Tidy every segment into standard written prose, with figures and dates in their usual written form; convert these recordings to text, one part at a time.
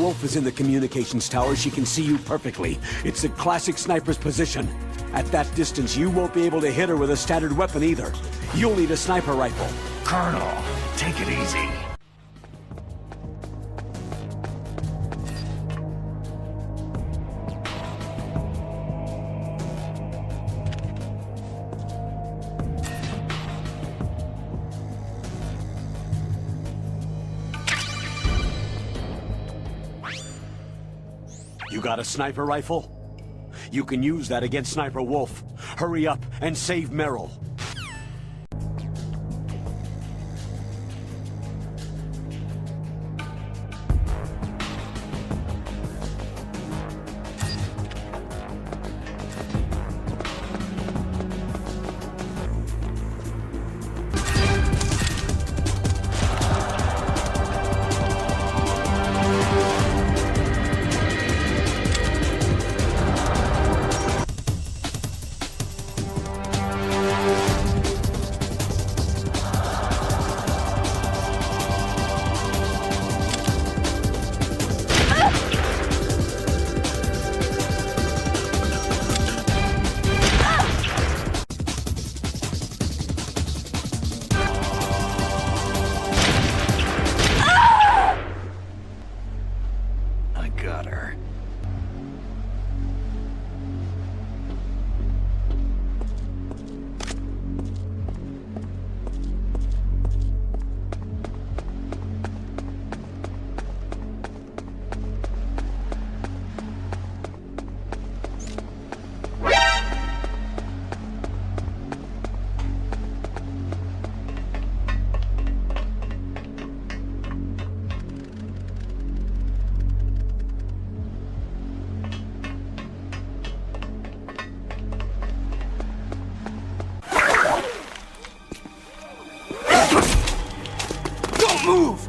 Wolf is in the communications tower, she can see you perfectly. It's a classic sniper's position. At that distance, you won't be able to hit her with a standard weapon either. You'll need a sniper rifle. Colonel, take it easy. You got a sniper rifle? You can use that against Sniper Wolf. Hurry up and save Meryl. Move!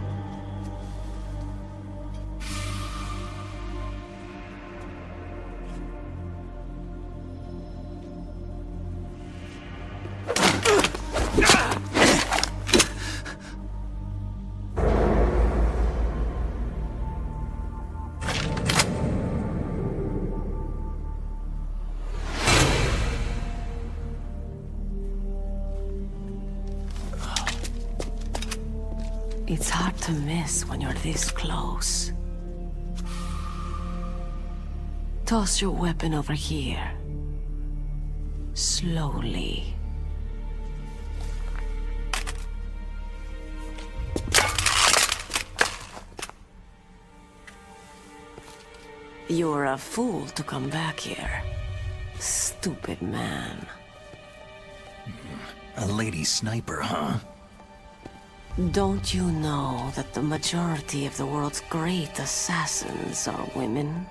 It's hard to miss when you're this close. Toss your weapon over here. Slowly. You're a fool to come back here. Stupid man. A lady sniper, huh? Don't you know that the majority of the world's great assassins are women?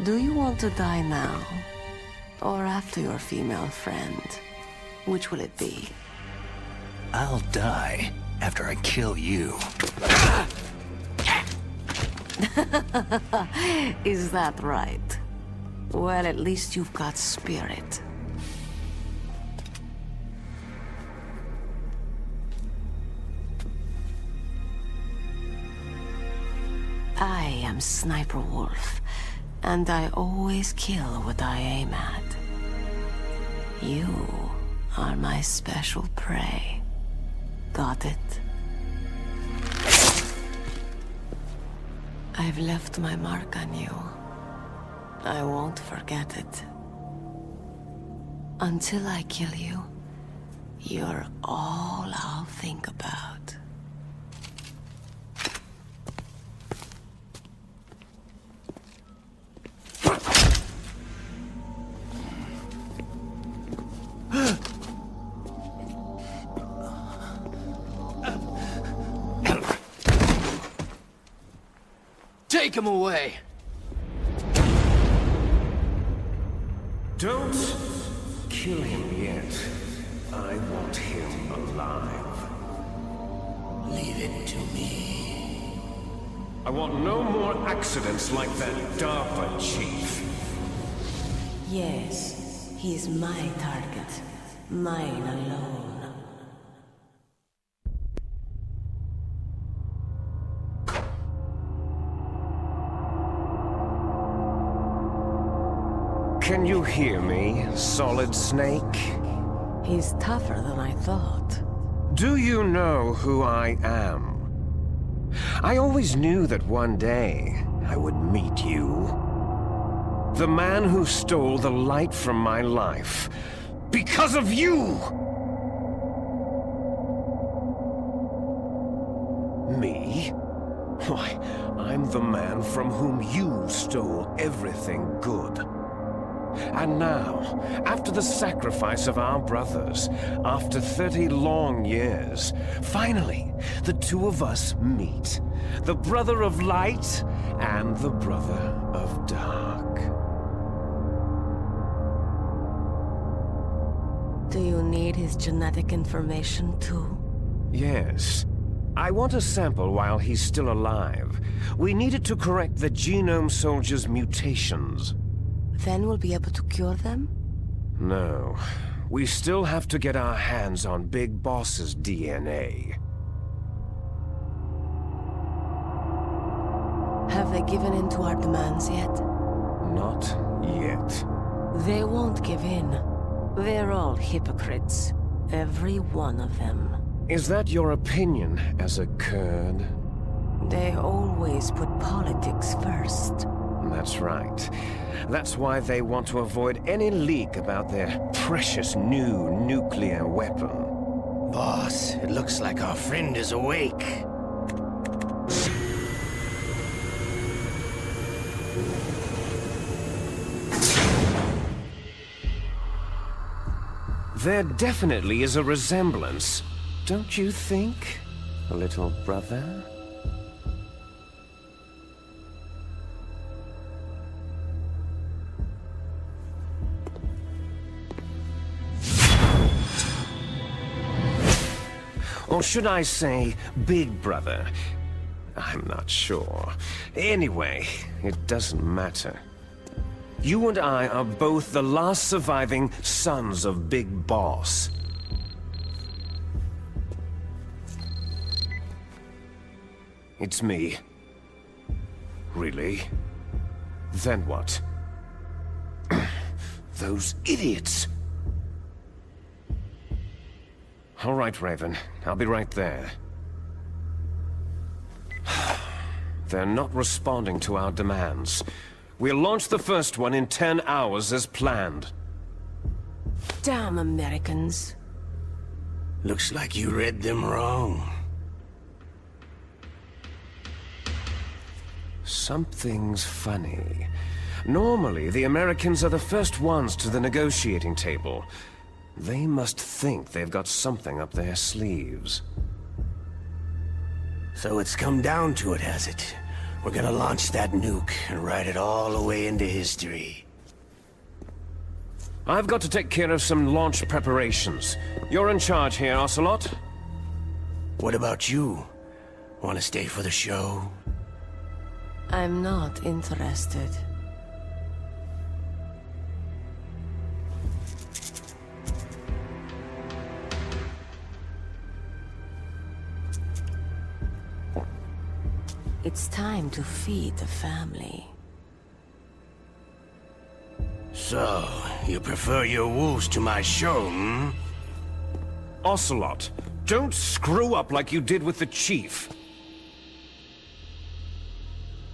Do you want to die now? Or after your female friend? Which will it be? I'll die after I kill you. Is that right? Well, at least you've got spirit. I am Sniper Wolf, and I always kill what I aim at. You are my special prey. Got it? I've left my mark on you. I won't forget it. Until I kill you, you're all I'll think about. Take him away! Don't kill him yet. I want him alive. Leave it to me. I want no more accidents like that DARPA chief. Yes, he's my target. Mine alone. Can you hear me, Solid Snake? He's tougher than I thought. Do you know who I am? I always knew that one day I would meet you. The man who stole the light from my life. Because of you! Me? Why, I'm the man from whom you stole everything good. And now, after the sacrifice of our brothers, after 30 long years, finally, the two of us meet. The brother of light and the brother of dark. Do you need his genetic information too? Yes. I want a sample while he's still alive. We need it to correct the Genome Soldier's mutations. Then we'll be able to cure them? No. We still have to get our hands on Big Boss's DNA. Have they given in to our demands yet? Not yet. They won't give in. They're all hypocrites. Every one of them. Is that your opinion as a Kurd? They always put politics first. That's right. That's why they want to avoid any leak about their precious new nuclear weapon. Boss, it looks like our friend is awake. There definitely is a resemblance, don't you think, little brother? Or should I say, big brother? I'm not sure. Anyway, it doesn't matter. You and I are both the last surviving sons of Big Boss. It's me. Really? Then what? Those idiots! All right, Raven. I'll be right there. They're not responding to our demands. We'll launch the first one in 10 hours as planned. Damn Americans. Looks like you read them wrong. Something's funny. Normally, the Americans are the first ones to the negotiating table. They must think they've got something up their sleeves. So it's come down to it, has it? We're gonna launch that nuke and write it all away into history. I've got to take care of some launch preparations. You're in charge here, Ocelot. What about you? Wanna stay for the show? I'm not interested. It's time to feed the family. So, you prefer your wolves to my show, hmm? Ocelot, don't screw up like you did with the Chief.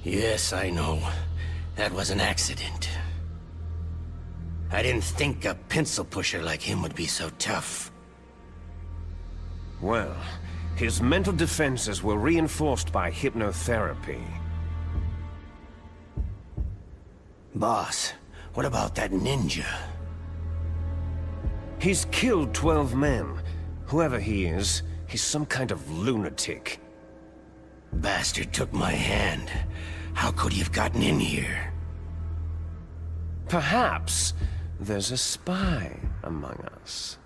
Yes, I know. That was an accident. I didn't think a pencil pusher like him would be so tough. Well, his mental defenses were reinforced by hypnotherapy. Boss, what about that ninja? He's killed 12 men. Whoever he is, he's some kind of lunatic. Bastard took my hand. How could he have gotten in here? Perhaps there's a spy among us.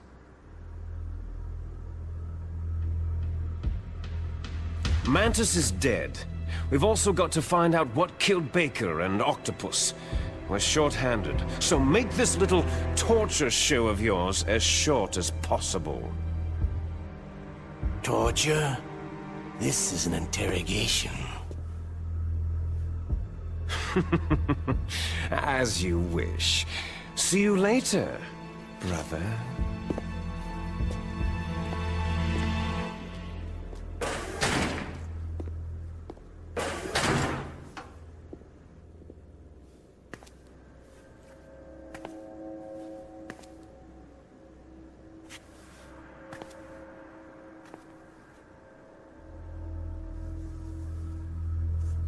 Mantis is dead. We've also got to find out what killed Baker and Octopus. We're short-handed, so make this little torture show of yours as short as possible. Torture? This is an interrogation. As you wish. See you later, brother.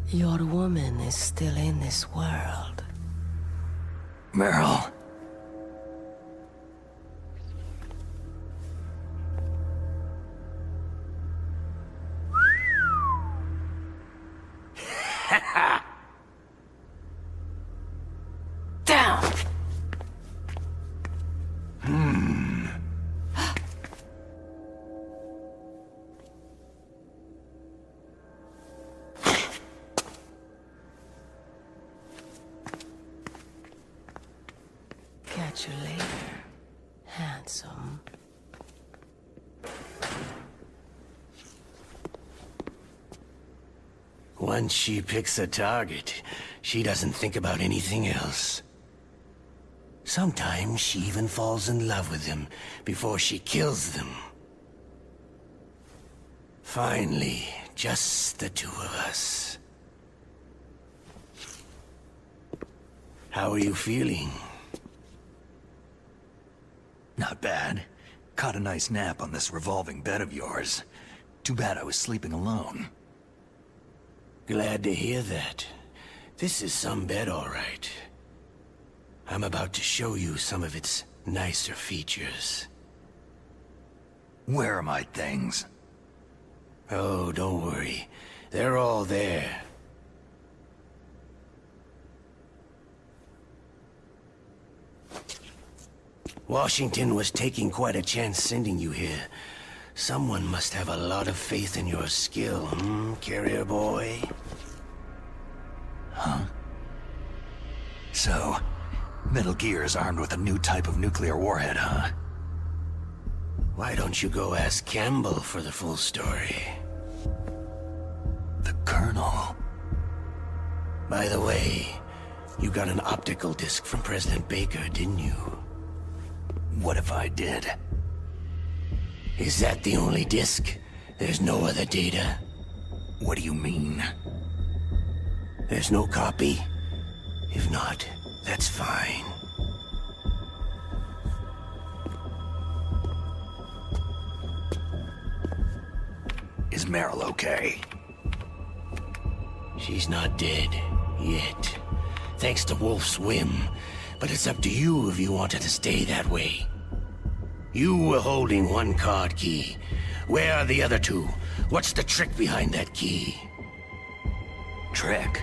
Your woman is still in this world. Meryl. Down! Catch you later, handsome. Once she picks a target, she doesn't think about anything else. Sometimes she even falls in love with them before she kills them. Finally, just the two of us. How are you feeling? Not bad. Caught a nice nap on this revolving bed of yours. Too bad I was sleeping alone. Glad to hear that. This is some bed, all right. I'm about to show you some of its nicer features. Where are my things? Oh, don't worry. They're all there. Washington was taking quite a chance sending you here. Someone must have a lot of faith in your skill, carrier boy? Huh? So, Metal Gear is armed with a new type of nuclear warhead, huh? Why don't you go ask Campbell for the full story? The Colonel. By the way, you got an optical disc from President Baker, didn't you? What if I did? Is that the only disc? There's no other data? What do you mean? There's no copy? If not, that's fine. Is Meryl okay? She's not dead, yet. Thanks to Wolf's whim. But it's up to you if you want her to stay that way. You were holding one card key. Where are the other two? What's the trick behind that key? Trick?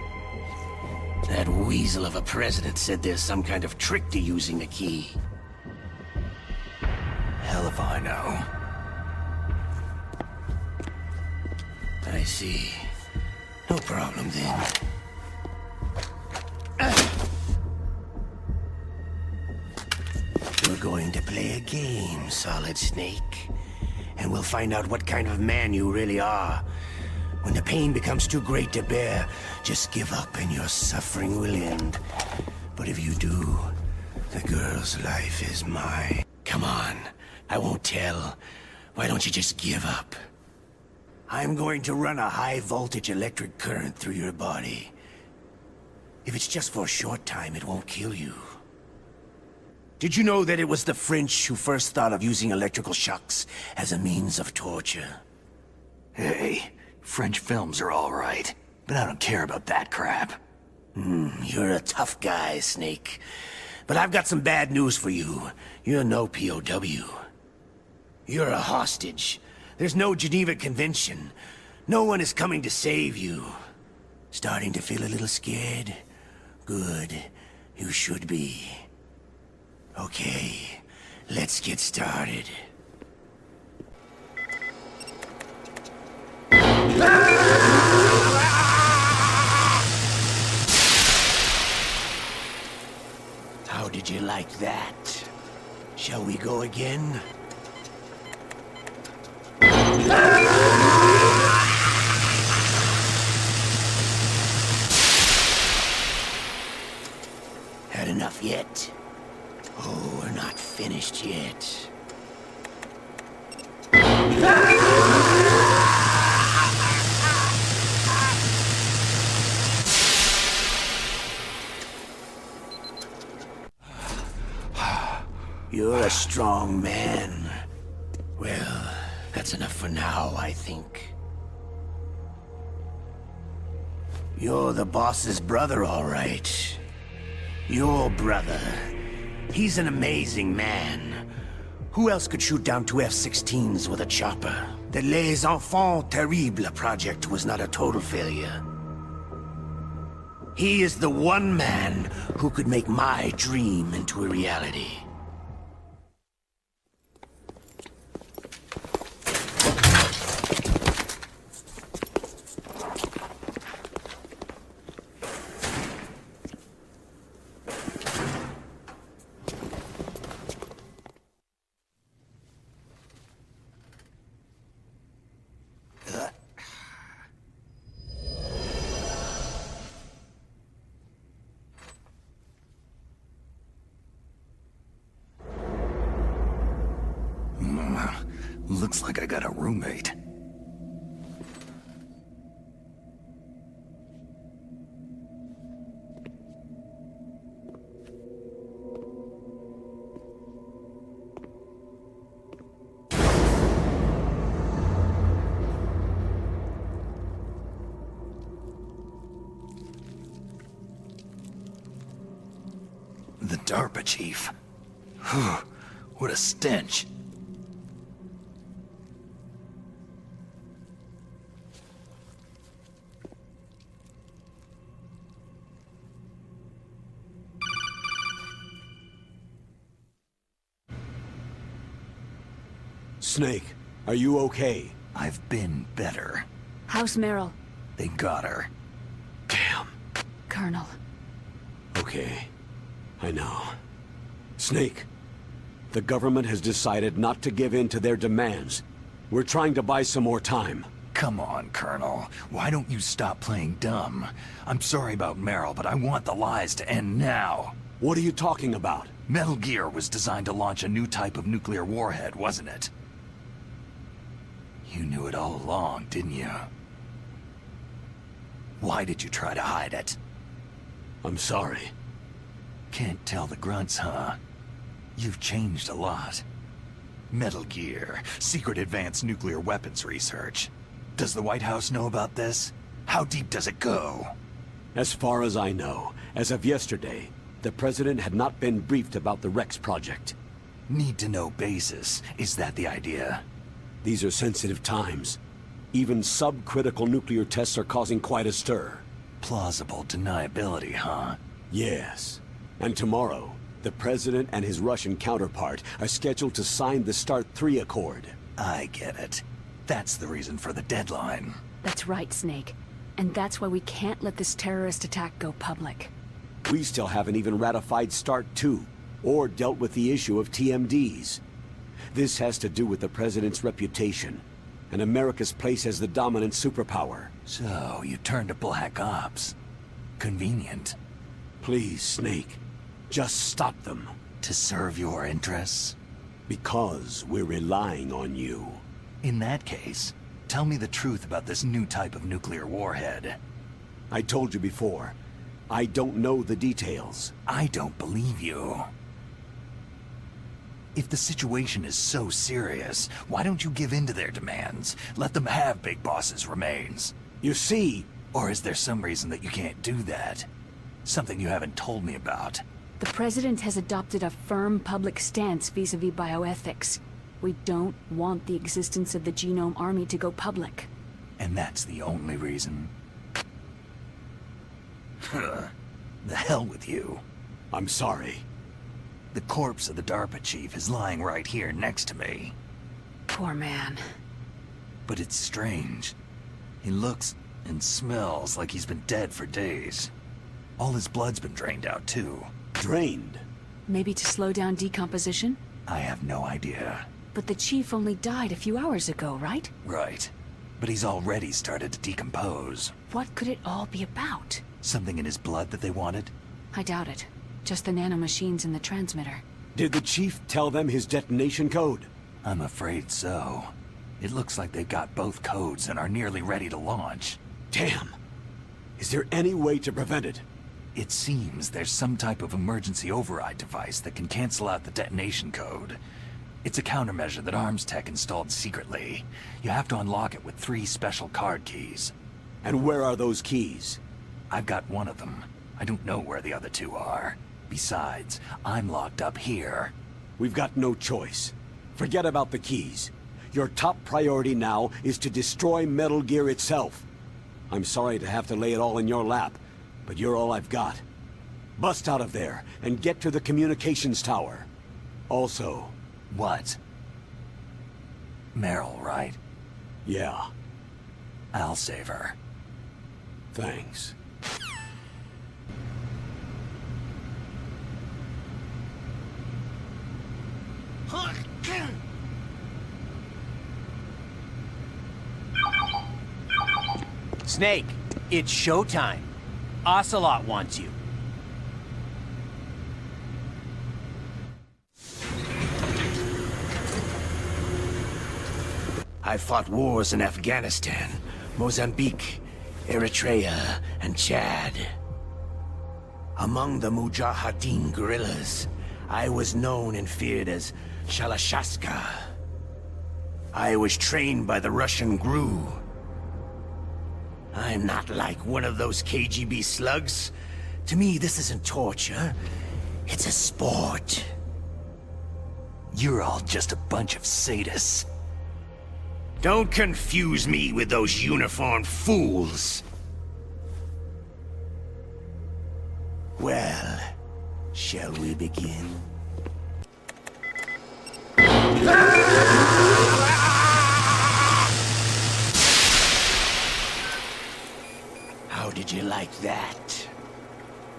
That weasel of a president said there's some kind of trick to using the key. Hell if I know. I see. No problem then. We're going to play a game, Solid Snake. And we'll find out what kind of man you really are. When the pain becomes too great to bear, just give up and your suffering will end. But if you do, the girl's life is mine. Come on, I won't tell. Why don't you just give up? I'm going to run a high-voltage electric current through your body. If it's just for a short time, it won't kill you. Did you know that it was the French who first thought of using electrical shocks as a means of torture? Hey, French films are all right, but I don't care about that crap. You're a tough guy, Snake. But I've got some bad news for you. You're no POW. You're a hostage. There's no Geneva Convention. No one is coming to save you. Starting to feel a little scared? Good. You should be. Okay, let's get started. How did you like that? Shall we go again? Had enough yet? Oh, we're not finished yet. You're a strong man. Well, that's enough for now, I think. You're the boss's brother, all right. Your brother. He's an amazing man. Who else could shoot down 2 F-16s with a chopper? The Les Enfants Terribles project was not a total failure. He is the one man who could make my dream into a reality. Looks like I got a roommate. The DARPA chief. What a stench. Snake, are you okay? I've been better. How's Meryl? They got her. Damn. Colonel. Okay. I know. Snake, the government has decided not to give in to their demands. We're trying to buy some more time. Come on, Colonel. Why don't you stop playing dumb? I'm sorry about Meryl, but I want the lies to end now. What are you talking about? Metal Gear was designed to launch a new type of nuclear warhead, wasn't it? You knew it all along, didn't you? Why did you try to hide it? I'm sorry. Can't tell the grunts, huh? You've changed a lot. Metal Gear, secret advanced nuclear weapons research. Does the White House know about this? How deep does it go? As far as I know, as of yesterday, the President had not been briefed about the Rex project. Need-to-know basis. Is that the idea? These are sensitive times. Even subcritical nuclear tests are causing quite a stir. Plausible deniability, huh? Yes. And tomorrow, the President and his Russian counterpart are scheduled to sign the START 3 Accord. I get it. That's the reason for the deadline. That's right, Snake. And that's why we can't let this terrorist attack go public. We still haven't even ratified START 2, or dealt with the issue of TMDs. This has to do with the President's reputation, and America's place as the dominant superpower. So, you turned to Black Ops. Convenient. Please, Snake, just stop them. To serve your interests? Because we're relying on you. In that case, tell me the truth about this new type of nuclear warhead. I told you before, I don't know the details. I don't believe you. If the situation is so serious, why don't you give in to their demands? Let them have Big Boss's remains. You see... Or is there some reason that you can't do that? Something you haven't told me about. The President has adopted a firm public stance vis-a-vis bioethics. We don't want the existence of the Genome Army to go public. And that's the only reason? The hell with you. I'm sorry. The corpse of the DARPA chief is lying right here next to me. Poor man. But it's strange. He looks and smells like he's been dead for days. All his blood's been drained out, too. Drained? Maybe to slow down decomposition? I have no idea. But the chief only died a few hours ago, right? Right. But he's already started to decompose. What could it all be about? Something in his blood that they wanted? I doubt it. Just the nanomachines in the transmitter. Did the chief tell them his detonation code? I'm afraid so. It looks like they've got both codes and are nearly ready to launch. Damn. Is there any way to prevent it? It seems there's some type of emergency override device that can cancel out the detonation code. It's a countermeasure that Arms Tech installed secretly. You have to unlock it with 3 special card keys. And where are those keys? I've got one of them. I don't know where the other 2 are. Besides, I'm locked up here. We've got no choice. Forget about the keys. Your top priority now is to destroy Metal Gear itself. I'm sorry to have to lay it all in your lap, but you're all I've got. Bust out of there and get to the communications tower. Also... What? Meryl, right? Yeah, I'll save her. thanks. Snake, it's showtime. Ocelot wants you. I fought wars in Afghanistan, Mozambique, Eritrea, and Chad. Among the Mujahideen guerrillas, I was known and feared as Shalashaska. I was trained by the Russian GRU. I'm not like one of those KGB slugs. To me, this isn't torture. It's a sport. You're all just a bunch of sadists. Don't confuse me with those uniformed fools. Well, shall we begin? How did you like that?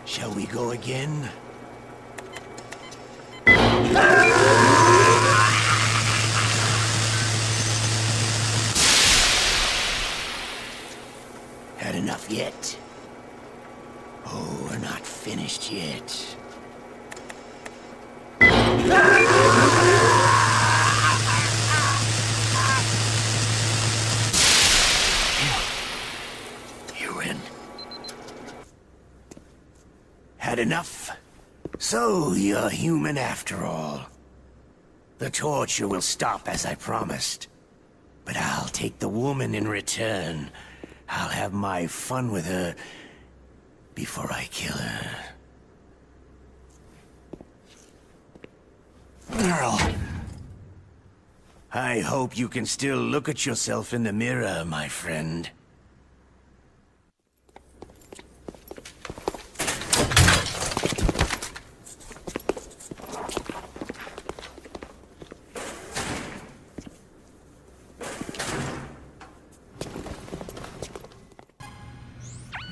Shall we go again? Had enough yet? Oh, we're not finished yet. You win. Had enough? So, you're human after all. The torture will stop as I promised. But I'll take the woman in return. I'll have my fun with her before I kill her. Meryl! I hope you can still look at yourself in the mirror, my friend.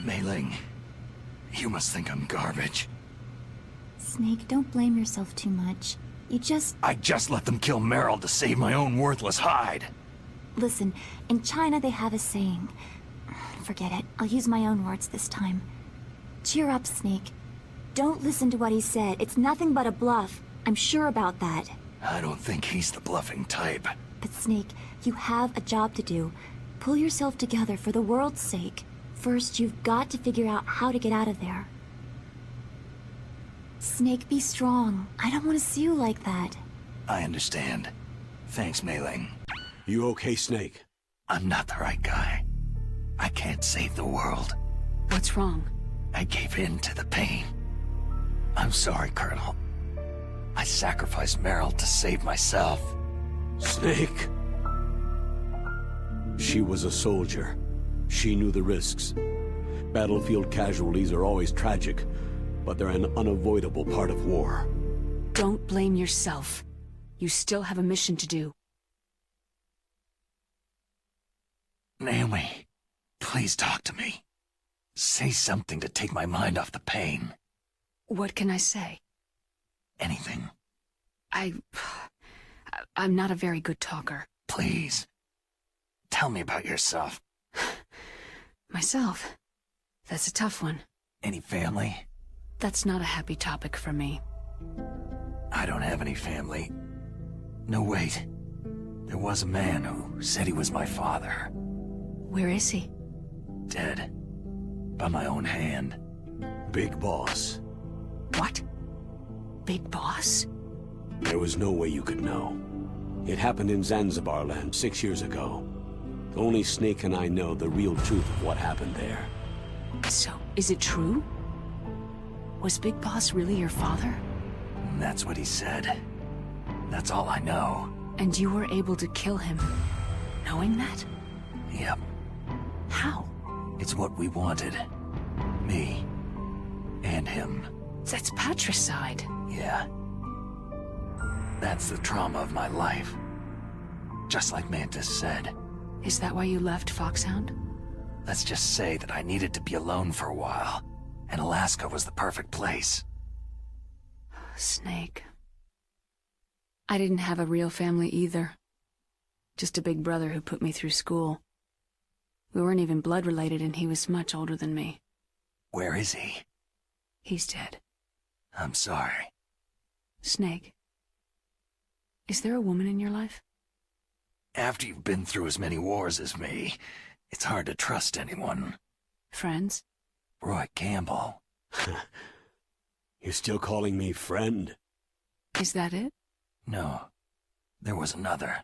Mei-Ling, you must think I'm garbage. Snake, don't blame yourself too much. I just let them kill Meryl to save my own worthless hide. Listen, in China they have a saying. Forget it, I'll use my own words this time. Cheer up, Snake. Don't listen to what he said. It's nothing but a bluff. I'm sure about that. I don't think he's the bluffing type. But Snake, you have a job to do. Pull yourself together for the world's sake. First, you've got to figure out how to get out of there. Snake, be strong. I don't want to see you like that. I understand. Thanks, Mei-Ling. You okay, Snake? I'm not the right guy. I can't save the world. What's wrong? I gave in to the pain. I'm sorry, Colonel. I sacrificed Meryl to save myself. Snake! She was a soldier. She knew the risks. Battlefield casualties are always tragic, but they're an unavoidable part of war. Don't blame yourself. You still have a mission to do. Naomi, please talk to me. Say something to take my mind off the pain. What can I say? Anything. I'm not a very good talker. Please. Tell me about yourself. Myself? That's a tough one. Any family? That's not a happy topic for me. I don't have any family. No, wait. There was a man who said he was my father. Where is he? Dead. By my own hand. Big Boss. What? Big Boss? There was no way you could know. It happened in Zanzibar land 6 years ago. Only Snake and I know the real truth of what happened there. So, is it true? Was Big Boss really your father? That's what he said. That's all I know. And you were able to kill him, knowing that? Yep. How? It's what we wanted. Me. And him. That's patricide. Yeah. That's the trauma of my life. Just like Mantis said. Is that why you left Foxhound? Let's just say that I needed to be alone for a while, and Alaska was the perfect place. Snake. I didn't have a real family either. Just a big brother who put me through school. We weren't even blood related, and he was much older than me. Where is he? He's dead. I'm sorry. Snake. Is there a woman in your life? After you've been through as many wars as me, it's hard to trust anyone. Friends? Roy Campbell. You're still calling me friend? Is that it? No. There was another.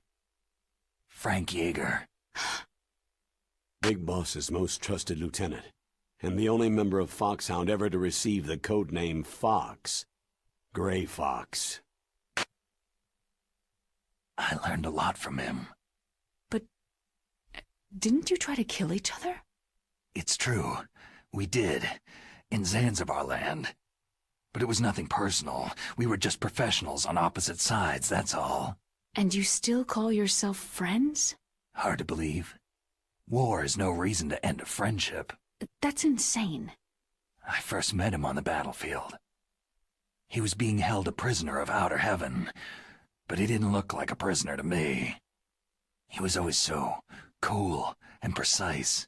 Frank Yeager. Big Boss's most trusted lieutenant, and the only member of Foxhound ever to receive the codename Fox. Gray Fox. I learned a lot from him. But didn't you try to kill each other? It's true. We did. In Zanzibar land. But it was nothing personal. We were just professionals on opposite sides, that's all. And you still call yourself friends? Hard to believe. War is no reason to end a friendship. That's insane. I first met him on the battlefield. He was being held a prisoner of outer heaven, but he didn't look like a prisoner to me. He was always so cool and precise.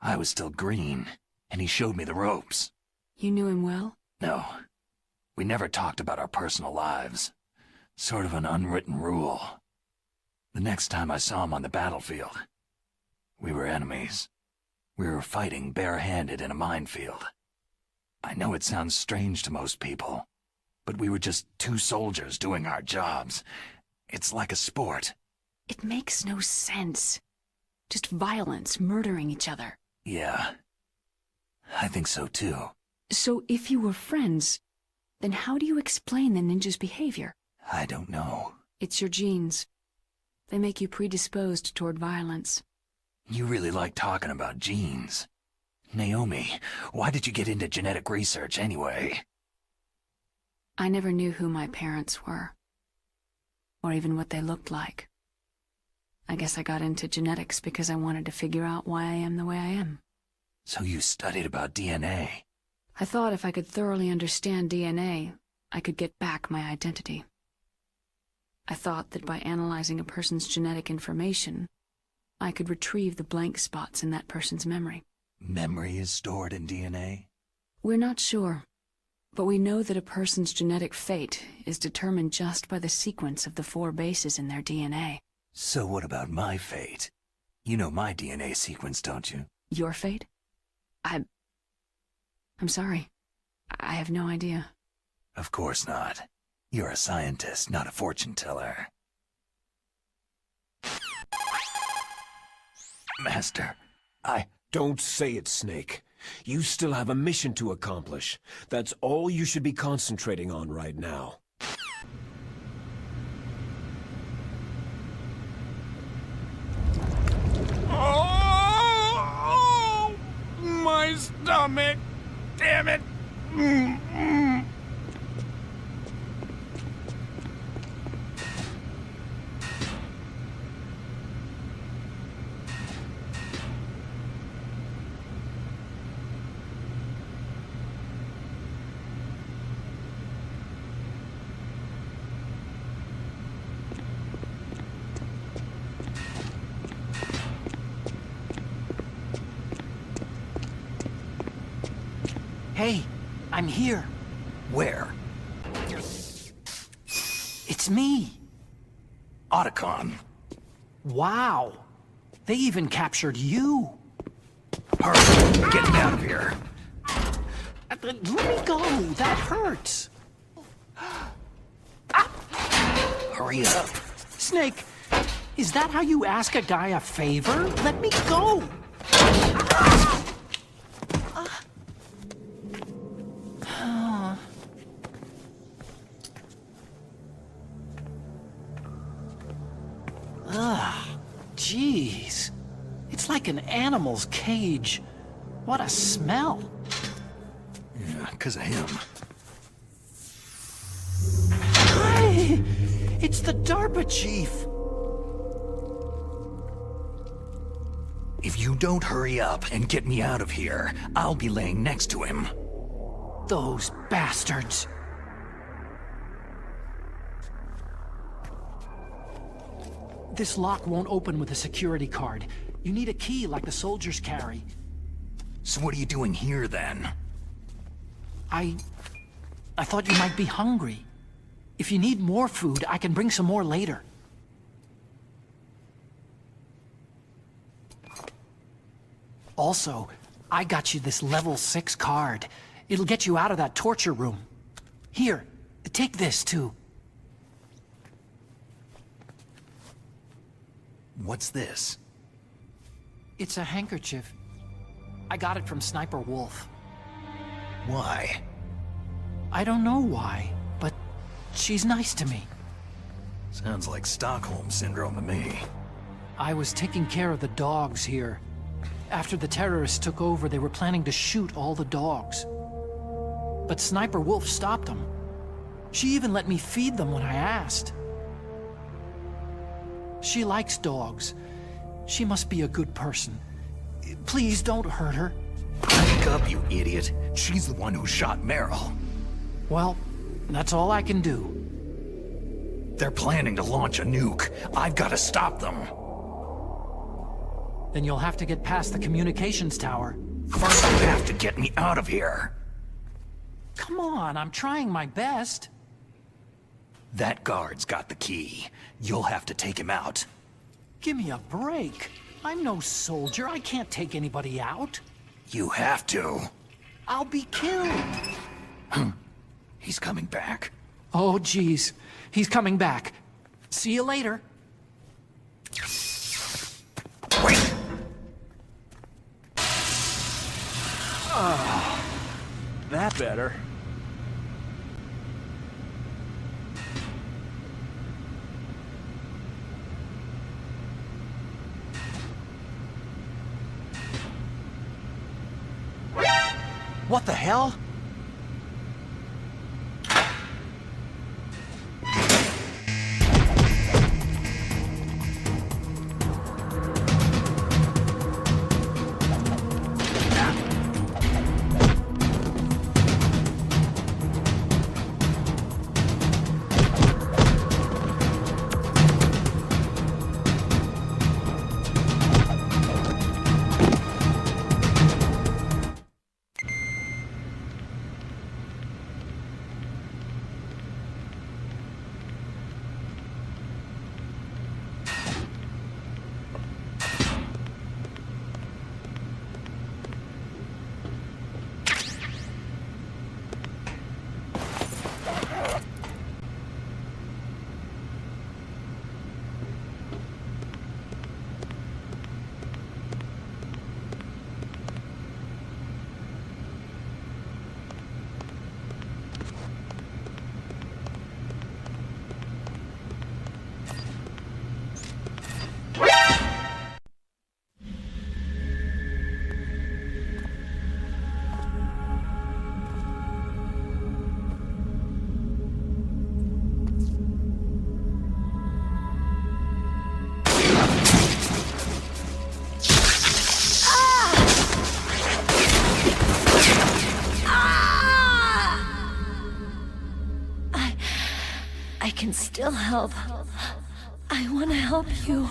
I was still green, and he showed me the ropes. You knew him well? No. We never talked about our personal lives. Sort of an unwritten rule. The next time I saw him on the battlefield, we were enemies. We were fighting barehanded in a minefield. I know it sounds strange to most people, but we were just two soldiers doing our jobs. It's like a sport. It makes no sense. Just violence, murdering each other. Yeah. I think so too. So if you were friends, then how do you explain the ninja's behavior? I don't know. It's your genes. They make you predisposed toward violence. You really like talking about genes. Naomi, why did you get into genetic research anyway? I never knew who my parents were, or even what they looked like. I guess I got into genetics because I wanted to figure out why I am the way I am. So you studied about DNA? I thought if I could thoroughly understand DNA, I could get back my identity. I thought that by analyzing a person's genetic information, I could retrieve the blank spots in that person's memory. Memory is stored in DNA? We're not sure, but we know that a person's genetic fate is determined just by the sequence of the 4 bases in their DNA. So what about my fate? You know my DNA sequence, don't you? Your fate? I'm sorry. I have no idea. Of course not. You're a scientist, not a fortune teller. Master, Don't say it, Snake. You still have a mission to accomplish. That's all you should be concentrating on right now. Oh, my stomach! Damn it! Hey, I'm here. where? It's me. Otacon. Wow. They even captured you. Hurry, get me out of here. Let me go. That hurts. Hurry up. Snake, is that how you ask a guy a favor? Let me go. Jeez. It's like an animal's cage. What a smell. Yeah, 'cause of him. Hi! It's the DARPA chief. If you don't hurry up and get me out of here, I'll be laying next to him. Those bastards. This lock won't open with a security card. You need a key like the soldiers carry. So what are you doing here, then? I thought you might be hungry. If you need more food, I can bring some more later. Also, I got you this level 6 card. It'll get you out of that torture room. Here, take this too. What's this? It's a handkerchief. I got it from Sniper Wolf. Why? I don't know why, but she's nice to me. Sounds like Stockholm Syndrome to me. I was taking care of the dogs here. After the terrorists took over, they were planning to shoot all the dogs. But Sniper Wolf stopped them. She even let me feed them when I asked. She likes dogs. She must be a good person. Please don't hurt her. Wake up, you idiot. She's the one who shot Meryl. Well, that's all I can do. They're planning to launch a nuke. I've got to stop them. Then you'll have to get past the communications tower. First, you have to get me out of here. Come on, I'm trying my best. That guard's got the key. You'll have to take him out. Give me a break. I'm no soldier. I can't take anybody out. You have to. I'll be killed. He's coming back. Oh, geez. He's coming back. See you later. Wait! That better. What the hell? I can still help. I want to help you.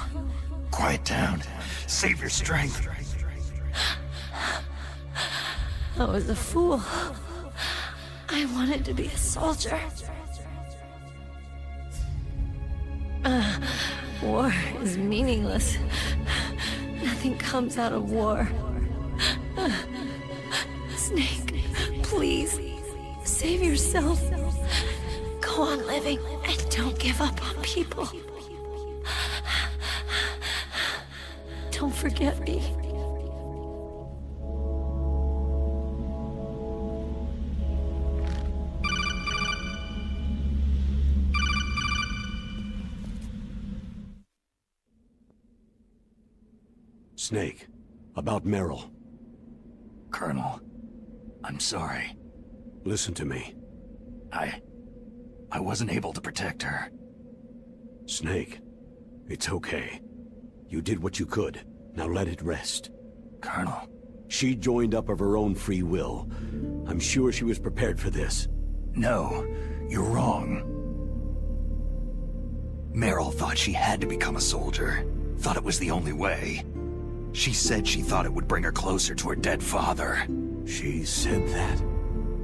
Quiet down. Save your strength. I was a fool. I wanted to be a soldier. War is meaningless. Nothing comes out of war. Snake, please, save yourself. Go on living and don't give up on people. Don't forget me. Snake, about Meryl. Colonel, I'm sorry. Listen to me. I wasn't able to protect her. Snake, it's okay. You did what you could. Now let it rest. Colonel. She joined up of her own free will. I'm sure she was prepared for this. No, you're wrong. Meryl thought she had to become a soldier. Thought it was the only way. She said she thought it would bring her closer to her dead father. She said that?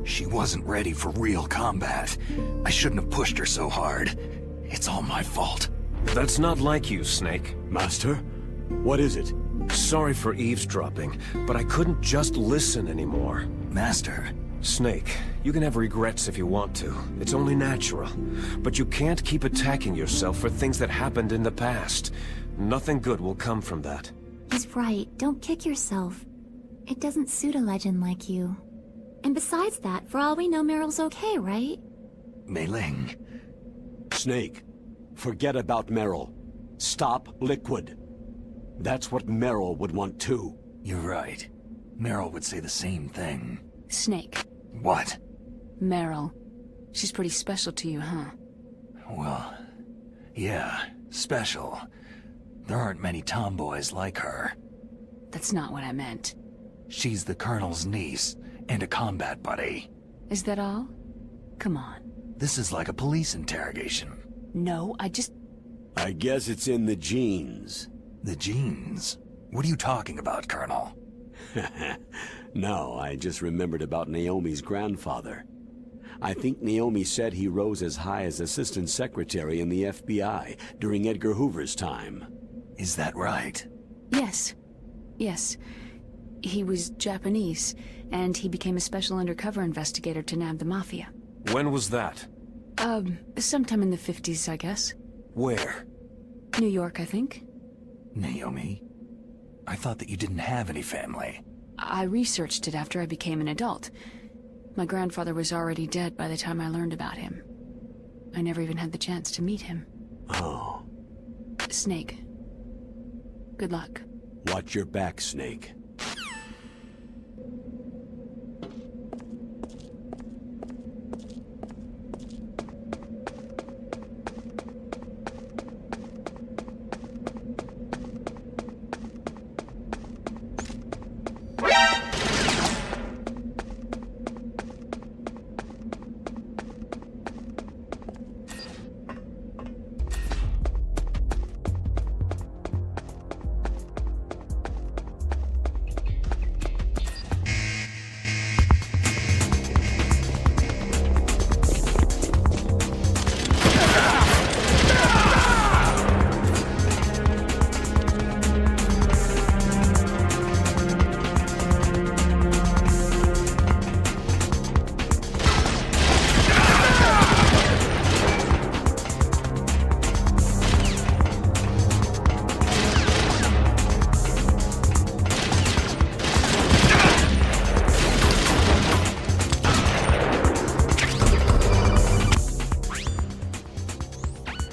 She wasn't ready for real combat. I shouldn't have pushed her so hard. It's all my fault. That's not like you, Snake. Master? What is it? Sorry for eavesdropping, but I couldn't just listen anymore. Master. Snake, you can have regrets if you want to. It's only natural. But you can't keep attacking yourself for things that happened in the past. Nothing good will come from that. He's right. Don't kick yourself. It doesn't suit a legend like you. And besides that, for all we know, Meryl's okay, right? Mei Ling. Snake, forget about Meryl. Stop Liquid. That's what Meryl would want too. You're right. Meryl would say the same thing. Snake. What? Meryl. She's pretty special to you, huh? Well, yeah, special. There aren't many tomboys like her. That's not what I meant. She's the Colonel's niece, and a combat buddy. Is that all? Come on. This is like a police interrogation. No, I guess it's in the genes. The genes? What are you talking about, Colonel? No, I just remembered about Naomi's grandfather. I think Naomi said he rose as high as assistant secretary in the FBI during Edgar Hoover's time. Is that right? Yes. Yes. He was Japanese, and he became a special undercover investigator to nab the Mafia. When was that? Sometime in the 50s, I guess. Where? New York, I think. Naomi? I thought that you didn't have any family. I researched it after I became an adult. My grandfather was already dead by the time I learned about him. I never even had the chance to meet him. Oh. Snake. Good luck. Watch your back, Snake.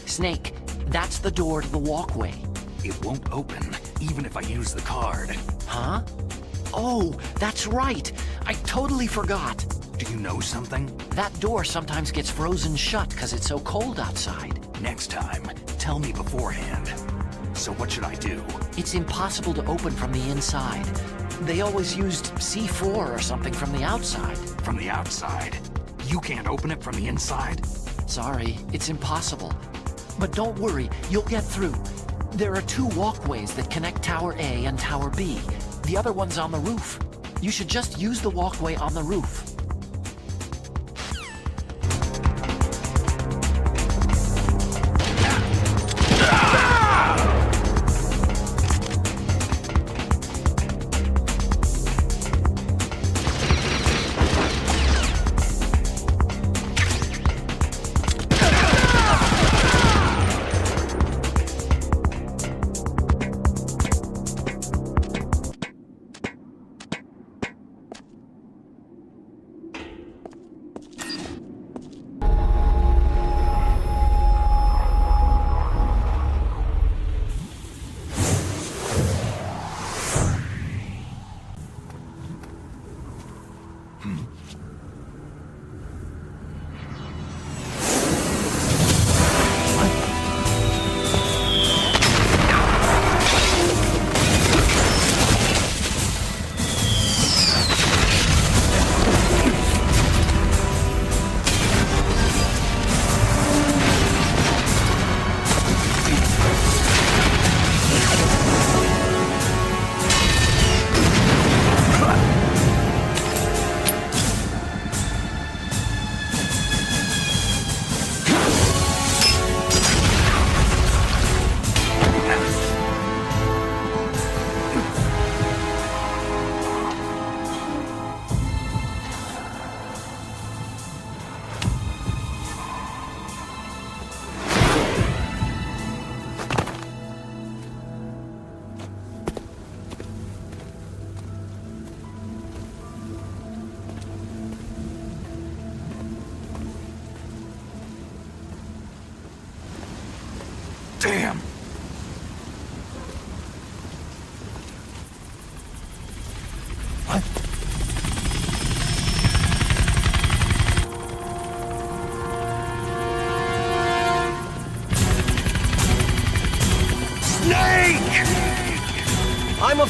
Snake, that's the door to the walkway. It won't open, even if I use the card. Huh? Oh, that's right. I totally forgot. Do you know something? That door sometimes gets frozen shut because it's so cold outside. Next time, tell me beforehand. So what should I do? It's impossible to open from the inside. They always used C4 or something from the outside. From the outside? You can't open it from the inside? Sorry, it's impossible. But don't worry, you'll get through. There are 2 walkways that connect Tower A and Tower B. The other one's on the roof. You should just use the walkway on the roof.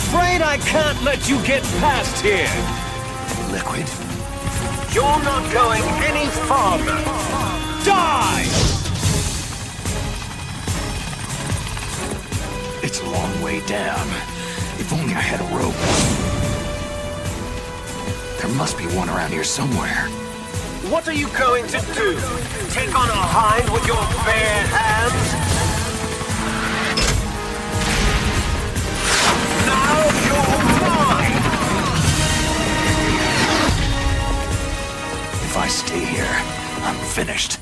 afraid I can't let you get past here. Liquid? You're not going any farther. Die! It's a long way down. If only I had a rope. There must be one around here somewhere. What are you going to do? Take on a hind with your bare hands? Now you're mine! If I stay here, I'm finished.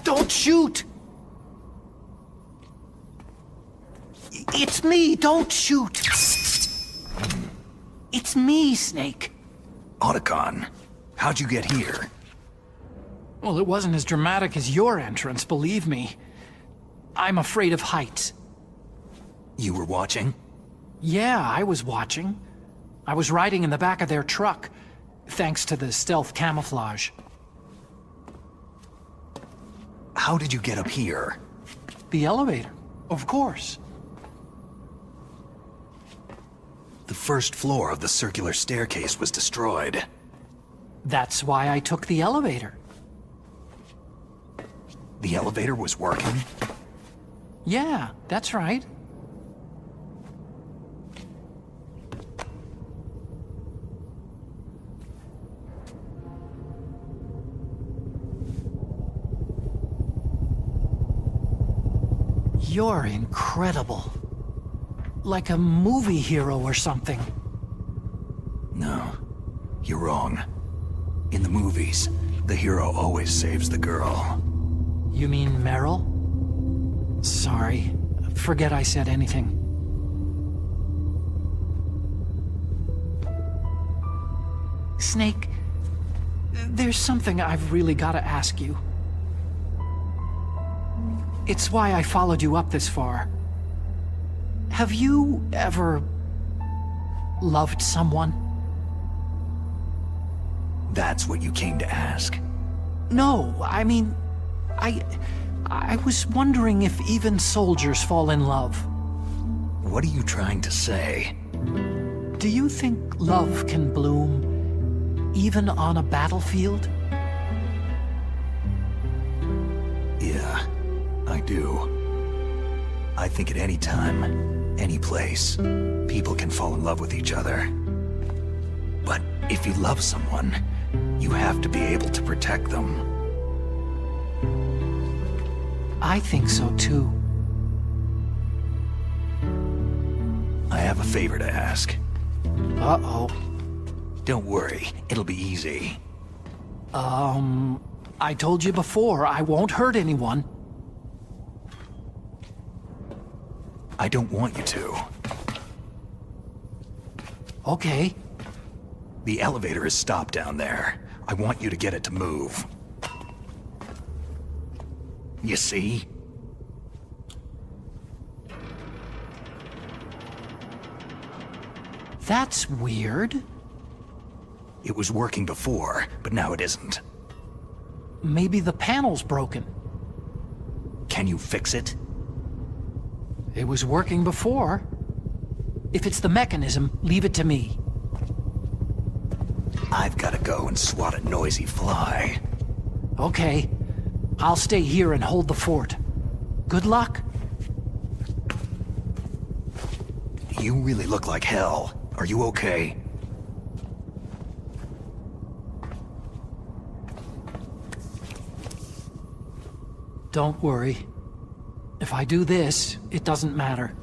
Don't shoot! It's me, don't shoot! It's me, Snake. Otacon, how'd you get here? Well, it wasn't as dramatic as your entrance, believe me. I'm afraid of heights. You were watching? Yeah, I was watching. I was riding in the back of their truck, thanks to the stealth camouflage. How did you get up here? The elevator, of course. The first floor of the circular staircase was destroyed. That's why I took the elevator. The elevator was working? Yeah, that's right. You're incredible. Like a movie hero or something. No, you're wrong. In the movies, the hero always saves the girl. You mean Meryl? Sorry. Forget I said anything. Snake, there's something I've really got to ask you. It's why I followed you up this far. Have you ever loved someone? That's what you came to ask? No, I mean, I was wondering if even soldiers fall in love. What are you trying to say? Do you think love can bloom even on a battlefield? Yeah, I do. I think at any time, any place, people can fall in love with each other. But if you love someone, you have to be able to protect them. I think so too. I have a favor to ask. Uh-oh. Don't worry, it'll be easy. I told you before, I won't hurt anyone. I don't want you to. Okay. The elevator is stopped down there. I want you to get it to move. You see? That's weird. It was working before, but now it isn't. Maybe the panel's broken. Can you fix it? It was working before. If it's the mechanism, leave it to me. I've gotta go and swat a noisy fly. Okay. I'll stay here and hold the fort. Good luck. You really look like hell. Are you okay? Don't worry. If I do this, it doesn't matter.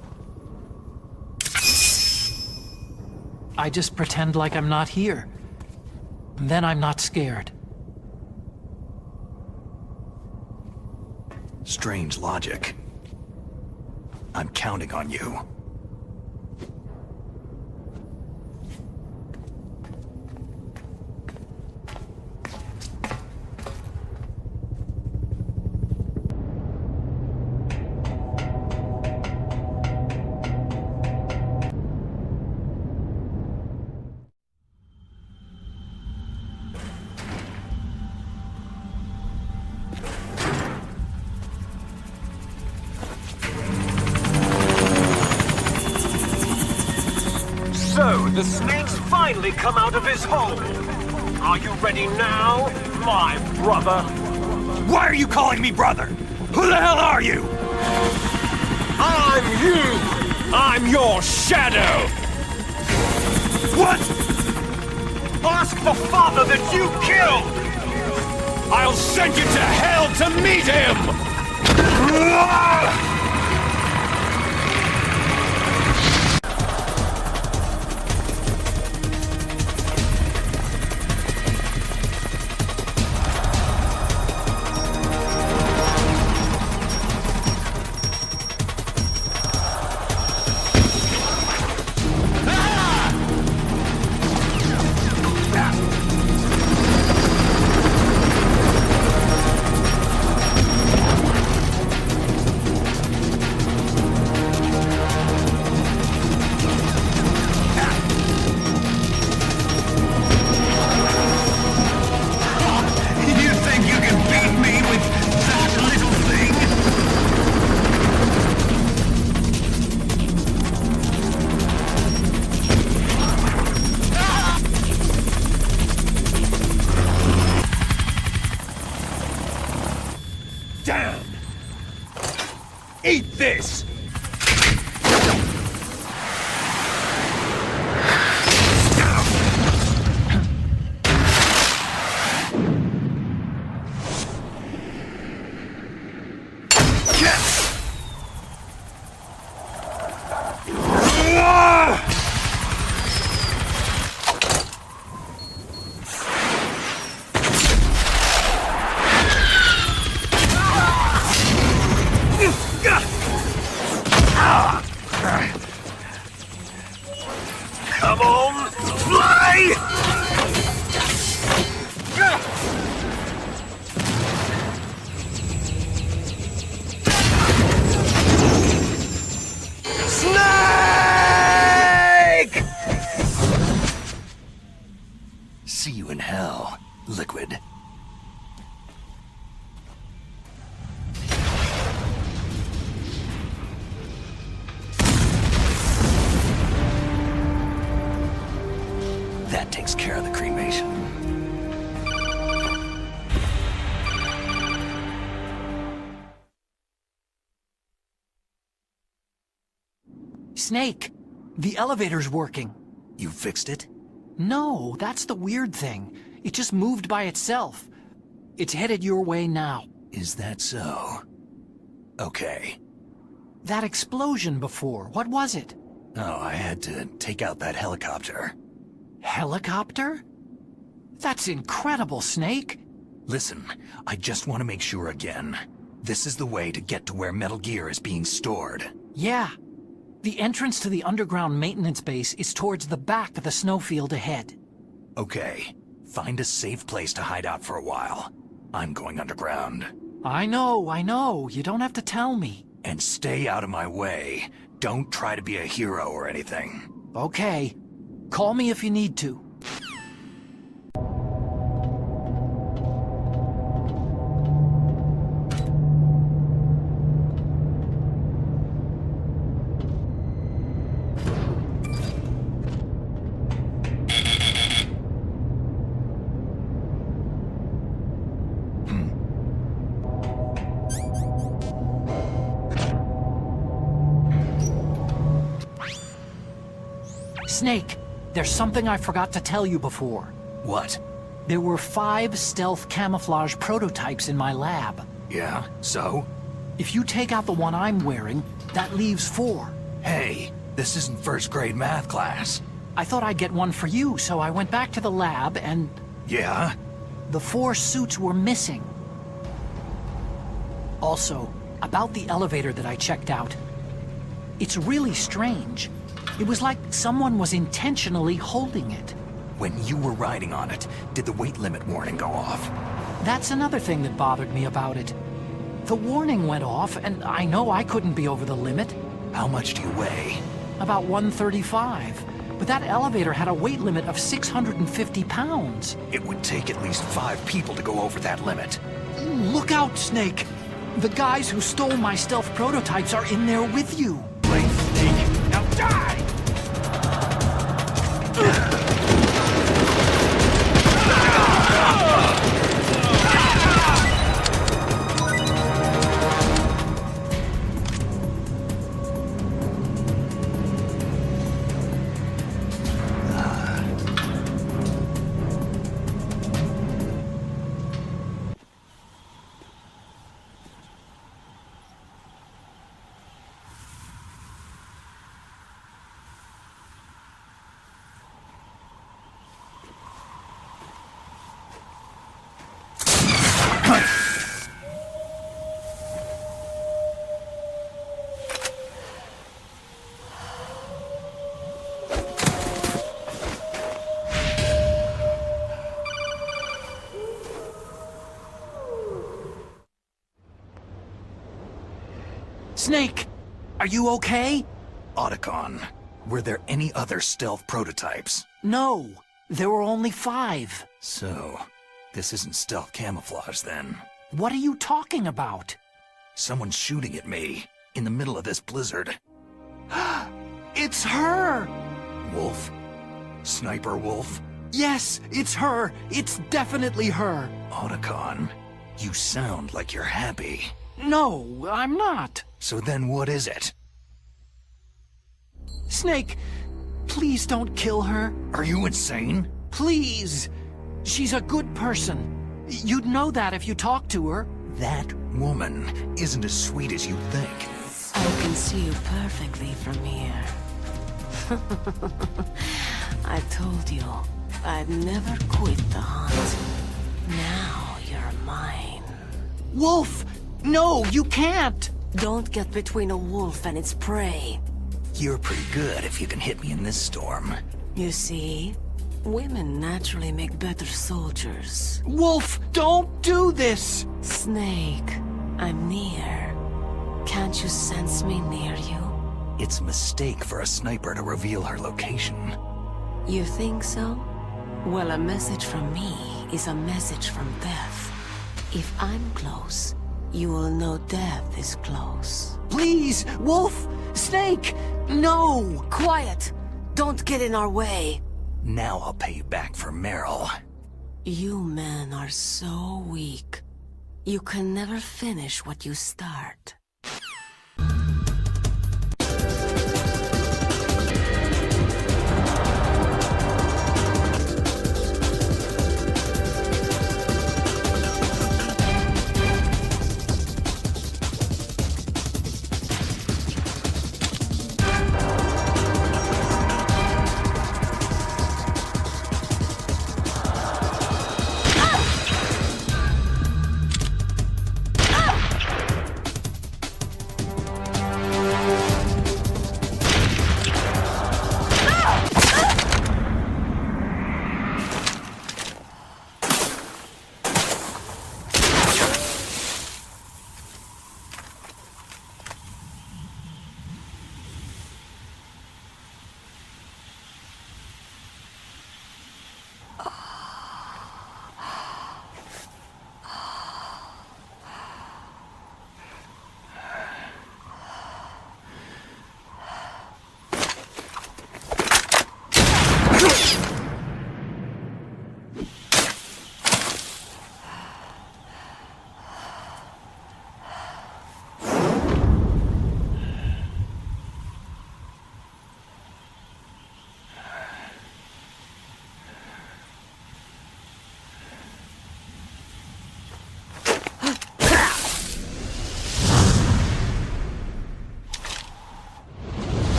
I just pretend like I'm not here. And then I'm not scared. Strange logic. I'm counting on you. So, the snake's finally come out of his hole. Are you ready now, my brother? Why are you calling me brother? Who the hell are you? I'm you! I'm your shadow! What? Ask the father that you killed! I'll send you to hell to meet him! Damn! Eat this! Come on, fly! Snake! See you in hell, Liquid. That takes care of the cremation. Snake! The elevator's working. You fixed it? No, that's the weird thing. It just moved by itself. It's headed your way now. Is that so? Okay. That explosion before, what was it? Oh, I had to take out that helicopter. Helicopter? That's incredible, Snake. Listen, I just want to make sure again. This is the way to get to where Metal Gear is being stored. Yeah. The entrance to the underground maintenance base is towards the back of the snowfield ahead. Okay. Find a safe place to hide out for a while. I'm going underground. I know. You don't have to tell me. And stay out of my way. Don't try to be a hero or anything. Okay. Call me if you need to. Snake, there's something I forgot to tell you before. What? There were 5 stealth camouflage prototypes in my lab. Yeah, so? If you take out the one I'm wearing, that leaves 4. Hey, this isn't first grade math class. I thought I'd get one for you, so I went back to the lab and... Yeah? The 4 suits were missing. Also, about the elevator that I checked out. It's really strange. It was like someone was intentionally holding it. When you were riding on it, did the weight limit warning go off? That's another thing that bothered me about it. The warning went off, and I know I couldn't be over the limit. How much do you weigh? About 135. But that elevator had a weight limit of 650 pounds. It would take at least 5 people to go over that limit. Look out, Snake! The guys who stole my stealth prototypes are in there with you. Play Snake! Now die! Snake, are you okay? Otacon, were there any other stealth prototypes? No, there were only 5. So, this isn't stealth camouflage then. What are you talking about? Someone's shooting at me, in the middle of this blizzard. It's her! Wolf? Sniper Wolf? Yes, it's her! It's definitely her! Otacon, you sound like you're happy. No, I'm not. So then what is it? Snake, please don't kill her. Are you insane? Please. She's a good person. You'd know that if you talked to her. That woman isn't as sweet as you think. I can see you perfectly from here. I told you, I'd never quit the hunt. Now you're mine. Wolf! No, you can't! Don't get between a wolf and its prey. You're pretty good if you can hit me in this storm. You see, women naturally make better soldiers. Wolf, don't do this! Snake, I'm near. Can't you sense me near you? It's a mistake for a sniper to reveal her location. You think so? Well, a message from me is a message from death. If I'm close, you will know death is close. Please, Wolf! Snake! No! Quiet! Don't get in our way! Now I'll pay you back for Meryl. You men are so weak. You can never finish what you start.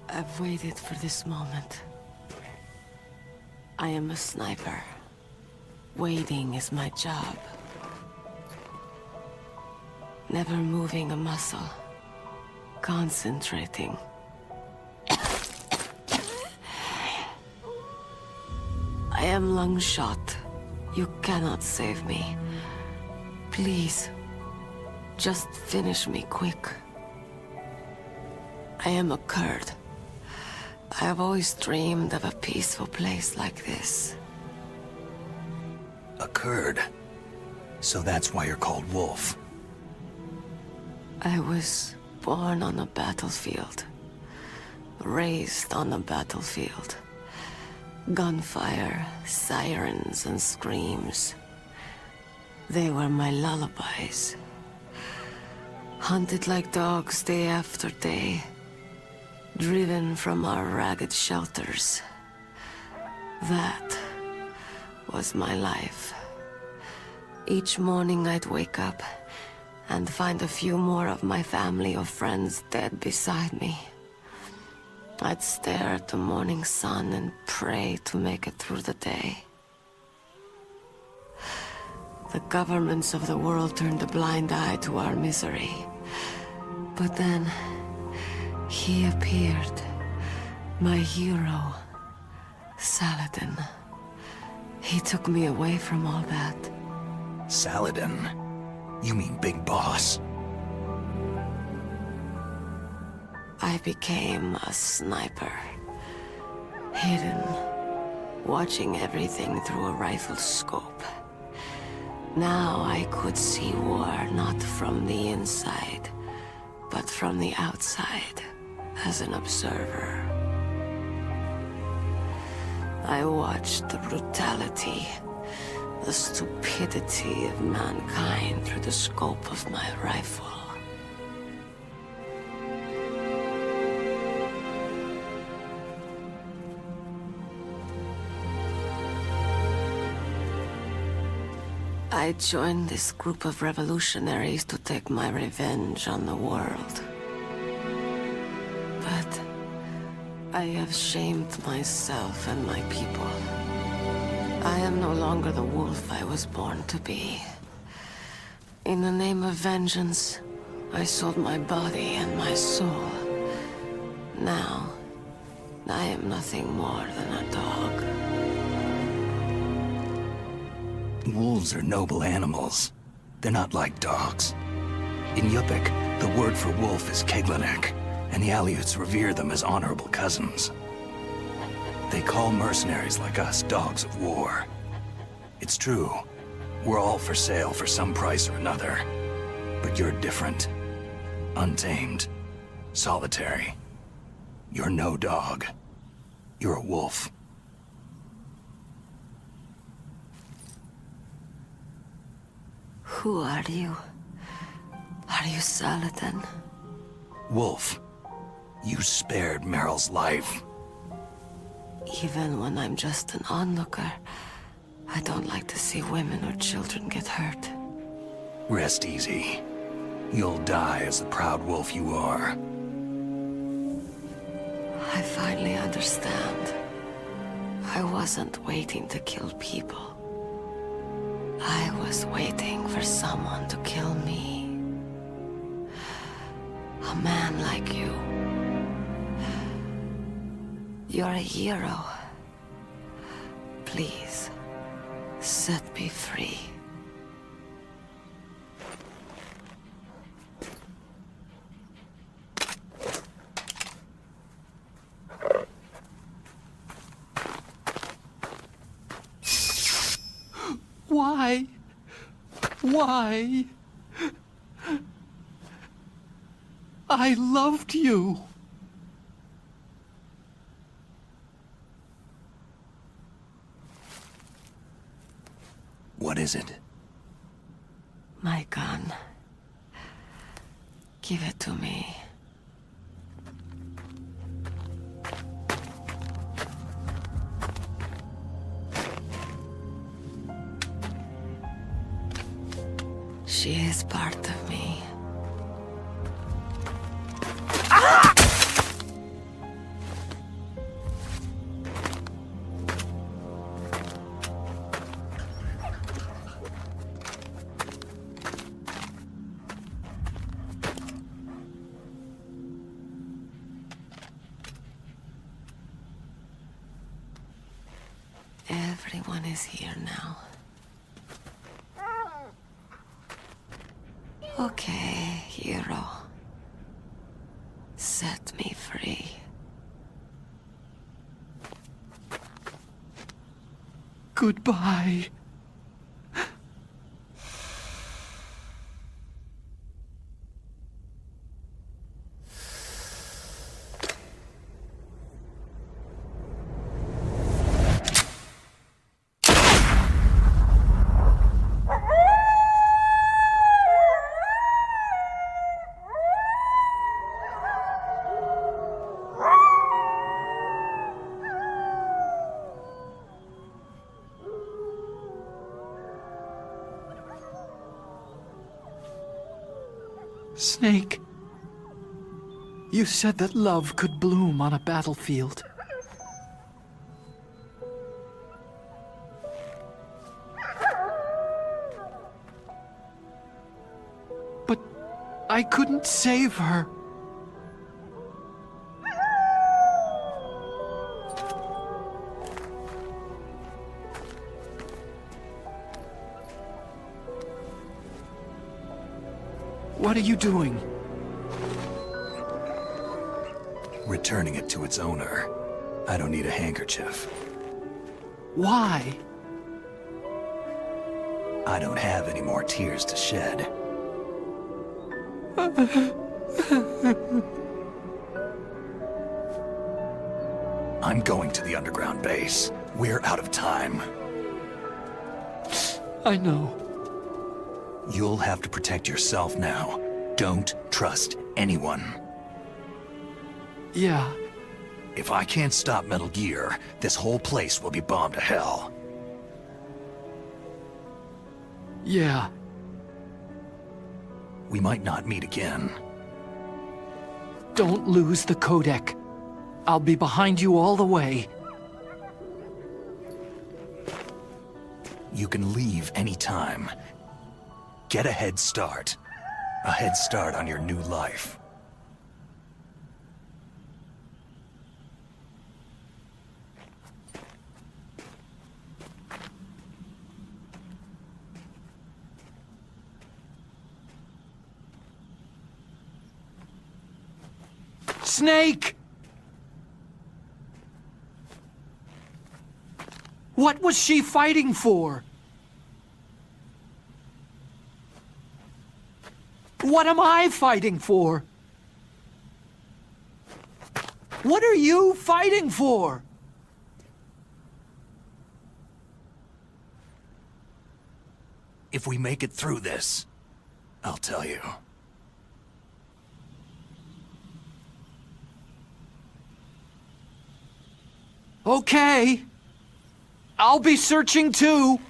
I've waited for this moment. I am a sniper. Waiting is my job. Never moving a muscle. Concentrating. I am Lungshot. You cannot save me. Please, just finish me quick. I am a Kurd. I have always dreamed of a peaceful place like this. A Kurd? So that's why you're called Wolf. I was born on a battlefield. Raised on a battlefield. Gunfire, sirens, and screams. They were my lullabies. Hunted like dogs day after day. Driven from our ragged shelters. That was my life. Each morning I'd wake up and find a few more of my family or friends dead beside me. I'd stare at the morning sun and pray to make it through the day. The governments of the world turned a blind eye to our misery. But then, he appeared. My hero, Saladin. He took me away from all that. Saladin? You mean Big Boss? I became a sniper. Hidden, watching everything through a rifle's scope. Now I could see war not from the inside, but from the outside, as an observer. I watched the brutality, the stupidity of mankind through the scope of my rifle. I joined this group of revolutionaries to take my revenge on the world. But I have shamed myself and my people. I am no longer the wolf I was born to be. In the name of vengeance, I sold my body and my soul. Now, I am nothing more than a dog. Wolves are noble animals. They're not like dogs. In Yupik, the word for wolf is Keglanek, and the Aleuts revere them as honorable cousins. They call mercenaries like us dogs of war. It's true. We're all for sale for some price or another. But you're different. Untamed. Solitary. You're no dog. You're a wolf. Who are you? Are you Saladin? Wolf. You spared Meryl's life. Even when I'm just an onlooker, I don't like to see women or children get hurt. Rest easy. You'll die as the proud wolf you are. I finally understand. I wasn't waiting to kill people. I was waiting for someone to kill me. A man like you. You're a hero. Please, set me free. Why? Why? I loved you. What is it? My gun. Give it to me. She is part of me. Everyone is here now. Okay, hero. Set me free. Goodbye. Snake, you said that love could bloom on a battlefield. But I couldn't save her. What are you doing? Returning it to its owner. I don't need a handkerchief. Why? I don't have any more tears to shed. I'm going to the underground base. We're out of time. I know. You'll have to protect yourself now. Don't trust anyone. Yeah. If I can't stop Metal Gear, this whole place will be bombed to hell. Yeah. We might not meet again. Don't lose the codec. I'll be behind you all the way. You can leave anytime. Get a head start. A head start on your new life. Snake! What was she fighting for? What am I fighting for? What are you fighting for? If we make it through this, I'll tell you. Okay. I'll be searching too.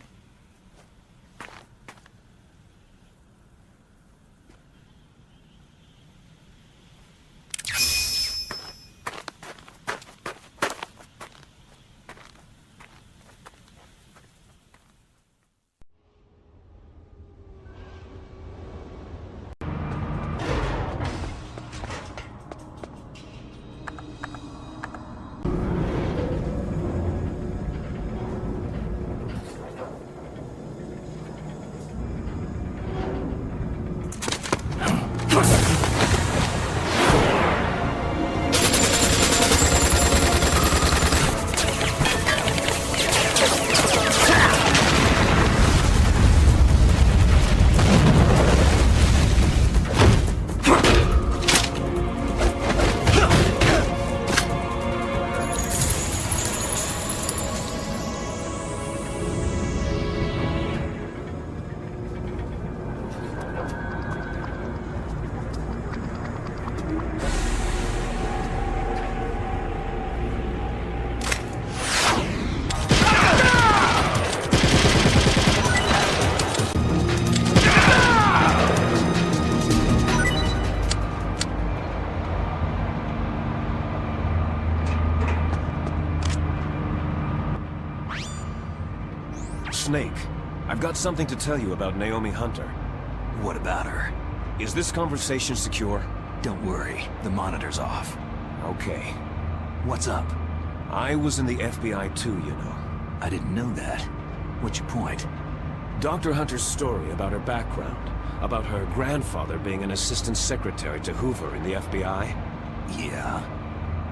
Snake, I've got something to tell you about Naomi Hunter. What about her? Is this conversation secure? Don't worry, the monitor's off. Okay. What's up? I was in the FBI too, you know. I didn't know that. What's your point? Dr. Hunter's story about her background, about her grandfather being an assistant secretary to Hoover in the FBI. Yeah?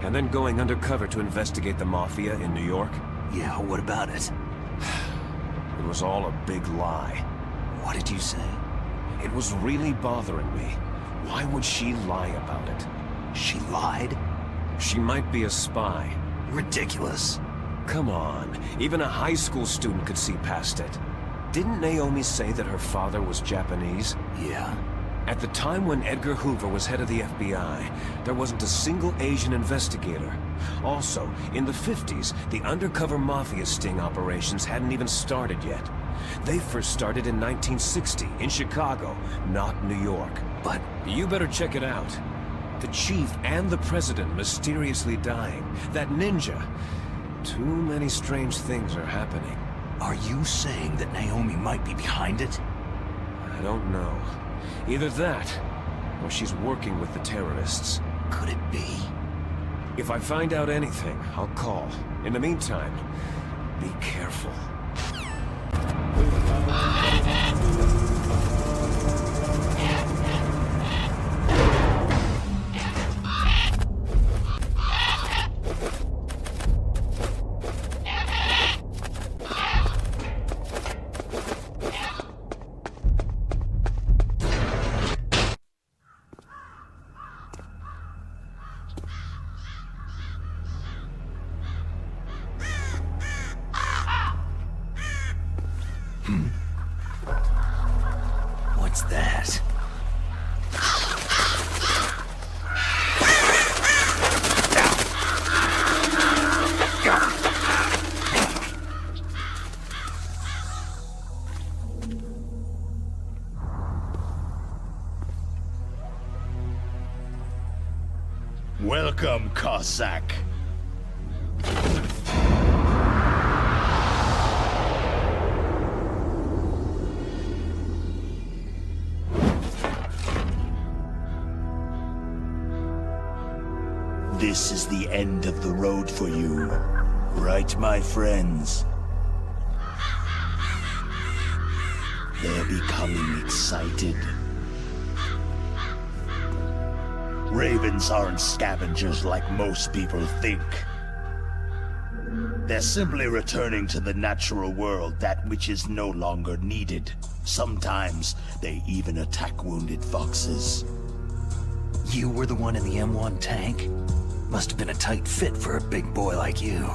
And then going undercover to investigate the Mafia in New York. Yeah, what about it? It was all a big lie. What did you say? It was really bothering me. Why would she lie about it? She lied? She might be a spy. Ridiculous. Come on, even a high school student could see past it. Didn't Naomi say that her father was Japanese? Yeah. At the time when Edgar Hoover was head of the FBI, there wasn't a single Asian investigator. Also, in the 50s, the undercover Mafia sting operations hadn't even started yet. They first started in 1960, in Chicago, not New York. But you better check it out. The chief and the president mysteriously dying. That ninja. Too many strange things are happening. Are you saying that Naomi might be behind it? I don't know. Either that, or she's working with the terrorists. Could it be? If I find out anything, I'll call. In the meantime, be careful. What's that? Welcome, Cossack. This is the end of the road for you, right, my friends? They're becoming excited. Ravens aren't scavengers like most people think. They're simply returning to the natural world, that which is no longer needed. Sometimes they even attack wounded foxes. You were the one in the M1 tank? Must have been a tight fit for a big boy like you.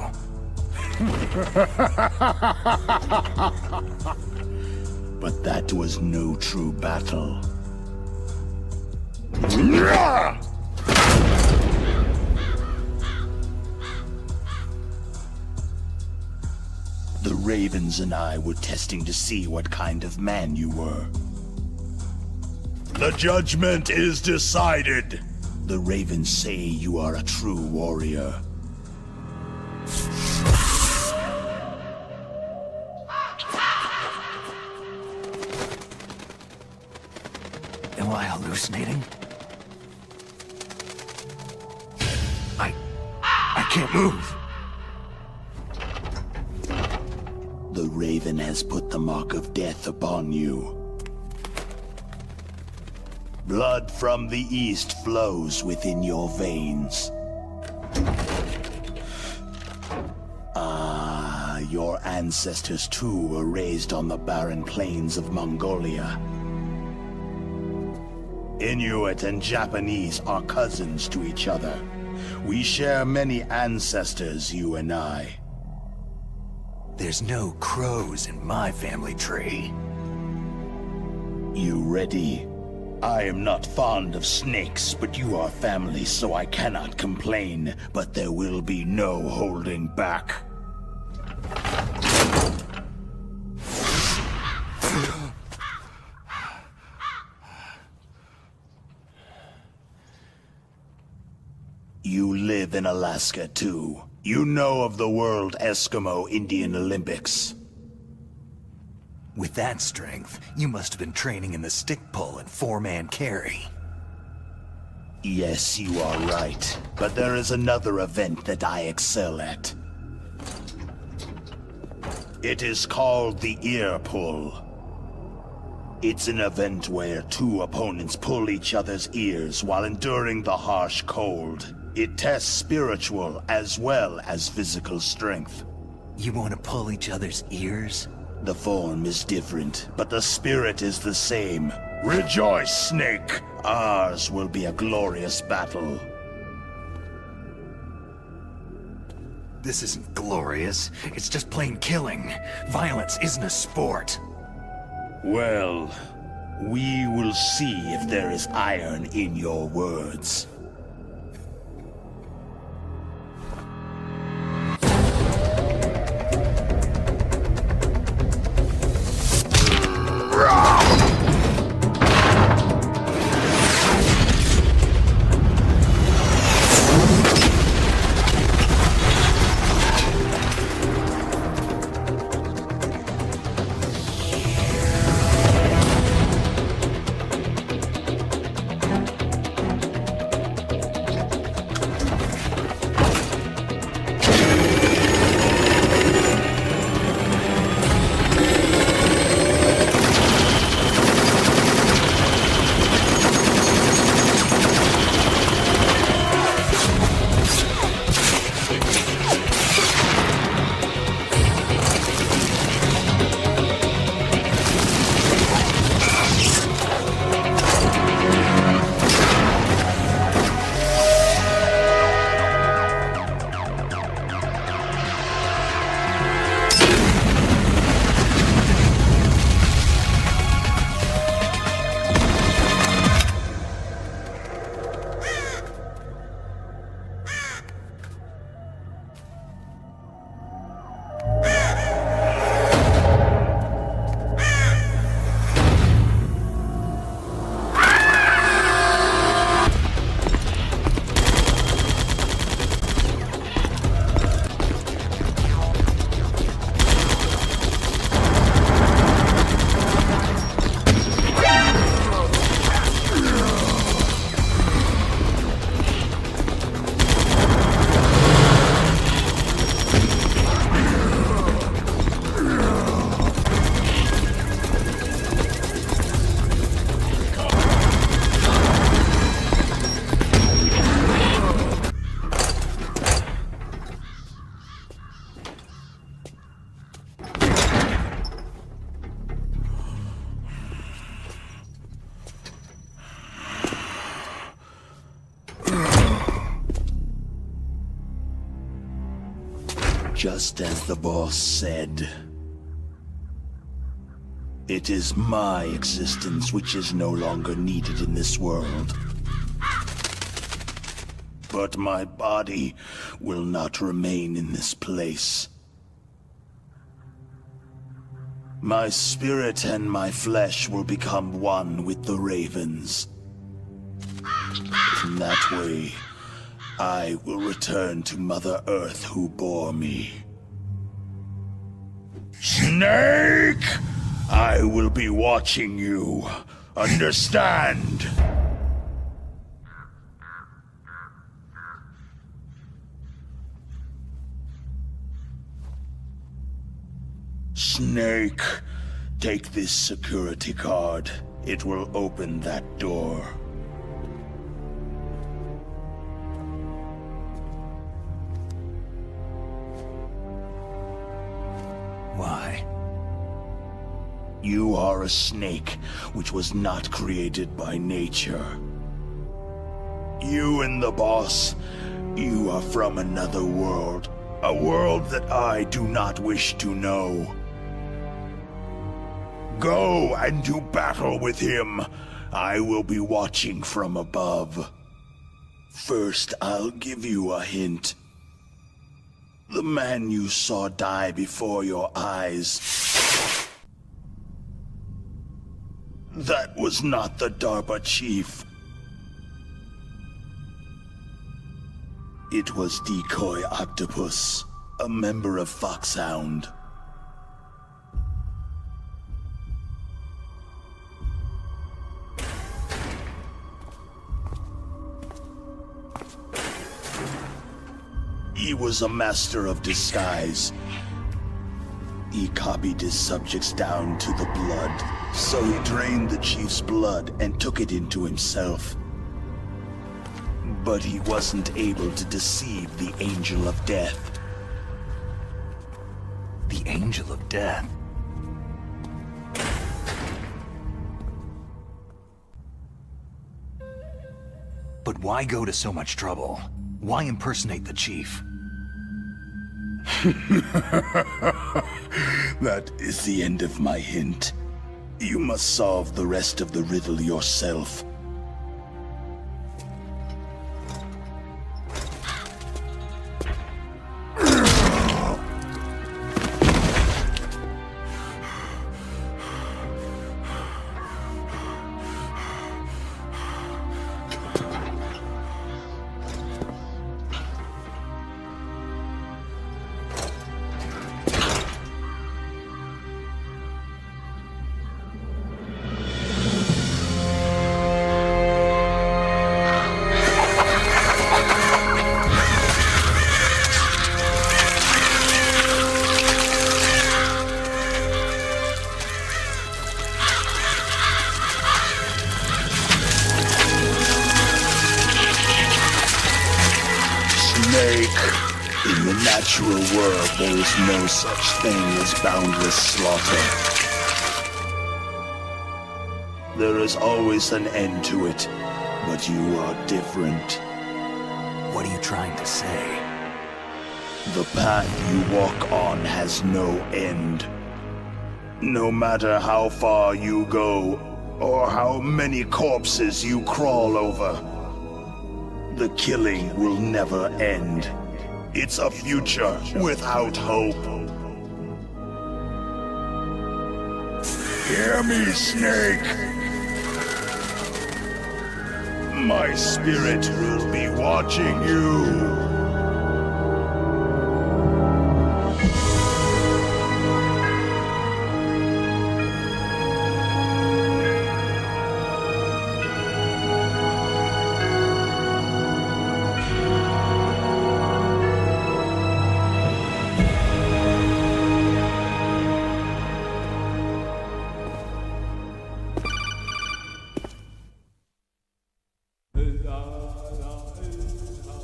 But that was no true battle. The Ravens and I were testing to see what kind of man you were. The judgment is decided. The Ravens say you are a true warrior. Am I hallucinating? I can't move. The Raven has put the mark of death upon you. Blood from the east flows within your veins. Ah, your ancestors too were raised on the barren plains of Mongolia. Inuit and Japanese are cousins to each other. We share many ancestors, you and I. There's no crows in my family tree. You ready? I am not fond of snakes, but you are family, so I cannot complain. But there will be no holding back. You live in Alaska, too. You know of the World Eskimo Indian Olympics. With that strength, you must have been training in the stick pull and four-man carry. Yes, you are right. But there is another event that I excel at. It is called the ear pull. It's an event where two opponents pull each other's ears while enduring the harsh cold. It tests spiritual as well as physical strength. You want to pull each other's ears? The form is different, but the spirit is the same. Rejoice, Snake! Ours will be a glorious battle. This isn't glorious. It's just plain killing. Violence isn't a sport. Well, we will see if there is iron in your words. Just as the boss said. It is my existence which is no longer needed in this world. But my body will not remain in this place. My spirit and my flesh will become one with the ravens. In that way, I will return to Mother Earth who bore me. Snake! I will be watching you. Understand? Snake, take this security card. It will open that door. Why? You are a snake, which was not created by nature. You and the boss, you are from another world. A world that I do not wish to know. Go and do battle with him. I will be watching from above. First, I'll give you a hint. The man you saw die before your eyes. That was not the DARPA chief. It was Decoy Octopus, a member of Foxhound. He was a master of disguise. He copied his subjects down to the blood. So he drained the chief's blood and took it into himself. But he wasn't able to deceive the Angel of Death. The Angel of Death? But why go to so much trouble? Why impersonate the chief? That is the end of my hint. You must solve the rest of the riddle yourself. In the natural world, there is no such thing as boundless slaughter. There is always an end to it, but you are different. What are you trying to say? The path you walk on has no end. No matter how far you go, or how many corpses you crawl over, the killing will never end. It's a future without hope. Hear me, Snake. My spirit will be watching you.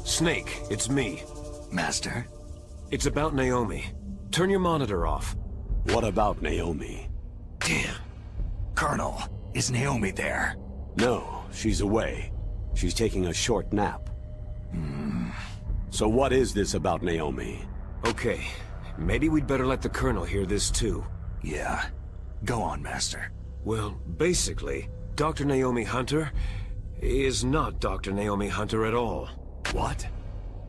Snake, it's me. Master? It's about Naomi. Turn your monitor off. What about Naomi? Damn. Colonel, is Naomi there? No, she's away. She's taking a short nap. So what is this about Naomi? Okay, maybe we'd better let the Colonel hear this too. Yeah. Go on, Master. Well, basically, Dr. Naomi Hunter is not Dr. Naomi Hunter at all. What?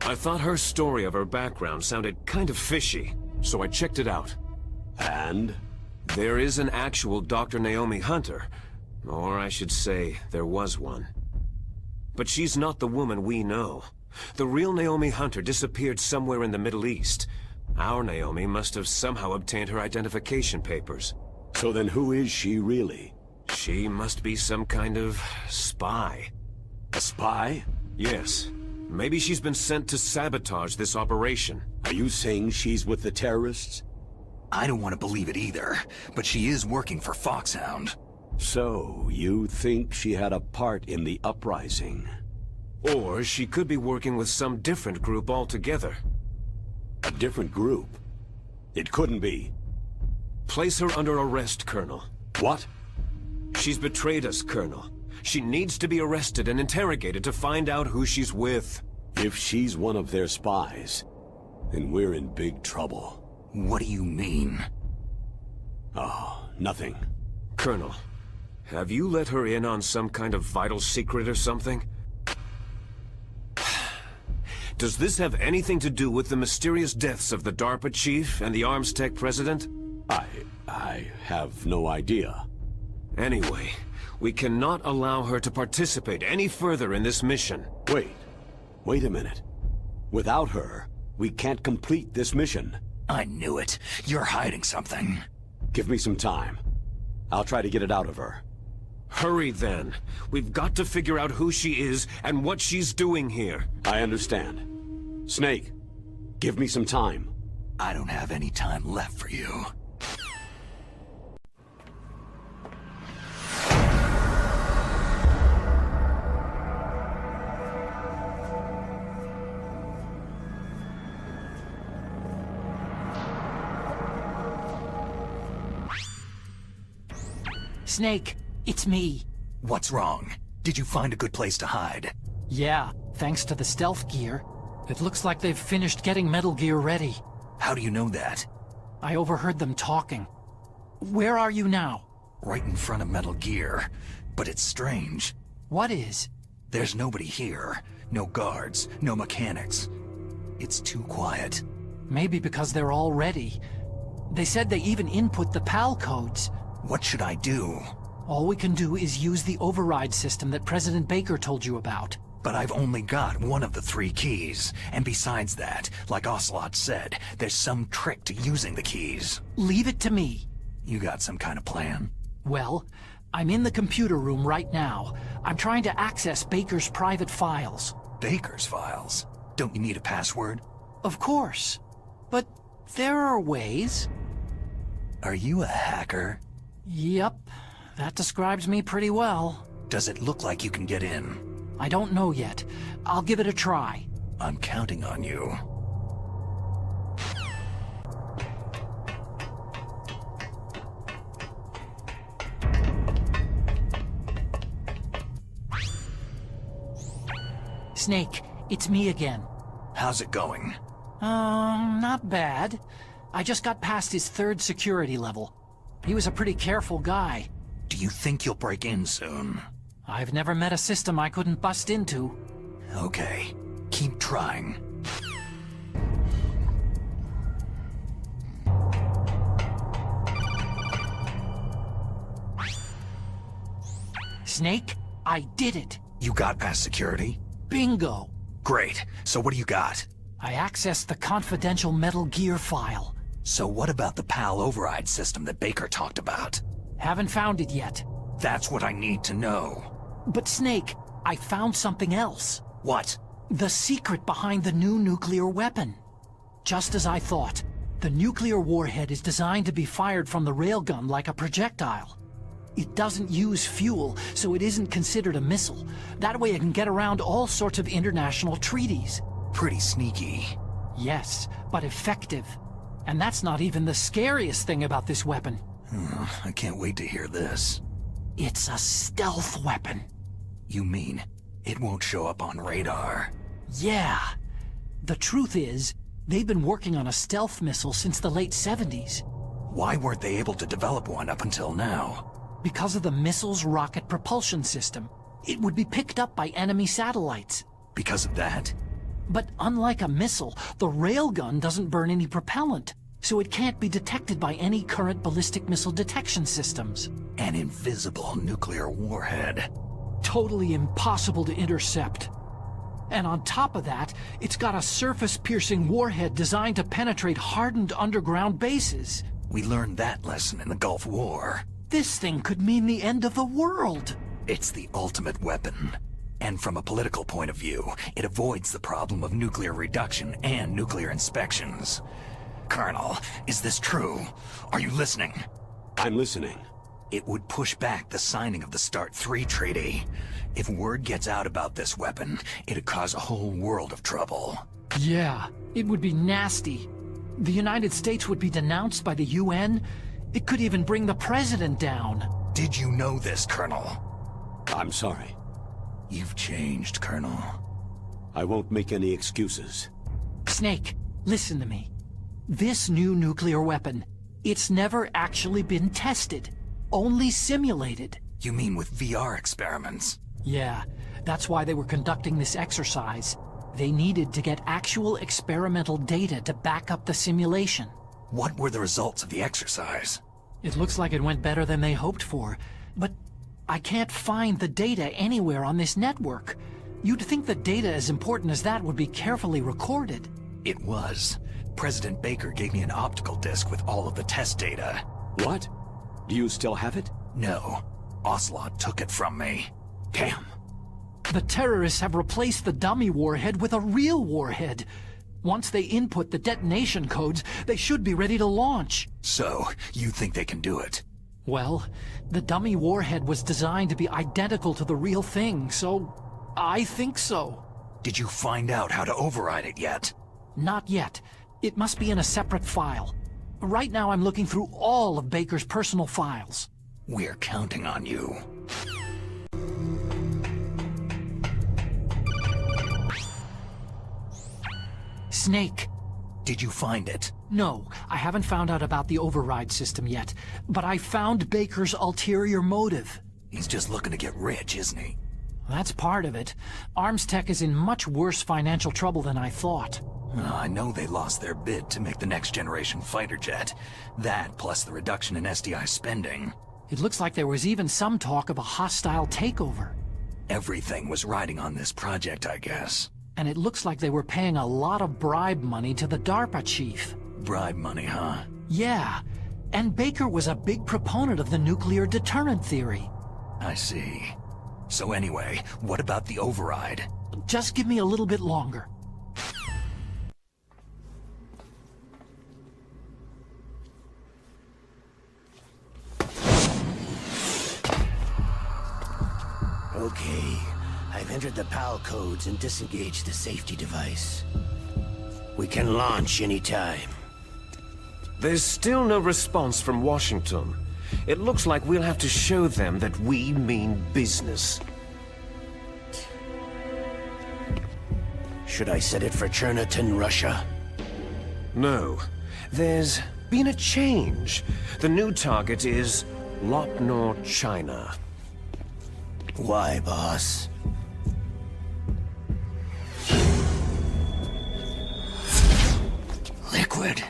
I thought her story of her background sounded kind of fishy, so I checked it out. And? There is an actual Dr. Naomi Hunter, or I should say, there was one. But she's not the woman we know. The real Naomi Hunter disappeared somewhere in the Middle East. Our Naomi must have somehow obtained her identification papers. So then who is she really? She must be some kind of spy. A spy? Yes. Maybe she's been sent to sabotage this operation. Are you saying she's with the terrorists? I don't want to believe it either, but she is working for Foxhound. So, you think she had a part in the uprising? Or she could be working with some different group altogether. A different group? It couldn't be. Place her under arrest, Colonel. What? She's betrayed us, Colonel. She needs to be arrested and interrogated to find out who she's with. If she's one of their spies, then we're in big trouble. What do you mean? Oh, nothing. Colonel, have you let her in on some kind of vital secret or something? Does this have anything to do with the mysterious deaths of the DARPA chief and the Arms Tech president? I have no idea. Anyway, we cannot allow her to participate any further in this mission. Wait a minute. Without her, we can't complete this mission. I knew it. You're hiding something. Give me some time. I'll try to get it out of her. Hurry then. We've got to figure out who she is and what she's doing here. I understand. Snake, give me some time. I don't have any time left for you. Snake, it's me. What's wrong? Did you find a good place to hide? Yeah, thanks to the stealth gear. It looks like they've finished getting Metal Gear ready. How do you know that? I overheard them talking. Where are you now? Right in front of Metal Gear. But it's strange. What is? There's nobody here. No guards, no mechanics. It's too quiet. Maybe because they're all ready. They said they even input the PAL codes. What should I do? All we can do is use the override system that President Baker told you about. But I've only got one of the 3 keys. And besides that, like Ocelot said, there's some trick to using the keys. Leave it to me. You got some kind of plan? Well, I'm in the computer room right now. I'm trying to access Baker's private files. Baker's files? Don't you need a password? Of course. But there are ways. Are you a hacker? Yep. That describes me pretty well. Does it look like you can get in? I don't know yet. I'll give it a try. I'm counting on you. Snake, it's me again. How's it going? Not bad. I just got past his 3rd security level. He was a pretty careful guy. Do you think you'll break in soon? I've never met a system I couldn't bust into. Okay, keep trying. Snake, I did it. You got past security? Bingo. Great. So what do you got? I accessed the confidential Metal Gear file. So what about the PAL override system that Baker talked about? Haven't found it yet. That's what I need to know. But Snake, I found something else. What? The secret behind the new nuclear weapon. Just as I thought, the nuclear warhead is designed to be fired from the railgun like a projectile. It doesn't use fuel, so it isn't considered a missile. That way it can get around all sorts of international treaties. Pretty sneaky. Yes, but effective. And that's not even the scariest thing about this weapon. I can't wait to hear this. It's a stealth weapon. You mean it won't show up on radar? Yeah. The truth is, they've been working on a stealth missile since the late 70s. Why weren't they able to develop one up until now? Because of the missile's rocket propulsion system. It would be picked up by enemy satellites. Because of that? But unlike a missile, the railgun doesn't burn any propellant, so it can't be detected by any current ballistic missile detection systems. An invisible nuclear warhead. Totally impossible to intercept. And on top of that, it's got a surface-piercing warhead designed to penetrate hardened underground bases. We learned that lesson in the Gulf War. This thing could mean the end of the world. It's the ultimate weapon. And from a political point of view, it avoids the problem of nuclear reduction and nuclear inspections. Colonel, is this true? Are you listening? I'm listening. It would push back the signing of the START 3 treaty. If word gets out about this weapon, it'd cause a whole world of trouble. Yeah, it would be nasty. The United States would be denounced by the UN. It could even bring the president down. Did you know this, Colonel? I'm sorry. You've changed, Colonel. I won't make any excuses. Snake, listen to me. This new nuclear weapon, it's never actually been tested. Only simulated. You mean with VR experiments? Yeah, that's why they were conducting this exercise. They needed to get actual experimental data to back up the simulation. What were the results of the exercise? It looks like it went better than they hoped for, but I can't find the data anywhere on this network. You'd think the data as important as that would be carefully recorded. It was. President Baker gave me an optical disc with all of the test data. What? Do you still have it? No. Ocelot took it from me. Damn. The terrorists have replaced the dummy warhead with a real warhead. Once they input the detonation codes, they should be ready to launch. So, you think they can do it? Well, the dummy warhead was designed to be identical to the real thing, so I think so. Did you find out how to override it yet? Not yet. It must be in a separate file. Right now I'm looking through all of Baker's personal files. We're counting on you. Snake. Did you find it? No, I haven't found out about the override system yet, but I found Baker's ulterior motive. He's just looking to get rich, isn't he? That's part of it. Arms Tech is in much worse financial trouble than I thought. I know they lost their bid to make the next generation fighter jet. That, plus the reduction in SDI spending. It looks like there was even some talk of a hostile takeover. Everything was riding on this project, I guess. And it looks like they were paying a lot of bribe money to the DARPA chief. Bribe money, huh? Yeah, and Baker was a big proponent of the nuclear deterrent theory. I see. So anyway, what about the override? Just give me a little bit longer. Okay, I've entered the PAL codes and disengaged the safety device. We can launch anytime. There's still no response from Washington. It looks like we'll have to show them that we mean business. Should I set it for Cherniton, Russia? No. There's been a change. The new target is Lopnor, China. Why, boss? Liquid.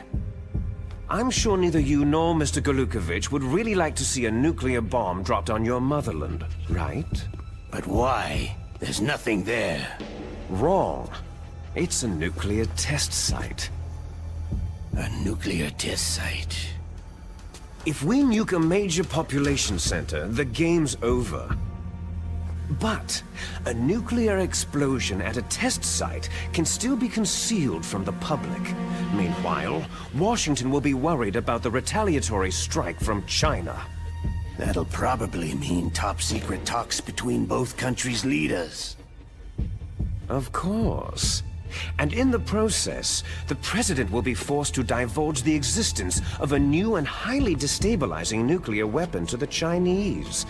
I'm sure neither you nor Mr. Golukovich would really like to see a nuclear bomb dropped on your motherland, right? But why? There's nothing there. Wrong. It's a nuclear test site. A nuclear test site. If we nuke a major population center, the game's over. But a nuclear explosion at a test site can still be concealed from the public. Meanwhile, Washington will be worried about the retaliatory strike from China. That'll probably mean top-secret talks between both countries' leaders. Of course. And in the process, the President will be forced to divulge the existence of a new and highly destabilizing nuclear weapon to the Chinese.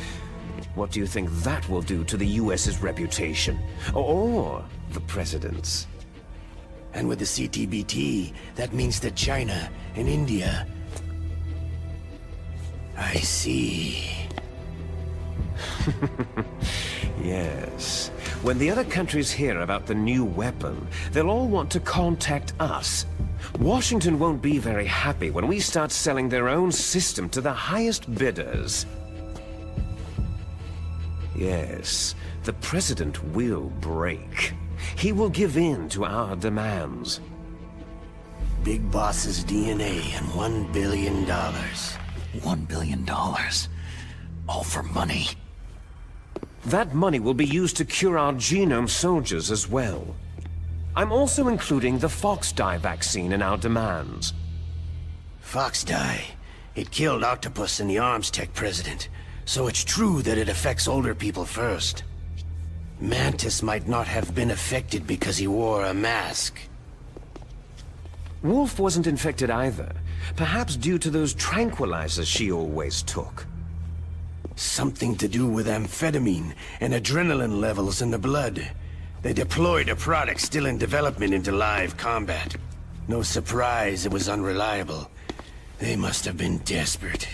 What do you think that will do to the US's reputation? Or the President's? And with the CTBT, that means that China and India... I see. Yes. When the other countries hear about the new weapon, they'll all want to contact us. Washington won't be very happy when we start selling their own system to the highest bidders. Yes, the President will break. He will give in to our demands. Big Boss's DNA and $1 billion. $1 billion? All for money? That money will be used to cure our genome soldiers as well. I'm also including the Fox-dye vaccine in our demands. Fox-dye? It killed Octopus and the Arms Tech president. So it's true that it affects older people first. Mantis might not have been affected because he wore a mask. Wolf wasn't infected either. Perhaps due to those tranquilizers she always took. Something to do with amphetamine and adrenaline levels in the blood. They deployed a product still in development into live combat. No surprise it was unreliable. They must have been desperate.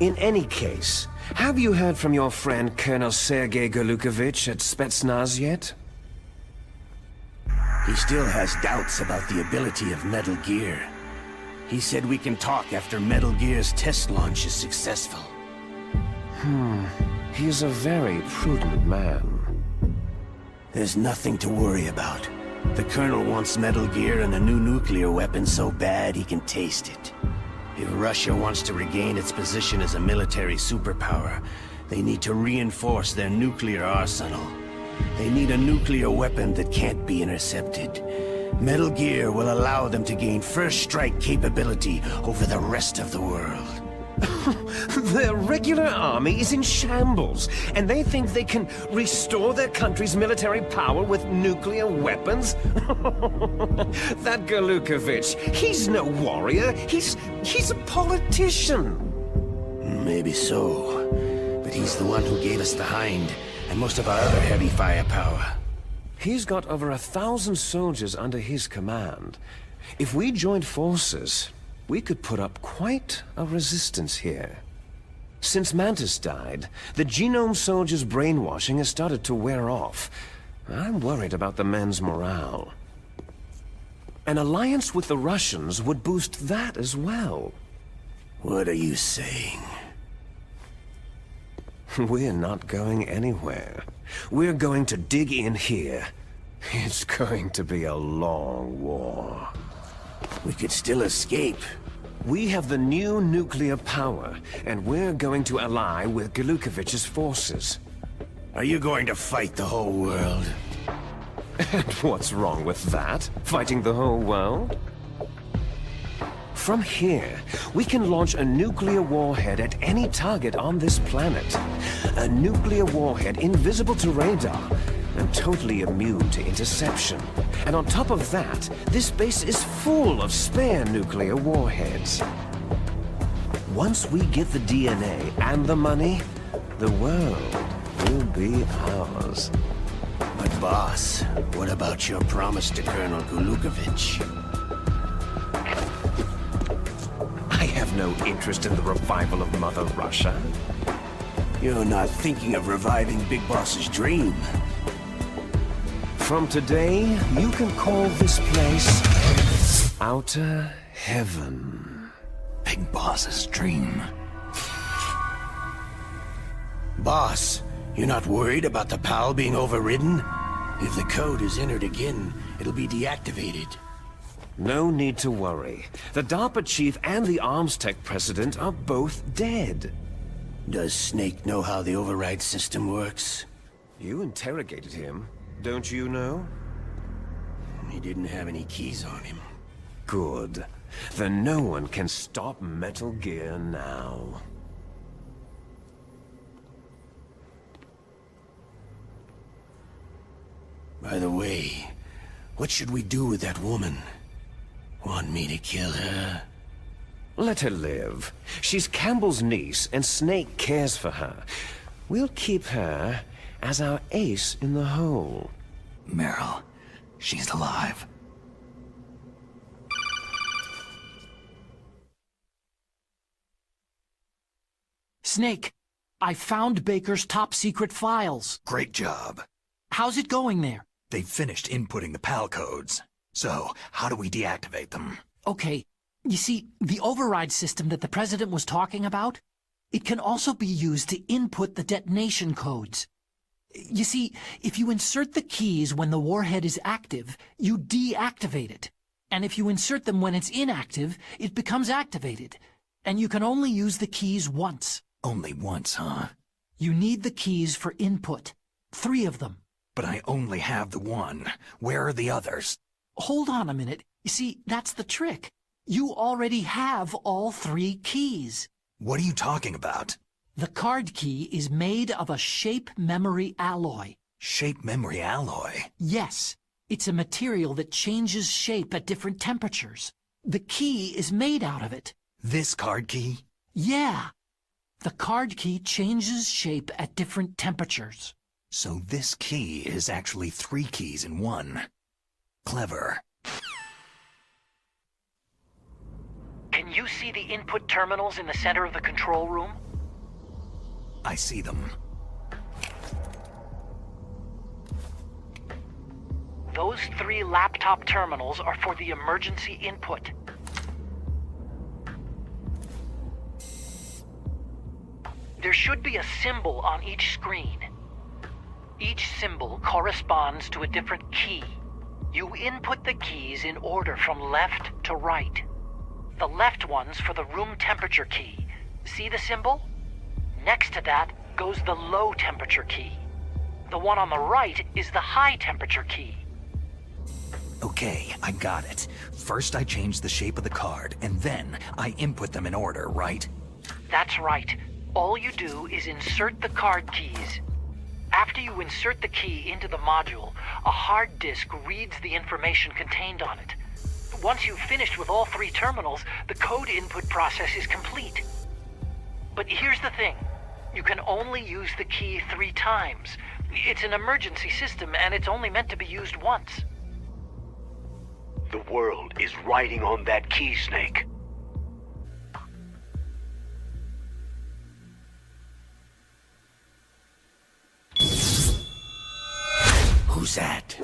In any case, have you heard from your friend Colonel Sergei Golukovich at Spetsnaz yet? He still has doubts about the ability of Metal Gear. He said we can talk after Metal Gear's test launch is successful. He's a very prudent man. There's nothing to worry about. The Colonel wants Metal Gear and a new nuclear weapon so bad he can taste it. If Russia wants to regain its position as a military superpower, they need to reinforce their nuclear arsenal. They need a nuclear weapon that can't be intercepted. Metal Gear will allow them to gain first strike capability over the rest of the world. Their regular army is in shambles, and they think they can restore their country's military power with nuclear weapons? That Galukovich, he's no warrior. He's a politician. Maybe so, but he's the one who gave us the Hind and most of our other heavy firepower. He's got over 1,000 soldiers under his command. If we joined forces, we could put up quite a resistance here. Since Mantis died, the Genome Soldiers' brainwashing has started to wear off. I'm worried about the men's morale. An alliance with the Russians would boost that as well. What are you saying? We're not going anywhere. We're going to dig in here. It's going to be a long war. We could still escape. We have the new nuclear power, and we're going to ally with Galukovich's forces. Are you going to fight the whole world? And what's wrong with that? Fighting the whole world? From here, we can launch a nuclear warhead at any target on this planet. A nuclear warhead invisible to radar and totally immune to interception. And on top of that, this base is full of spare nuclear warheads. Once we get the DNA and the money, the world will be ours. But boss, what about your promise to Colonel Galukovich? I have no interest in the revival of Mother Russia. You're not thinking of reviving Big Boss's dream. From today, you can call this place Outer Heaven. Big Boss's dream. Boss, you're not worried about the PAL being overridden? If the code is entered again, it'll be deactivated. No need to worry. The DARPA chief and the arms tech president are both dead. Does Snake know how the override system works? You interrogated him, don't you know? He didn't have any keys on him. Good. Then no one can stop Metal Gear now. By the way, what should we do with that woman? Want me to kill her? Let her live. She's Campbell's niece, and Snake cares for her. We'll keep her as our ace in the hole. Meryl, she's alive. Snake, I found Baker's top-secret files. Great job. How's it going there? They've finished inputting the PAL codes. So, how do we deactivate them? Okay, you see, the override system that the President was talking about, it can also be used to input the detonation codes. You see, if you insert the keys when the warhead is active, you deactivate it. And if you insert them when it's inactive, it becomes activated. And you can only use the keys once. Only once, huh? You need the keys for input. 3 of them. But I only have the one. Where are the others? Hold on a minute. You see, that's the trick. You already have all 3 keys. What are you talking about? The card key is made of a shape memory alloy. Shape memory alloy? Yes. It's a material that changes shape at different temperatures. The key is made out of it. This card key? Yeah. The card key changes shape at different temperatures. So this key is actually 3 keys in one. Clever. Can you see the input terminals in the center of the control room? I see them. Those 3 laptop terminals are for the emergency input. There should be a symbol on each screen. Each symbol corresponds to a different key. You input the keys in order from left to right. The left one's for the room temperature key. See the symbol? Next to that goes the low temperature key. The one on the right is the high temperature key. Okay, I got it. First I change the shape of the card, and then I input them in order, right? That's right. All you do is insert the card keys. After you insert the key into the module, a hard disk reads the information contained on it. Once you've finished with all 3 terminals, the code input process is complete. But here's the thing. You can only use the key 3 times. It's an emergency system, and it's only meant to be used once. The world is riding on that key, Snake. Who's that?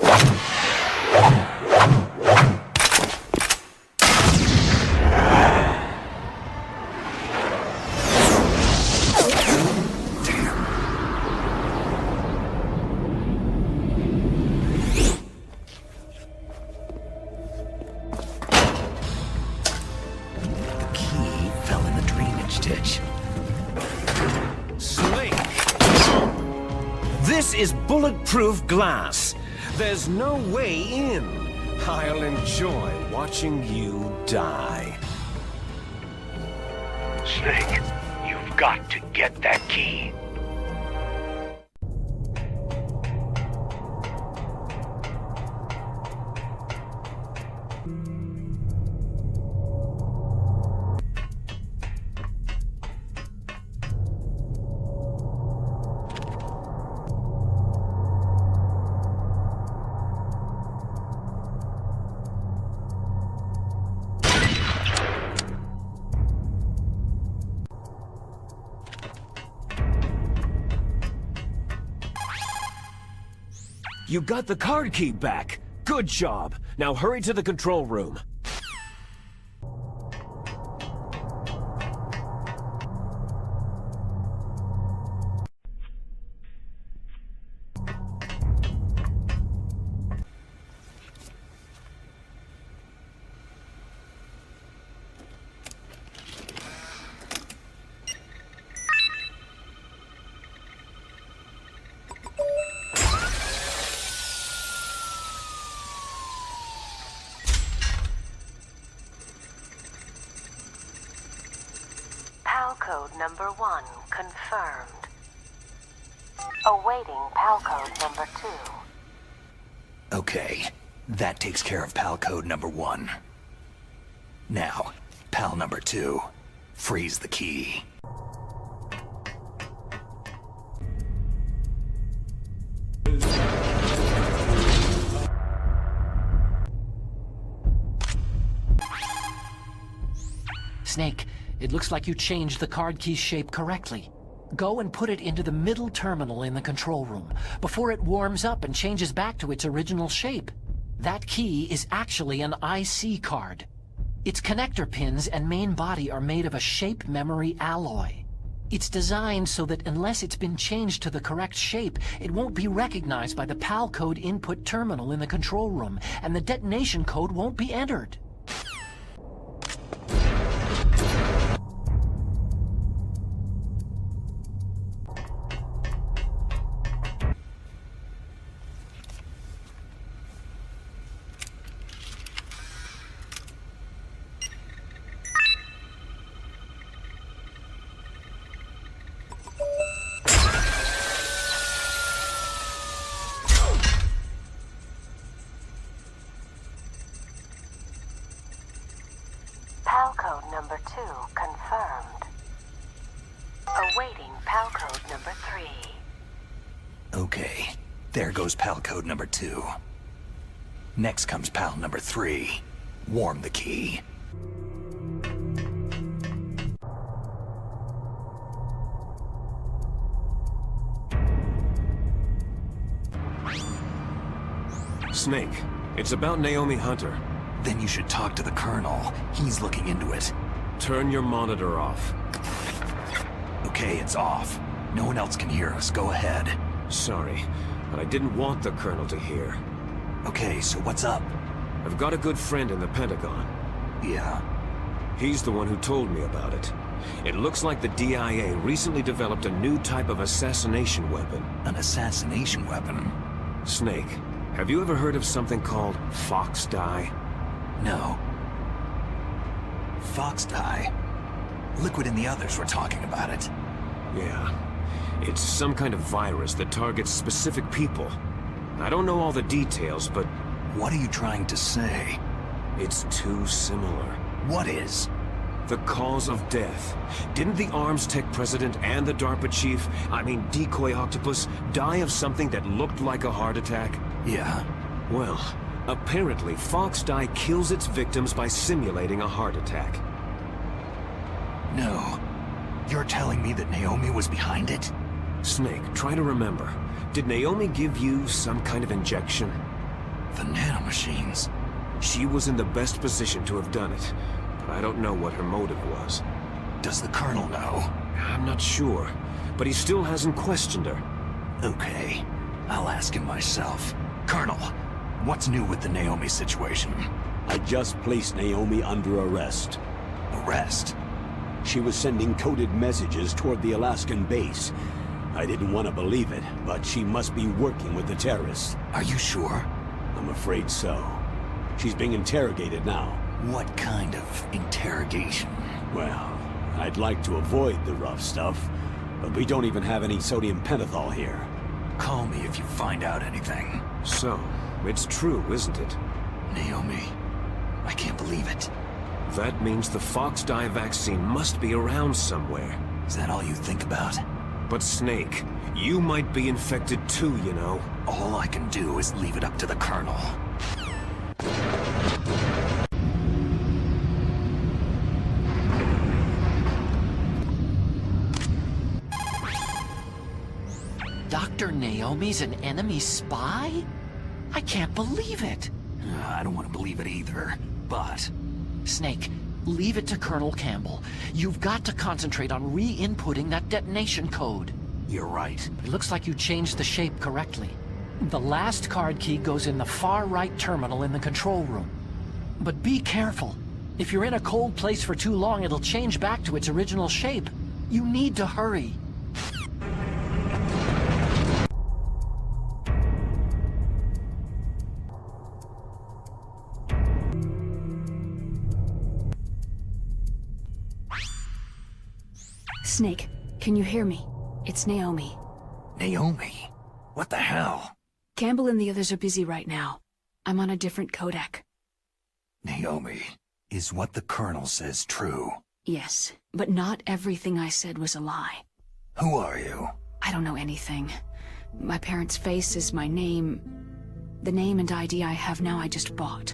This is bulletproof glass. There's no way in. I'll enjoy watching you die. Snake, you've got to get that key. You got the card key back. Good job. Now hurry to the control room. Code number 1 confirmed. Awaiting PAL code number 2. Okay, that takes care of PAL code number 1. Now, PAL number 2. Freeze the key. Snake, it looks like you changed the card key shape correctly. Go and put it into the middle terminal in the control room before it warms up and changes back to its original shape. That key is actually an IC card. Its connector pins and main body are made of a shape memory alloy. It's designed so that unless it's been changed to the correct shape, it won't be recognized by the PAL code input terminal in the control room, and the detonation code won't be entered. PAL code number 2 confirmed. Awaiting PAL code number 3. Okay, there goes PAL code number 2. Next comes PAL number 3. Warm the key. Snake, it's about Naomi Hunter. Then you should talk to the Colonel. He's looking into it. Turn your monitor off. Okay, it's off. No one else can hear us. Go ahead. Sorry, but I didn't want the Colonel to hear. Okay, so what's up? I've got a good friend in the Pentagon. Yeah? He's the one who told me about it. It looks like the DIA recently developed a new type of assassination weapon. An assassination weapon? Snake, have you ever heard of something called Fox Dye? No. Fox dye? Liquid and the others were talking about it. Yeah. It's some kind of virus that targets specific people. I don't know all the details, but... What are you trying to say? It's too similar. What is? The cause of death. Didn't the Arms Tech president and the DARPA chief, Decoy Octopus, die of something that looked like a heart attack? Yeah. Well, apparently Fox Die kills its victims by simulating a heart attack. No. You're telling me that Naomi was behind it? Snake, try to remember. Did Naomi give you some kind of injection? The nanomachines. She was in the best position to have done it, but I don't know what her motive was. Does the Colonel know? I'm not sure, but he still hasn't questioned her. Okay, I'll ask him myself. Colonel, what's new with the Naomi situation? I just placed Naomi under arrest. Arrest? She was sending coded messages toward the Alaskan base. I didn't want to believe it, but she must be working with the terrorists. Are you sure? I'm afraid so. She's being interrogated now. What kind of interrogation? Well, I'd like to avoid the rough stuff, but we don't even have any sodium pentothal here. Call me if you find out anything. So, it's true, isn't it? Naomi, I can't believe it. That means the Fox Die vaccine must be around somewhere. Is that all you think about? But Snake, you might be infected too, you know. All I can do is leave it up to the Colonel. Dr. Naomi's an enemy spy? I can't believe it. I don't want to believe it either, but... Snake, leave it to Colonel Campbell. You've got to concentrate on re-inputting that detonation code. You're right. It looks like you changed the shape correctly. The last card key goes in the far right terminal in the control room. But be careful. If you're in a cold place for too long, it'll change back to its original shape. You need to hurry. Snake, can you hear me? It's Naomi. Naomi? What the hell? Campbell and the others are busy right now. I'm on a different codec. Naomi, is what the Colonel says true? Yes, but not everything I said was a lie. Who are you? I don't know anything. My parents' face is my name. The name and ID I have now I just bought.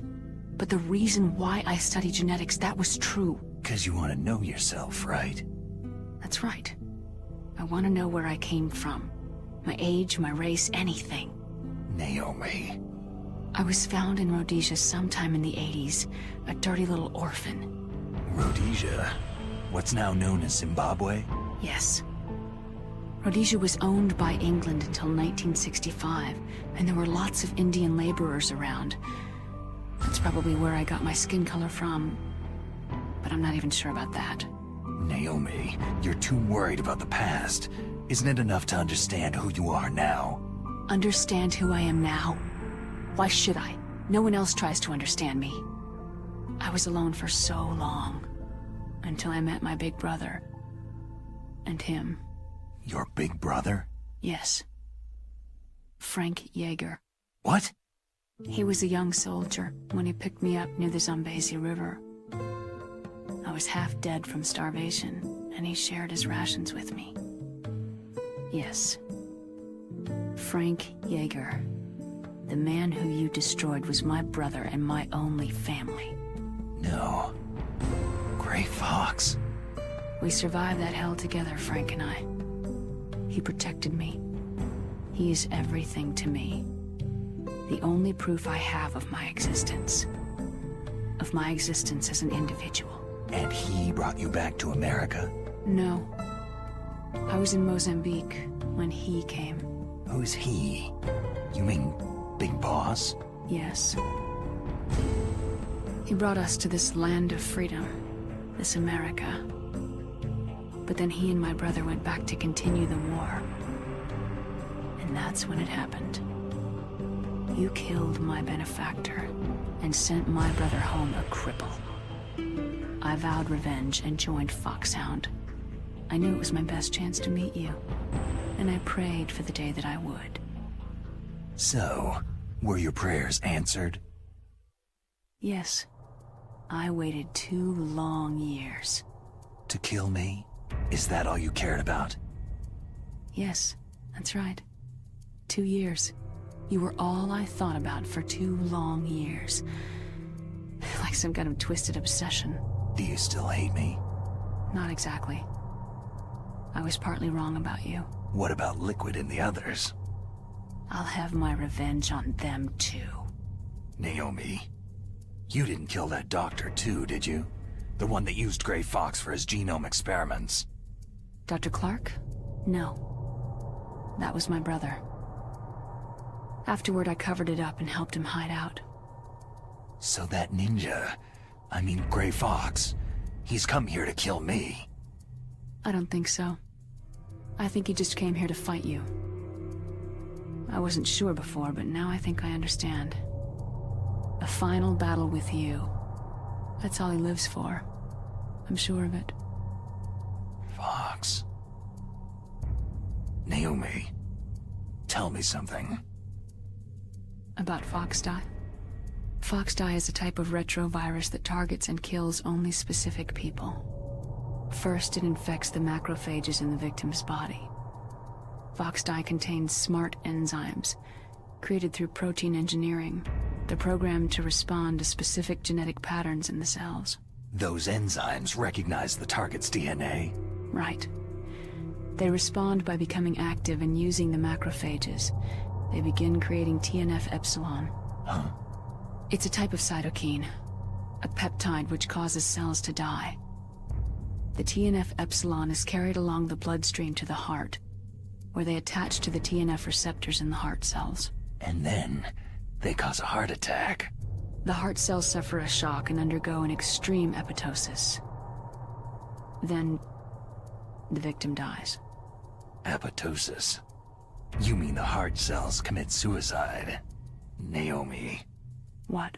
But the reason why I study genetics, that was true. 'Cause you want to know yourself, right? That's right. I want to know where I came from. My age, my race, anything. Naomi. I was found in Rhodesia sometime in the 80s. A dirty little orphan. Rhodesia? What's now known as Zimbabwe? Yes. Rhodesia was owned by England until 1965, and there were lots of Indian laborers around. That's probably where I got my skin color from, but I'm not even sure about that. Naomi, you're too worried about the past. Isn't it enough to understand who you are now? Understand who I am now? Why should I? No one else tries to understand me. I was alone for so long, until I met my big brother. And him. Your big brother? Yes. Frank Yeager. What? He was a young soldier when he picked me up near the Zambezi River. I was half dead from starvation, and he shared his rations with me. Yes. Frank Yeager. The man who you destroyed was my brother and my only family. No. Gray Fox. We survived that hell together, Frank and I. He protected me. He is everything to me. The only proof I have of my existence. Of my existence as an individual. And he brought you back to America? No. I was in Mozambique when he came. Who's he? You mean Big Boss? Yes. He brought us to this land of freedom, this America. But then he and my brother went back to continue the war. And that's when it happened. You killed my benefactor and sent my brother home a cripple. I vowed revenge and joined Foxhound. I knew it was my best chance to meet you, and I prayed for the day that I would. So, were your prayers answered? Yes. I waited 2 long years. To kill me? Is that all you cared about? Yes, that's right. 2 years. You were all I thought about for 2 long years. Like some kind of twisted obsession. Do you still hate me? Not exactly. I was partly wrong about you. What about Liquid and the others? I'll have my revenge on them too. Naomi, you didn't kill that doctor too, did you? The one that used Grey Fox for his genome experiments. Dr. Clark? No. That was my brother. Afterward, I covered it up and helped him hide out. So that ninja, I mean Grey Fox, he's come here to kill me. I don't think so. I think he just came here to fight you. I wasn't sure before, but now I think I understand. A final battle with you. That's all he lives for. I'm sure of it. Fox. Naomi, tell me something. About FoxDie? FoxDie is a type of retrovirus that targets and kills only specific people. First, it infects the macrophages in the victim's body. FoxDie contains smart enzymes, created through protein engineering. They're programmed to respond to specific genetic patterns in the cells. Those enzymes recognize the target's DNA? Right. They respond by becoming active and using the macrophages. They begin creating TNF-epsilon. Huh? It's a type of cytokine, a peptide which causes cells to die. The TNF-epsilon is carried along the bloodstream to the heart, where they attach to the TNF receptors in the heart cells. And then, they cause a heart attack. The heart cells suffer a shock and undergo an extreme apoptosis. Then, the victim dies. Apoptosis? You mean the heart cells commit suicide? Naomi. What?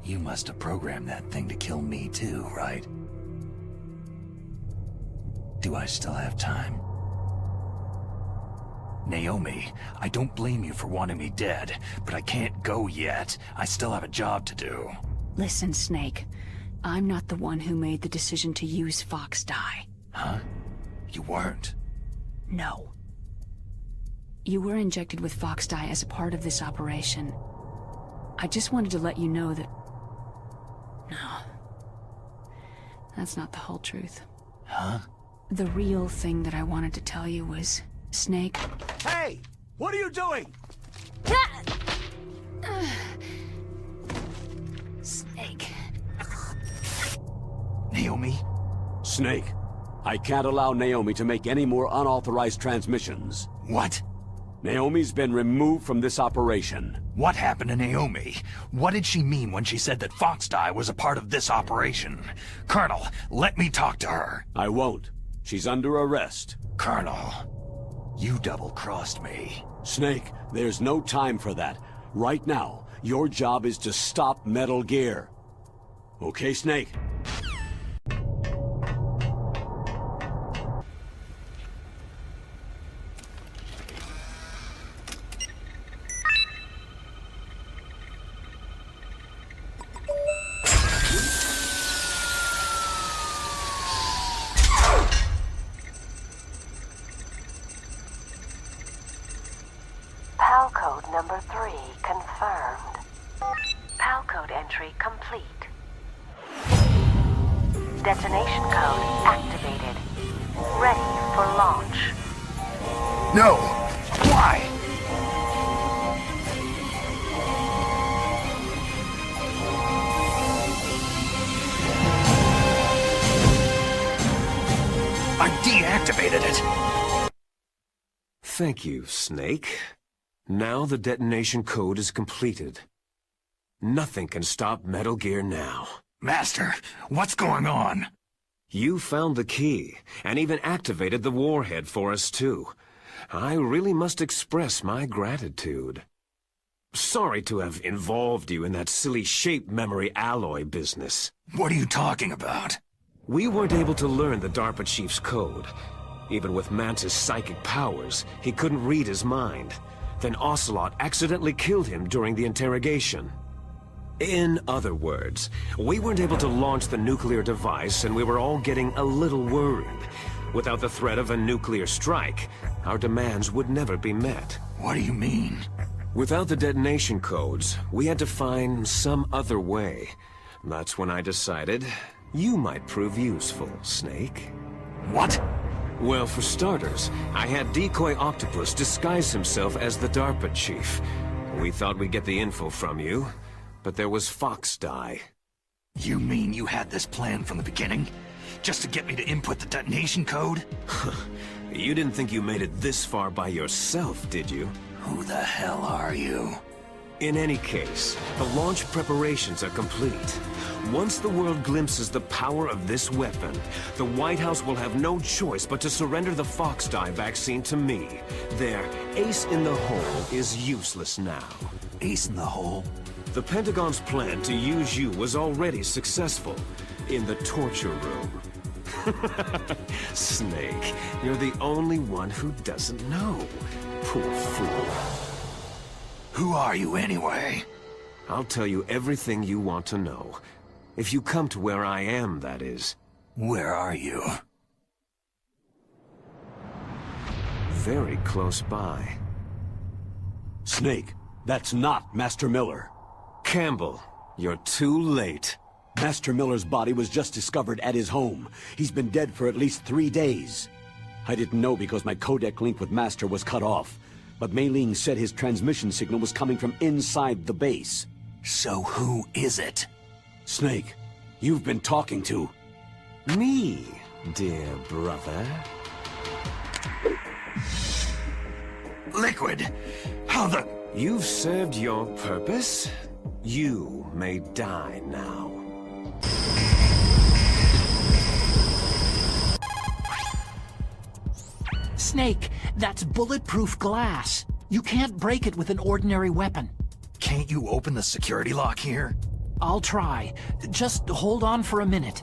You must have programmed that thing to kill me too, right? Do I still have time? Naomi, I don't blame you for wanting me dead, but I can't go yet. I still have a job to do. Listen, Snake. I'm not the one who made the decision to use FoxDie. Huh? You weren't? No. You were injected with FoxDie as a part of this operation. I just wanted to let you know that... No. That's not the whole truth. Huh? The real thing that I wanted to tell you was... Snake... Hey! What are you doing? Snake... Naomi? Snake, I can't allow Naomi to make any more unauthorized transmissions. What? Naomi's been removed from this operation. What happened to Naomi? What did she mean when she said that FoxDie was a part of this operation? Colonel, let me talk to her. I won't. She's under arrest. Colonel, you double-crossed me. Snake, there's no time for that. Right now, your job is to stop Metal Gear. Okay, Snake? PAL code number 3 confirmed. PAL code entry complete. Detonation code activated. Ready for launch. No! Why? I deactivated it! Thank you, Snake. Now the detonation code is completed. Nothing can stop Metal Gear now. Master, what's going on? You found the key, and even activated the warhead for us, too. I really must express my gratitude. Sorry to have involved you in that silly shape memory alloy business. What are you talking about? We weren't able to learn the DARPA chief's code. Even with Mantis' psychic powers, he couldn't read his mind. Then Ocelot accidentally killed him during the interrogation. In other words, we weren't able to launch the nuclear device, and we were all getting a little worried. Without the threat of a nuclear strike, our demands would never be met. What do you mean? Without the detonation codes, we had to find some other way. That's when I decided you might prove useful, Snake. What? Well, for starters, I had Decoy Octopus disguise himself as the DARPA chief. We thought we'd get the info from you, but there was FilmGame. You mean you had this plan from the beginning? Just to get me to input the detonation code? You didn't think you made it this far by yourself, did you? Who the hell are you? In any case, the launch preparations are complete. Once the world glimpses the power of this weapon, the White House will have no choice but to surrender the FilmGame vaccine to me. Their ace in the hole is useless now. Ace in the hole? The Pentagon's plan to use you was already successful in the torture room. Snake, you're the only one who doesn't know. Poor fool. Who are you anyway? I'll tell you everything you want to know. If you come to where I am, that is. Where are you? Very close by. Snake, that's not Master Miller. Campbell, you're too late. Master Miller's body was just discovered at his home. He's been dead for at least 3 days. I didn't know because my codec link with Master was cut off. But Mei Ling said his transmission signal was coming from inside the base. So who is it? Snake, you've been talking to... Me, dear brother. Liquid! How the... You've served your purpose. You may die now. Snake, that's bulletproof glass. You can't break it with an ordinary weapon. Can't you open the security lock here? I'll try. Just hold on for a minute.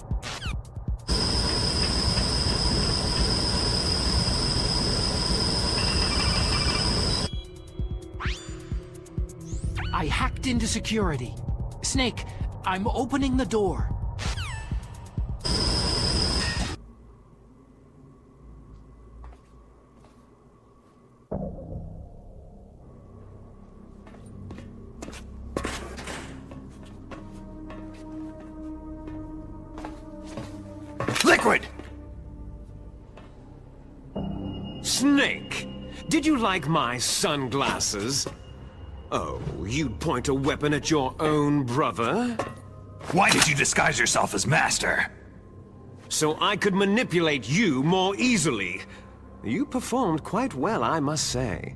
I hacked into security. Snake, I'm opening the door. Liquid! Snake! Did you like my sunglasses? Oh, you'd point a weapon at your own brother? Why did you disguise yourself as Master? So I could manipulate you more easily. You performed quite well, I must say.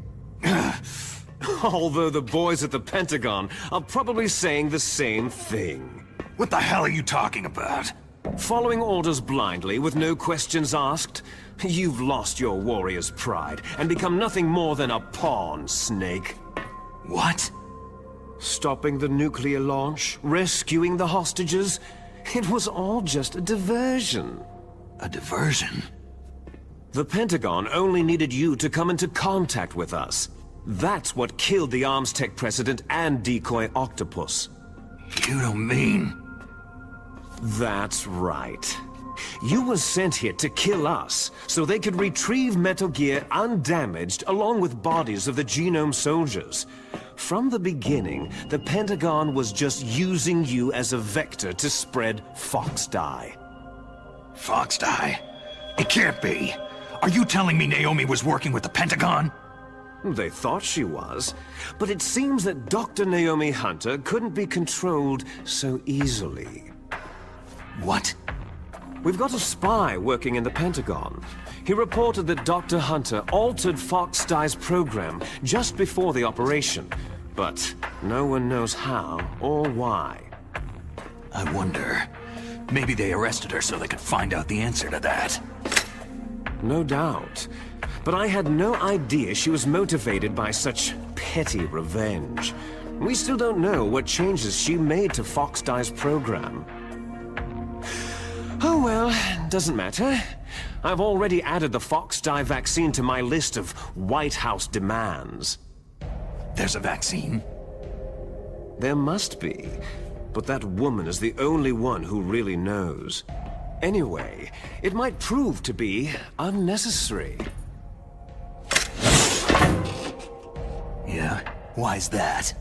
Although the boys at the Pentagon are probably saying the same thing. What the hell are you talking about? Following orders blindly with no questions asked? You've lost your warrior's pride and become nothing more than a pawn, Snake. What? Stopping the nuclear launch, rescuing the hostages, it was all just a diversion. A diversion? The Pentagon only needed you to come into contact with us. That's what killed the Arms Tech President and Decoy Octopus. You don't mean... That's right. You were sent here to kill us, so they could retrieve Metal Gear undamaged along with bodies of the Genome soldiers. From the beginning, the Pentagon was just using you as a vector to spread FilmGame. FilmGame? It can't be. Are you telling me Naomi was working with the Pentagon? They thought she was, but it seems that Dr. Naomi Hunter couldn't be controlled so easily. What? We've got a spy working in the Pentagon. He reported that Dr. Hunter altered FilmGame's program just before the operation, but no one knows how or why. I wonder... maybe they arrested her so they could find out the answer to that. No doubt. But I had no idea she was motivated by such petty revenge. We still don't know what changes she made to Fox-Die's program. Oh well, doesn't matter. I've already added the Fox-Die vaccine to my list of White House demands. There's a vaccine? There must be, but that woman is the only one who really knows. Anyway, it might prove to be unnecessary. Yeah? Why's that?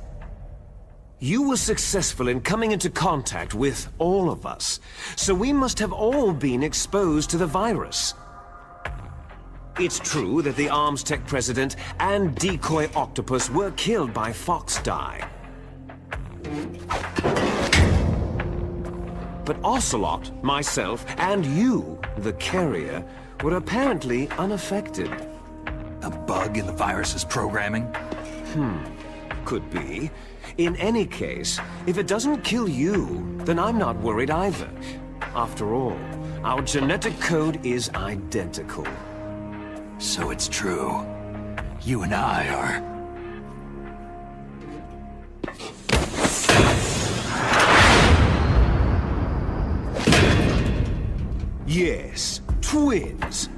You were successful in coming into contact with all of us, so we must have all been exposed to the virus. It's true that the Arms Tech president and decoy octopus were killed by Fox-Die. But Ocelot, myself, and you, the carrier, were apparently unaffected. A bug in the virus's programming? Could be. In any case, if it doesn't kill you, then I'm not worried either. After all, our genetic code is identical. So it's true. You and I are... Yes, twins.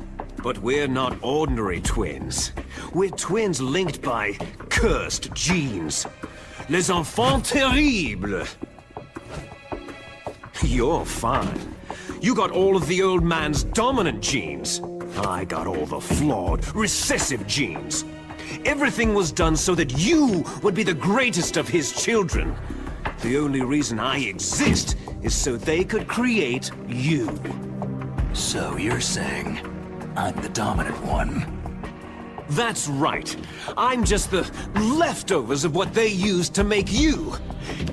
But we're not ordinary twins. We're twins linked by cursed genes. Les enfants terribles. You're fine. You got all of the old man's dominant genes. I got all the flawed, recessive genes. Everything was done so that you would be the greatest of his children. The only reason I exist is so they could create you. So you're saying I'm the dominant one? That's right. I'm just the leftovers of what they used to make you.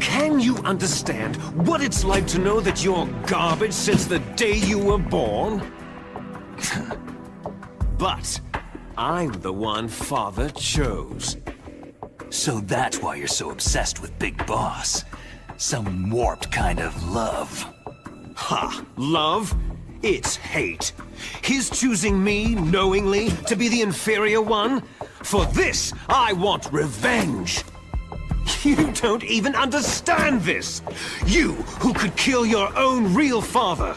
Can you understand what it's like to know that you're garbage since the day you were born? But I'm the one Father chose. So that's why you're so obsessed with Big Boss. Some warped kind of love. Ha! Love? It's hate. His choosing me, knowingly, to be the inferior one? For this, I want revenge. You don't even understand this. You, who could kill your own real father.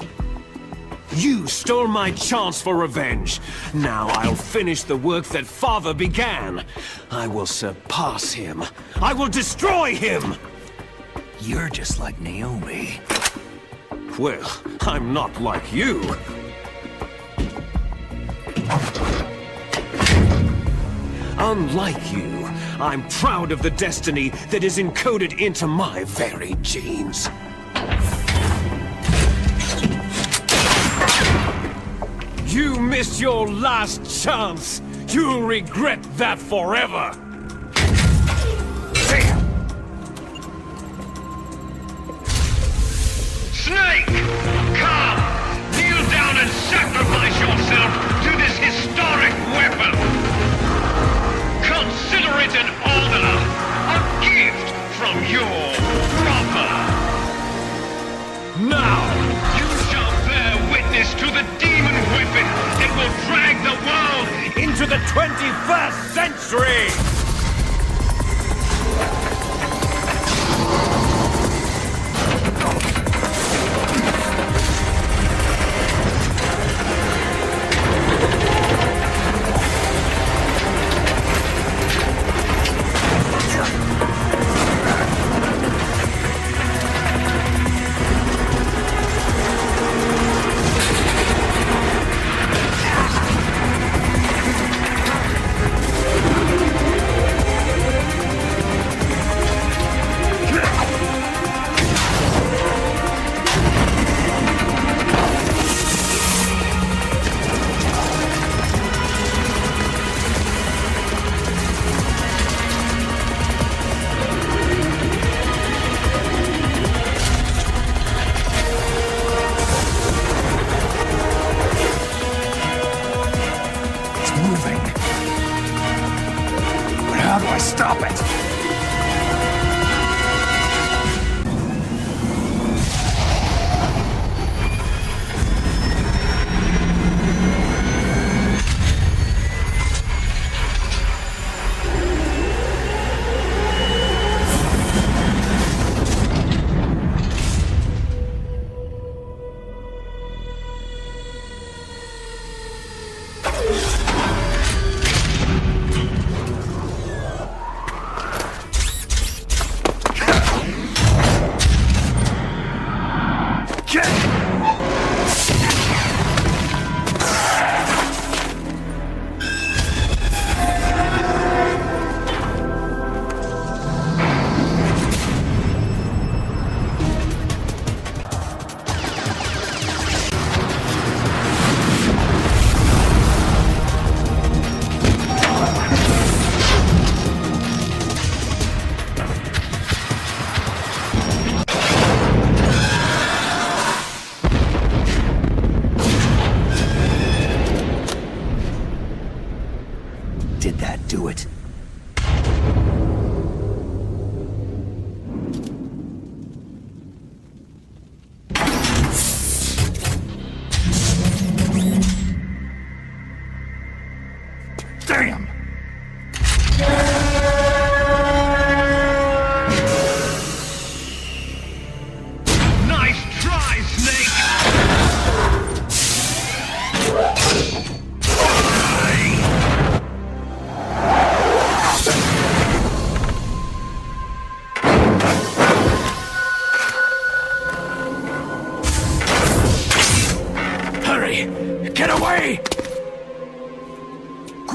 You stole my chance for revenge. Now I'll finish the work that Father began. I will surpass him. I will destroy him! You're just like Naomi. Well, I'm not like you. Unlike you, I'm proud of the destiny that is encoded into my very genes. You missed your last chance. You'll regret that forever. Snake! Come! Kneel down and sacrifice yourself to this historic weapon! Consider it an honor, a gift from your brother! Now, you shall bear witness to the demon weapon that will drag the world into the 21st century!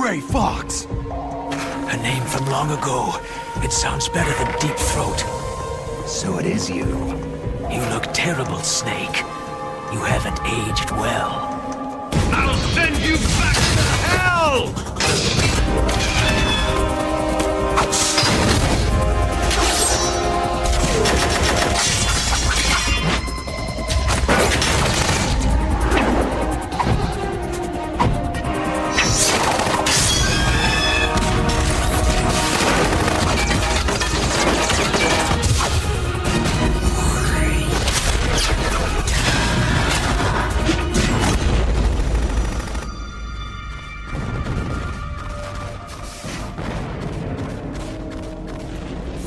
Gray Fox! A name from long ago. It sounds better than Deep Throat. So it is you. You look terrible, Snake. You haven't aged well. I'll send you back to hell!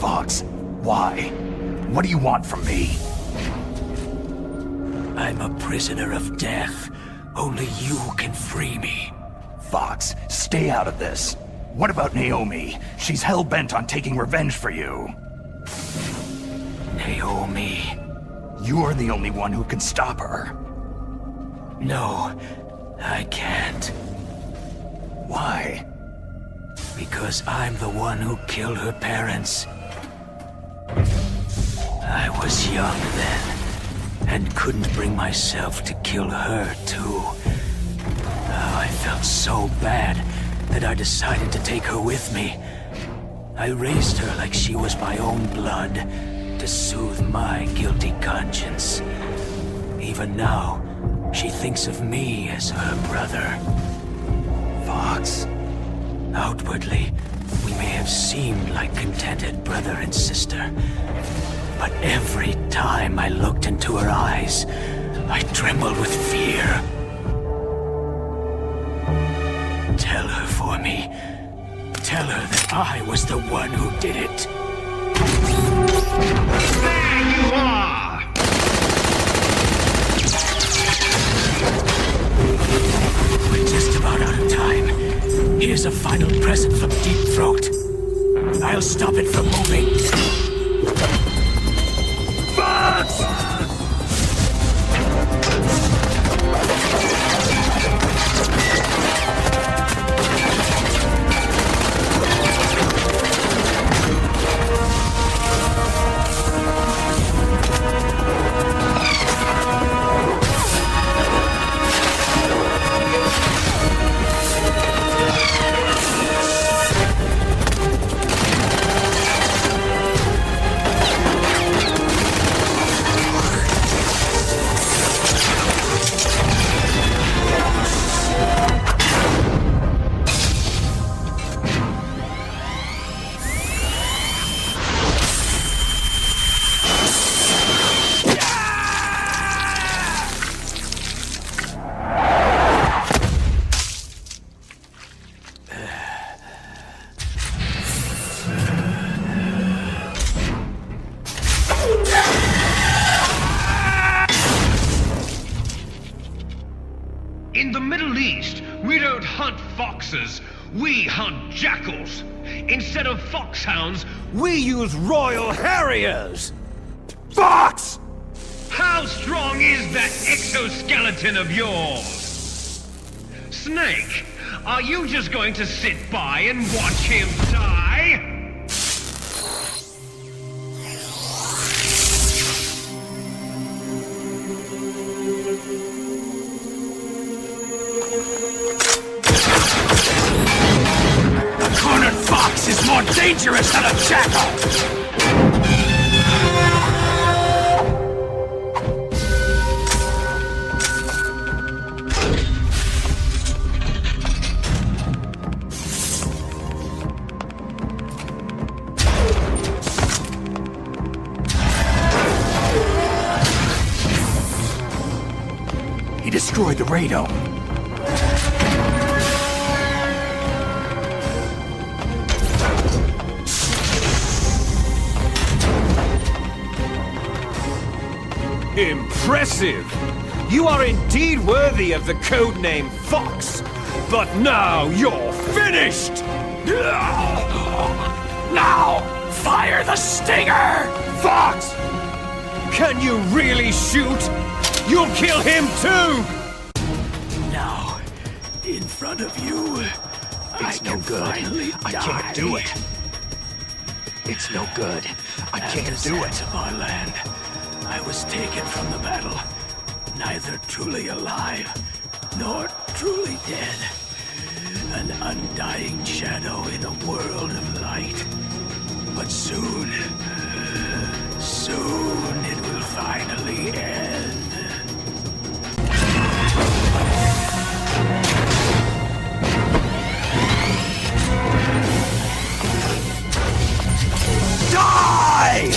Fox, why? What do you want from me? I'm a prisoner of death. Only you can free me. Fox, stay out of this. What about Naomi? She's hell-bent on taking revenge for you. Naomi? You're the only one who can stop her. No, I can't. Why? Because I'm the one who killed her parents. I was young then, and couldn't bring myself to kill her, too. Oh, I felt so bad that I decided to take her with me. I raised her like she was my own blood, to soothe my guilty conscience. Even now, she thinks of me as her brother. Fox. Outwardly, we may have seemed like contented brother and sister. But every time I looked into her eyes, I trembled with fear. Tell her for me. Tell her that I was the one who did it. There you are! We're just about out of time. Here's a final present from Deep Throat. I'll stop it from moving. Fox! In the Middle East, we don't hunt foxes, we hunt jackals. Instead of foxhounds, we use royal harriers. Fox! How strong is that exoskeleton of yours? Snake, are you just going to sit by and watch him die? A cornered fox is more dangerous than a jackal! He destroyed the radome. Impressive! You are indeed worthy of the codename Fox, but now you're finished! Now, fire the stinger! Fox! Can you really shoot? You'll kill him too! Now, in front of you, It's no good. I can't do it. It's no good. I can't do it. Of our land, I was taken from the battle, neither truly alive nor truly dead. An undying shadow in a world of light. But soon it will finally end. Die!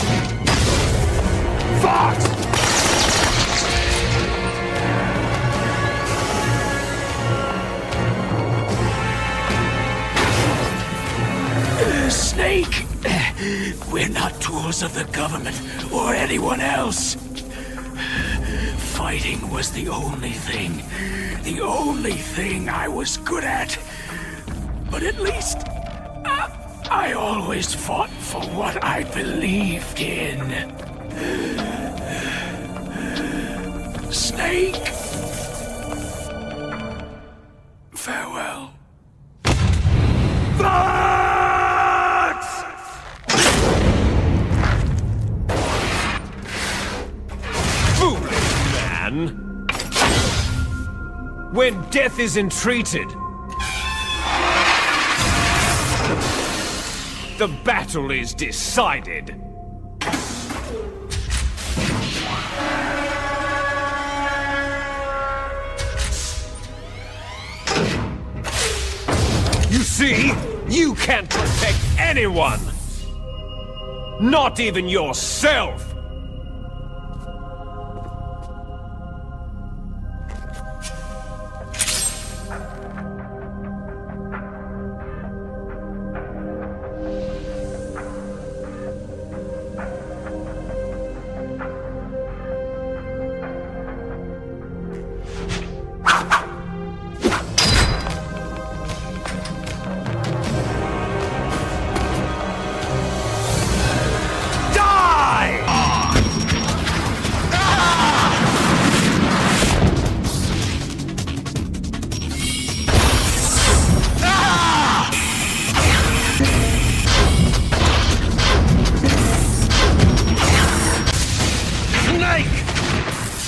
Fox! Snake! We're not tools of the government or anyone else. Fighting was the only thing I was good at. But at least, I always fought for what I believed in. Snake! Farewell. When death is entreated, the battle is decided. You see, you can't protect anyone. Not even yourself.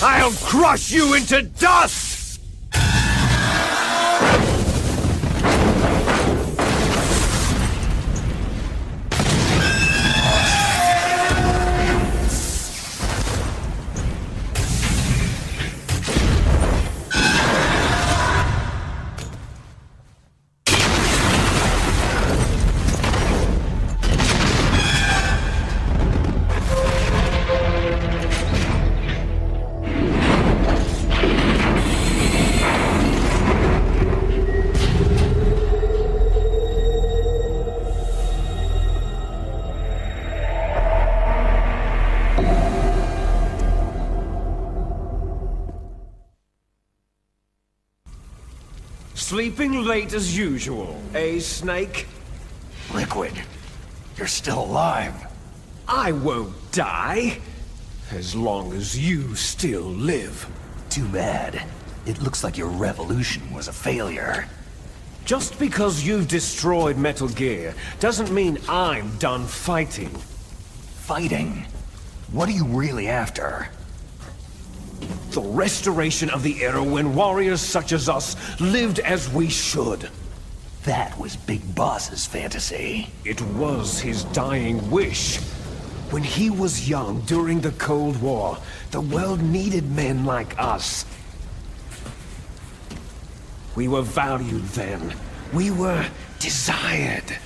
I'll crush you into dust! Sleeping late as usual, eh, Snake? Liquid, you're still alive. I won't die, as long as you still live. Too bad. It looks like your revolution was a failure. Just because you've destroyed Metal Gear doesn't mean I'm done fighting. Fighting? What are you really after? The restoration of the era when warriors such as us lived as we should. That was Big Boss's fantasy. It was his dying wish. When he was young during the Cold War, the world needed men like us. We were valued then. We were desired.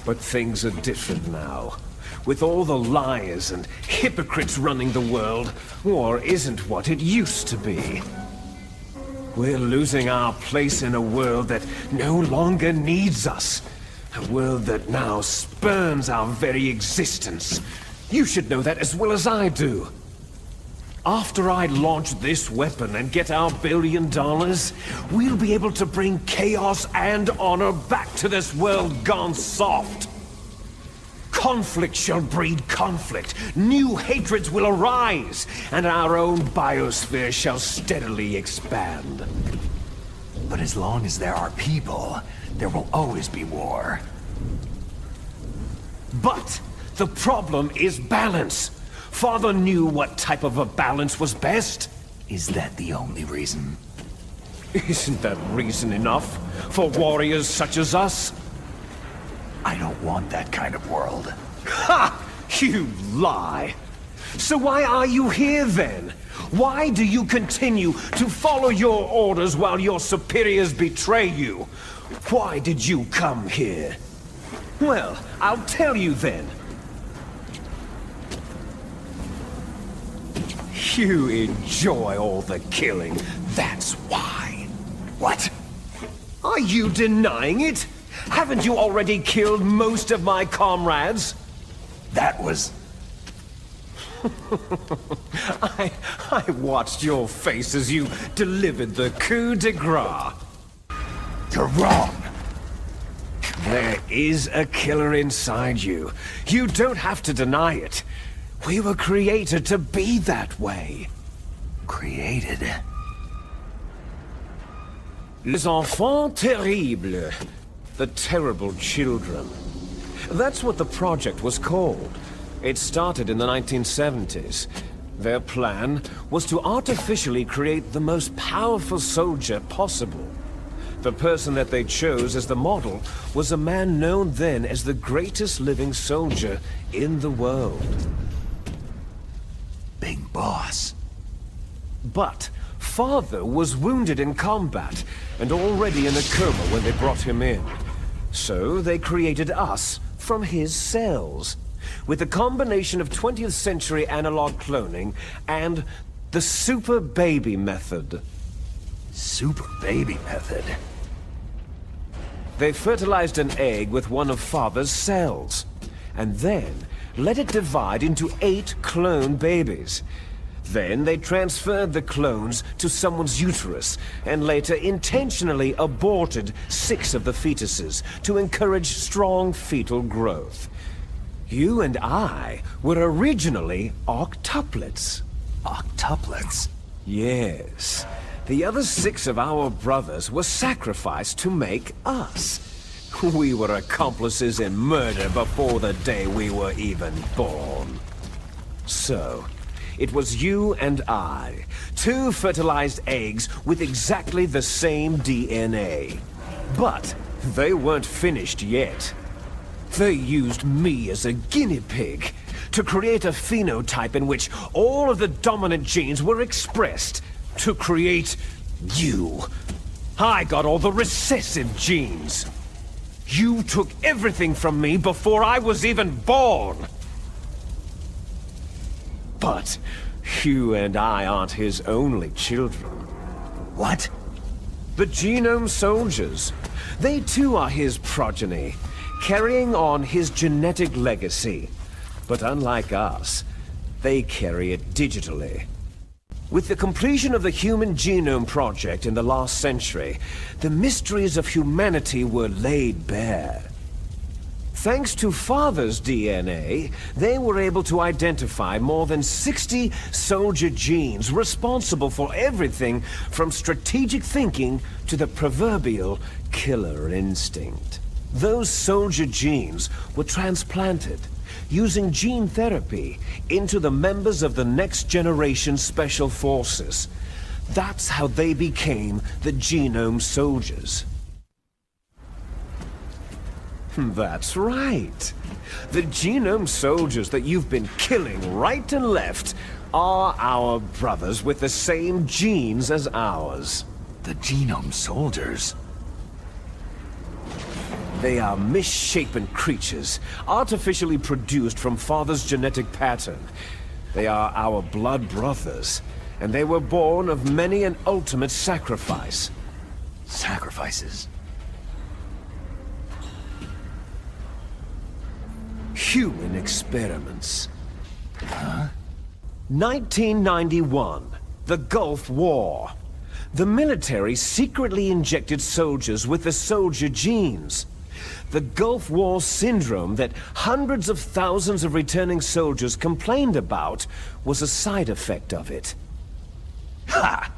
But things are different now. With all the liars and hypocrites running the world, war isn't what it used to be. We're losing our place in a world that no longer needs us. A world that now spurns our very existence. You should know that as well as I do. After I launch this weapon and get our $1 billion, we'll be able to bring chaos and honor back to this world gone soft. Conflict shall breed conflict, new hatreds will arise, and our own biosphere shall steadily expand. But as long as there are people, there will always be war. But the problem is balance. Father knew what type of a balance was best. Is that the only reason? Isn't that reason enough for warriors such as us? I don't want that kind of world. Ha! You lie! So why are you here then? Why do you continue to follow your orders while your superiors betray you? Why did you come here? Well, I'll tell you then. You enjoy all the killing, that's why. What? Are you denying it? Haven't you already killed most of my comrades? That was... I watched your face as you delivered the coup de grace. You're wrong. There is a killer inside you. You don't have to deny it. We were created to be that way. Created? Les enfants terribles. The terrible children. That's what the project was called. It started in the 1970s. Their plan was to artificially create the most powerful soldier possible. The person that they chose as the model was a man known then as the greatest living soldier in the world. Big boss. But Father was wounded in combat and already in a coma when they brought him in. So they created us from his cells, with a combination of 20th century analog cloning and the super baby method. Super baby method? They fertilized an egg with one of Father's cells, and then let it divide into 8 clone babies. Then they transferred the clones to someone's uterus, and later intentionally aborted 6 of the fetuses to encourage strong fetal growth. You and I were originally octuplets. Octuplets? Yes. The other 6 of our brothers were sacrificed to make us. We were accomplices in murder before the day we were even born. So, it was you and I, 2 fertilized eggs with exactly the same DNA. But they weren't finished yet. They used me as a guinea pig to create a phenotype in which all of the dominant genes were expressed to create you. I got all the recessive genes. You took everything from me before I was even born. But you and I aren't his only children. What? The Genome Soldiers. They too are his progeny, carrying on his genetic legacy. But unlike us, they carry it digitally. With the completion of the Human Genome Project in the last century, the mysteries of humanity were laid bare. Thanks to Father's DNA, they were able to identify more than 60 soldier genes responsible for everything from strategic thinking to the proverbial killer instinct. Those soldier genes were transplanted, using gene therapy, into the members of the next generation special forces. That's how they became the Genome Soldiers. That's right. The Genome Soldiers that you've been killing right and left are our brothers with the same genes as ours. The Genome Soldiers? They are misshapen creatures, artificially produced from Father's genetic pattern. They are our blood brothers, and they were born of many an ultimate sacrifice. Sacrifices? Human experiments. Huh? 1991, the Gulf War. The military secretly injected soldiers with the soldier genes. The Gulf War syndrome that hundreds of thousands of returning soldiers complained about was a side effect of it. Ha!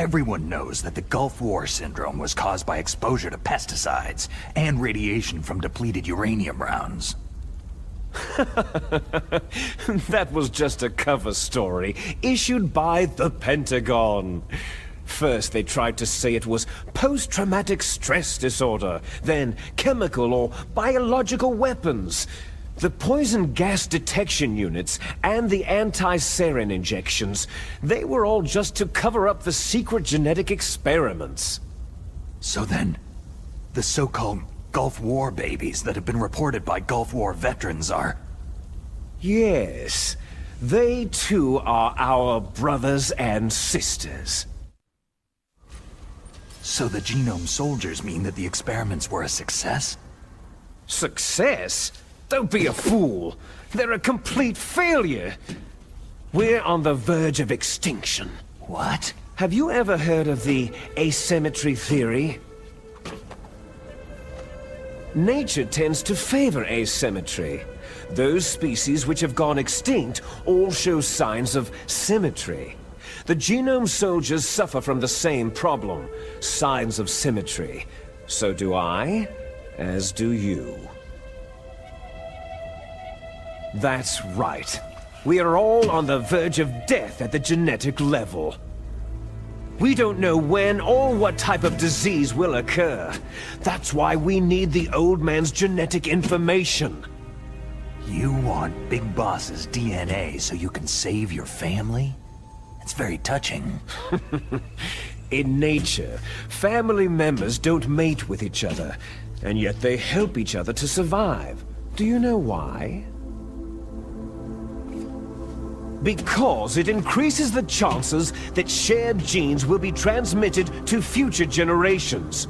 Everyone knows that the Gulf War syndrome was caused by exposure to pesticides and radiation from depleted uranium rounds. That was just a cover story issued by the Pentagon. First, they tried to say it was post-traumatic stress disorder, then chemical or biological weapons. The poison gas detection units and the anti-sarin injections, they were all just to cover up the secret genetic experiments. So then, the so-called Gulf War babies that have been reported by Gulf War veterans are... Yes, they too are our brothers and sisters. So the genome soldiers mean that the experiments were a success? Success? Don't be a fool. They're a complete failure. We're on the verge of extinction. What? Have you ever heard of the asymmetry theory? Nature tends to favor asymmetry. Those species which have gone extinct all show signs of symmetry. The genome soldiers suffer from the same problem, signs of symmetry. So do I, as do you. That's right. We are all on the verge of death at the genetic level. We don't know when or what type of disease will occur. That's why we need the old man's genetic information. You want Big Boss's DNA so you can save your family? It's very touching. In nature, family members don't mate with each other, and yet they help each other to survive. Do you know why? Because it increases the chances that shared genes will be transmitted to future generations.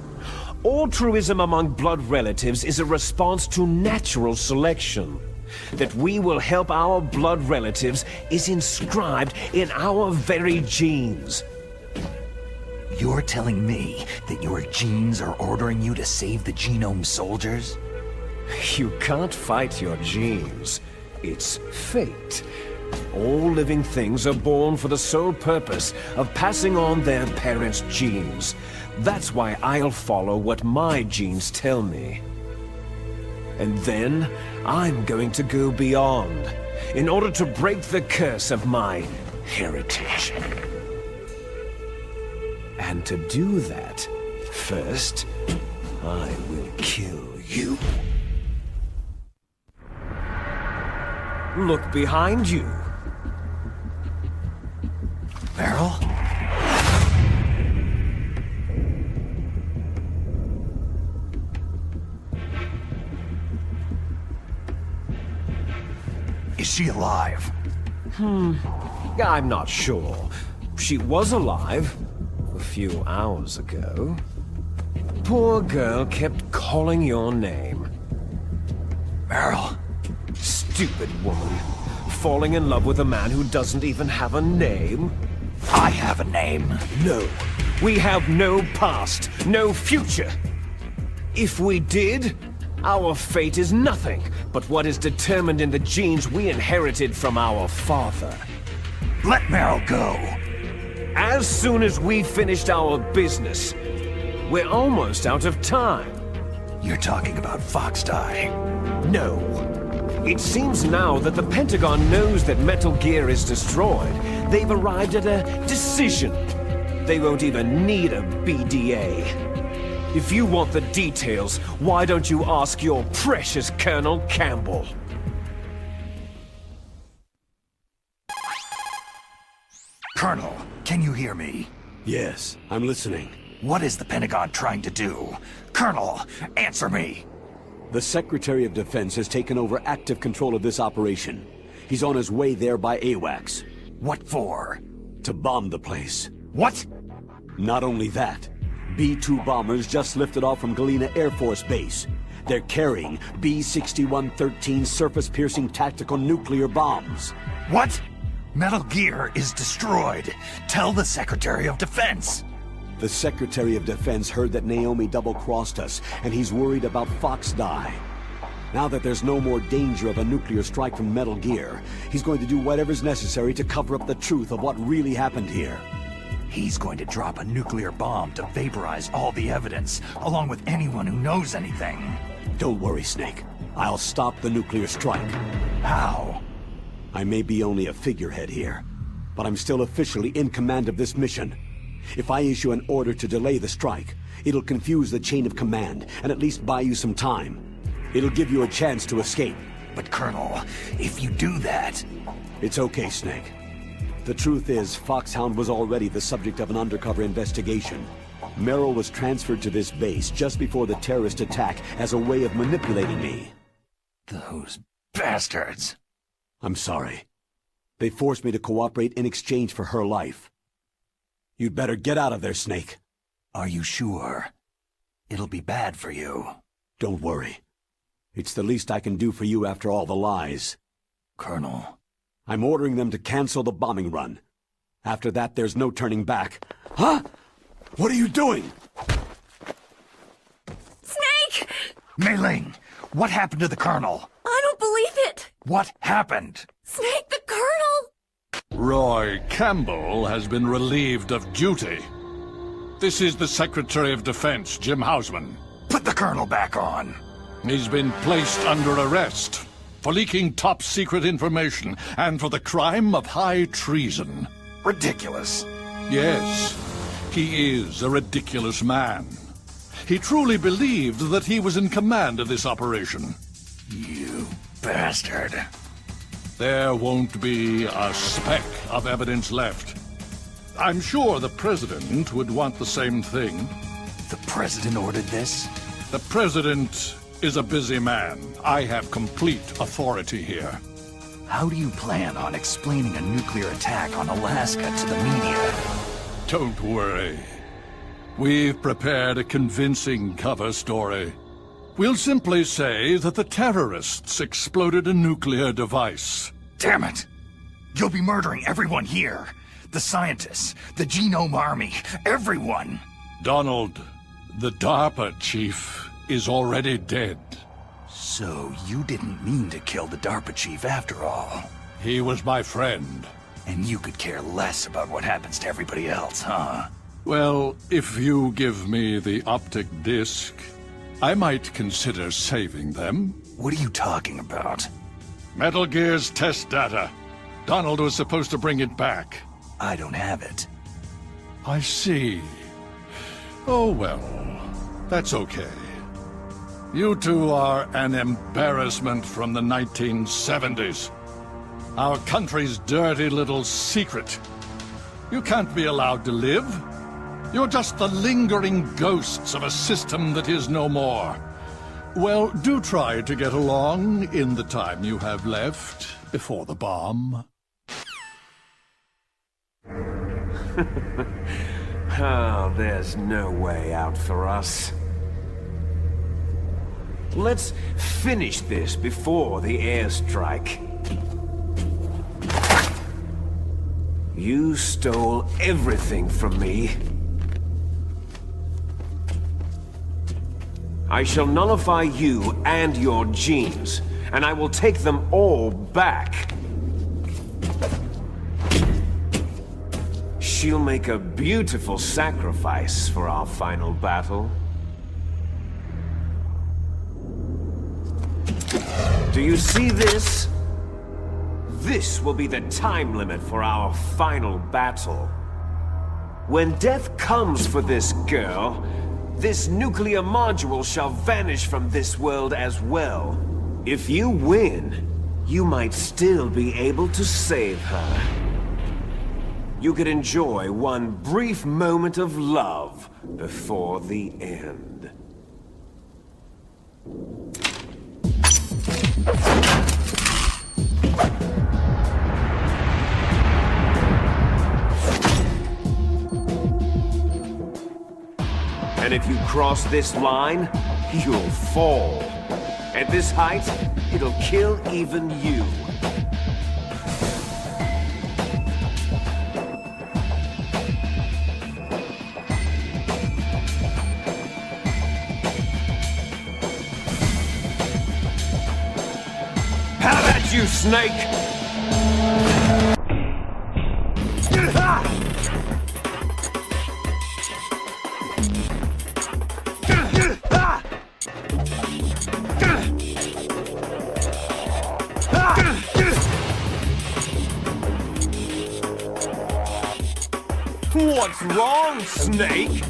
Altruism among blood relatives is a response to natural selection. That we will help our blood relatives is inscribed in our very genes. You're telling me that your genes are ordering you to save the genome soldiers? You can't fight your genes. It's fate. All living things are born for the sole purpose of passing on their parents' genes. That's why I'll follow what my genes tell me. And then, I'm going to go beyond, in order to break the curse of my heritage. And to do that, first, I will kill you. Look behind you. Meryl? Is she alive? I'm not sure. She was alive a few hours ago. Poor girl kept calling your name. Meryl? Stupid woman. Falling in love with a man who doesn't even have a name? I have a name. No. We have no past, no future. If we did, our fate is nothing but what is determined in the genes we inherited from our father. Let Meryl go. As soon as we finished our business, we're almost out of time. You're talking about Foxdie. No. It seems now that the Pentagon knows that Metal Gear is destroyed. They've arrived at a decision. They won't even need a BDA. If you want the details, why don't you ask your precious Colonel Campbell? Colonel, can you hear me? Yes, I'm listening. What is the Pentagon trying to do? Colonel, answer me! The Secretary of Defense has taken over active control of this operation. He's on his way there by AWACS. What for? To bomb the place. What? Not only that, B-2 bombers just lifted off from Galena Air Force Base. They're carrying B-6113 surface-piercing tactical nuclear bombs. What? Metal Gear is destroyed. Tell the Secretary of Defense. The Secretary of Defense heard that Naomi double-crossed us, and he's worried about Foxdie. Now that there's no more danger of a nuclear strike from Metal Gear, he's going to do whatever's necessary to cover up the truth of what really happened here. He's going to drop a nuclear bomb to vaporize all the evidence, along with anyone who knows anything. Don't worry, Snake. I'll stop the nuclear strike. How? I may be only a figurehead here, but I'm still officially in command of this mission. If I issue an order to delay the strike, it'll confuse the chain of command and at least buy you some time. It'll give you a chance to escape. But Colonel, if you do that... It's okay, Snake. The truth is, Foxhound was already the subject of an undercover investigation. Merrill was transferred to this base just before the terrorist attack as a way of manipulating me. Those bastards. I'm sorry. They forced me to cooperate in exchange for her life. You'd better get out of there, Snake. Are you sure? It'll be bad for you. Don't worry. It's the least I can do for you after all the lies. Colonel. I'm ordering them to cancel the bombing run. After that, there's no turning back. Huh? What are you doing? Snake! Mei Ling, what happened to the Colonel? I don't believe it! What happened? Snake, the Colonel! Roy Campbell has been relieved of duty. This is the Secretary of Defense, Jim Houseman. Put the Colonel back on. He's been placed under arrest for leaking top-secret information and for the crime of high treason. Ridiculous. Yes, he is a ridiculous man. He truly believed that he was in command of this operation. You bastard. There won't be a speck of evidence left. I'm sure the President would want the same thing. The President ordered this? The President is a busy man. I have complete authority here. How do you plan on explaining a nuclear attack on Alaska to the media? Don't worry. We've prepared a convincing cover story. We'll simply say that the terrorists exploded a nuclear device. Damn it! You'll be murdering everyone here. The scientists, the Genome Army, everyone. Donald, the DARPA chief is already dead. So you didn't mean to kill the DARPA chief after all? He was my friend. And you could care less about what happens to everybody else, huh? Well, if you give me the optic disc, I might consider saving them. What are you talking about? Metal Gear's test data. Donald was supposed to bring it back. I don't have it. I see. Oh well, that's okay. You two are an embarrassment from the 1970s. Our country's dirty little secret. You can't be allowed to live. You're just the lingering ghosts of a system that is no more. Well, do try to get along in the time you have left before the bomb. Oh, there's no way out for us. Let's finish this before the airstrike. You stole everything from me. I shall nullify you and your genes, and I will take them all back. She'll make a beautiful sacrifice for our final battle. Do you see this? This will be the time limit for our final battle. When death comes for this girl, this nuclear module shall vanish from this world as well. If you win, you might still be able to save her. You could enjoy one brief moment of love before the end. And if you cross this line, you'll fall. At this height, it'll kill even you. Have at you, Snake! What's wrong, Snake?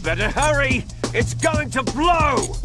Better hurry! It's going to blow!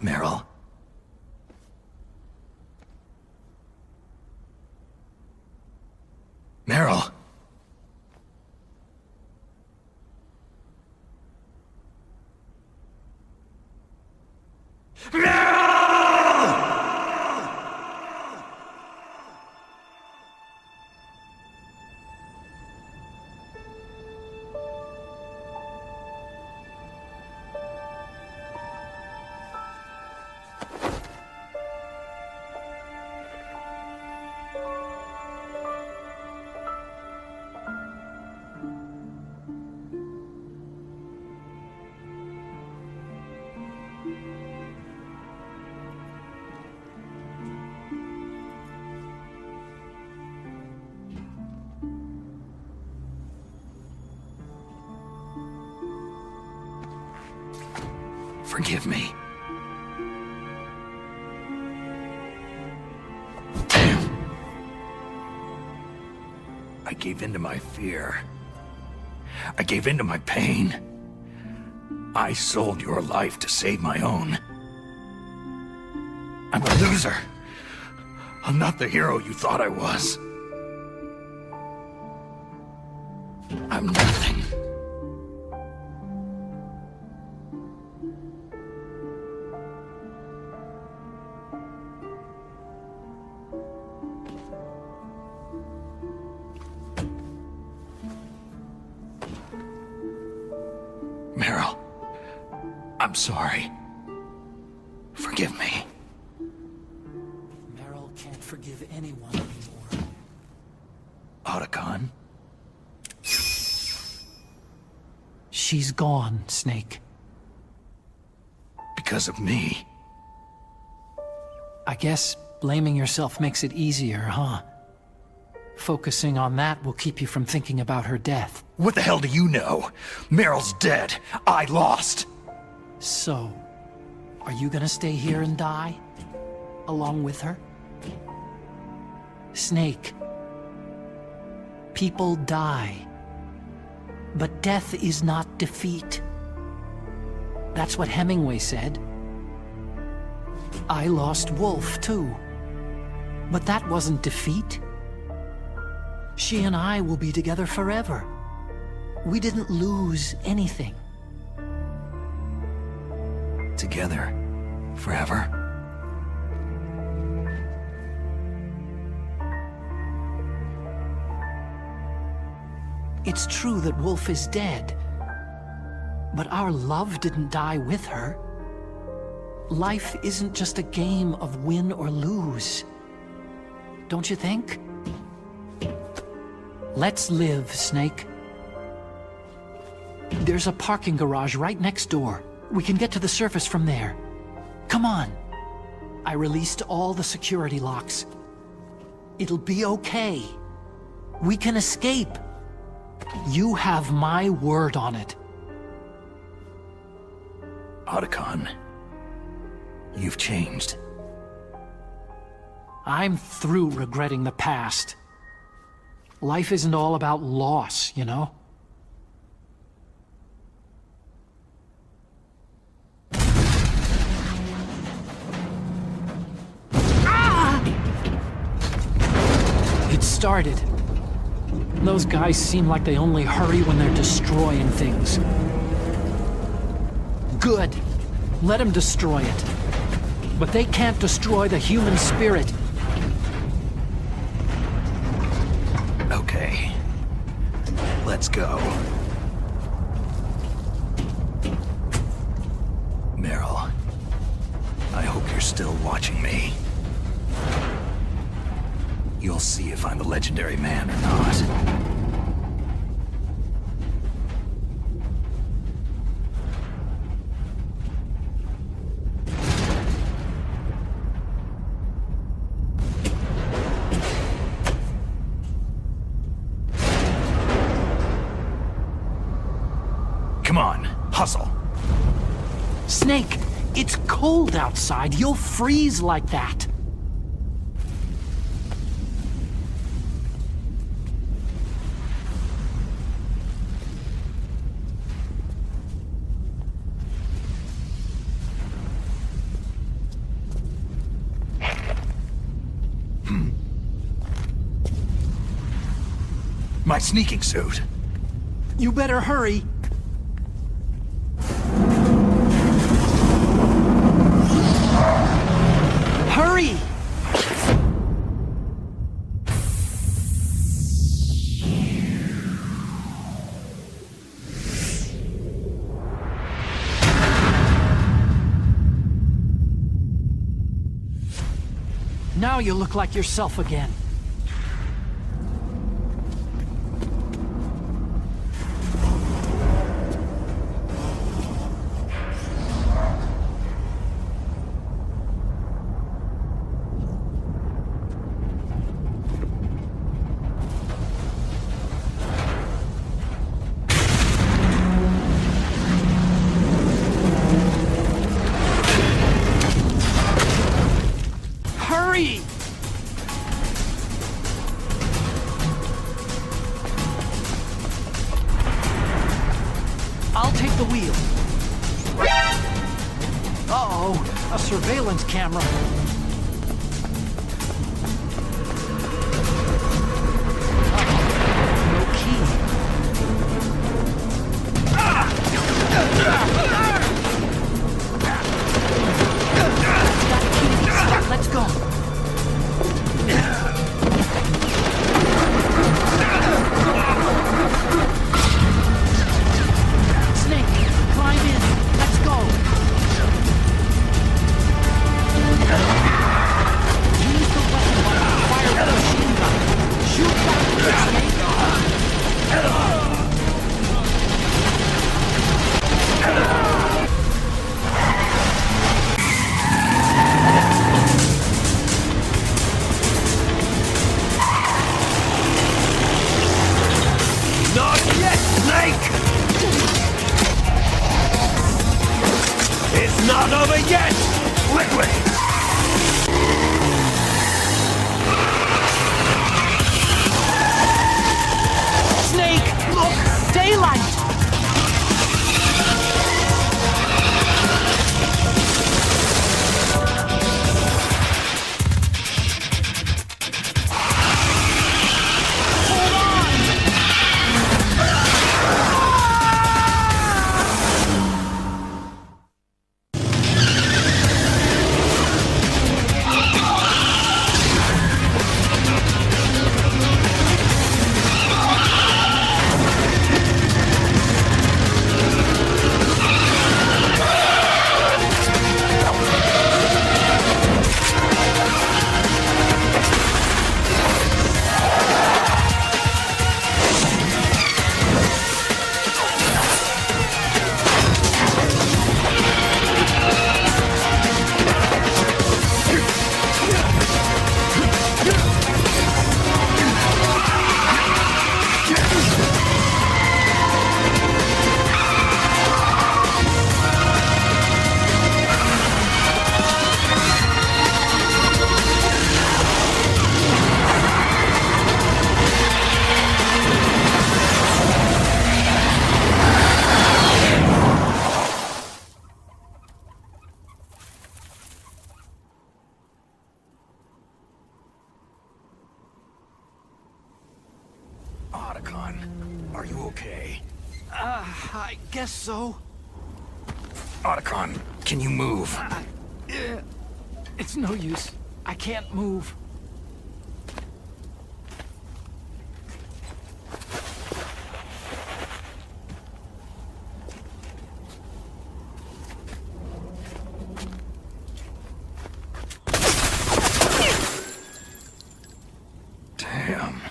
Meryl. Meryl. Forgive me. Damn. I gave in to my fear. I gave in to my pain. I sold your life to save my own. I'm a loser. I'm not the hero you thought I was. I'm nothing. Meryl, I'm sorry. Forgive me. Meryl can't forgive anyone anymore. Otacon? She's gone, Snake. Because of me? I guess blaming yourself makes it easier, huh? Focusing on that will keep you from thinking about her death. What the hell do you know? Meryl's dead. I lost. So, are you gonna stay here and die? Along with her? Snake. People die. But death is not defeat. That's what Hemingway said. I lost Wolf, too. But that wasn't defeat. She and I will be together forever. We didn't lose anything. Together? Forever? It's true that Wolf is dead. But our love didn't die with her. Life isn't just a game of win or lose. Don't you think? Let's live, Snake. There's a parking garage right next door. We can get to the surface from there. Come on. I released all the security locks. It'll be okay. We can escape. You have my word on it. Otacon, you've changed. I'm through regretting the past. Life isn't all about loss, you know? It started. Those guys seem like they only hurry when they're destroying things. Good. Let them destroy it. But they can't destroy the human spirit. Okay. Let's go. Meryl, I hope you're still watching me. You'll see if I'm the legendary man or not. Come on, hustle. Snake, it's cold outside. You'll freeze like that. My sneaking suit. You better hurry. Hurry! Now you look like yourself again. Hurry! I'll take the wheel. Uh-oh, a surveillance camera. No key. Let's go. Snake, climb in. Let's go. Otacon, are you okay? I guess so. Otacon, can you move? It's no use. I can't move. Damn.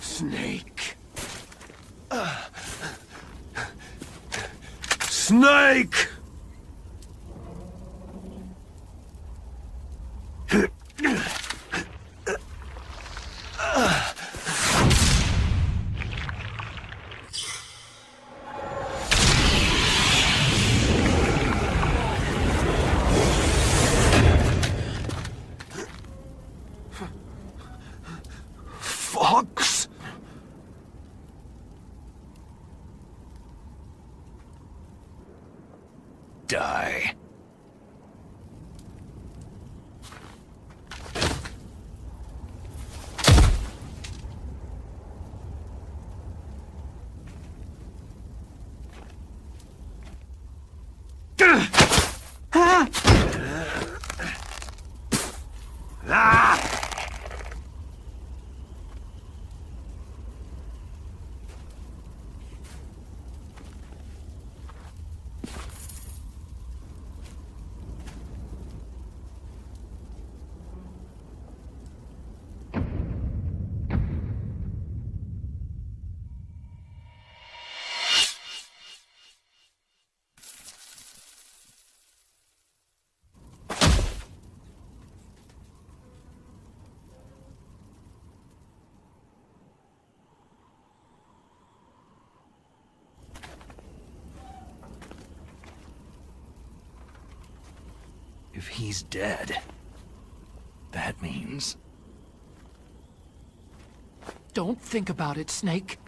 Snake. Snake! Fox? Die. If he's dead, that means... Don't think about it, Snake.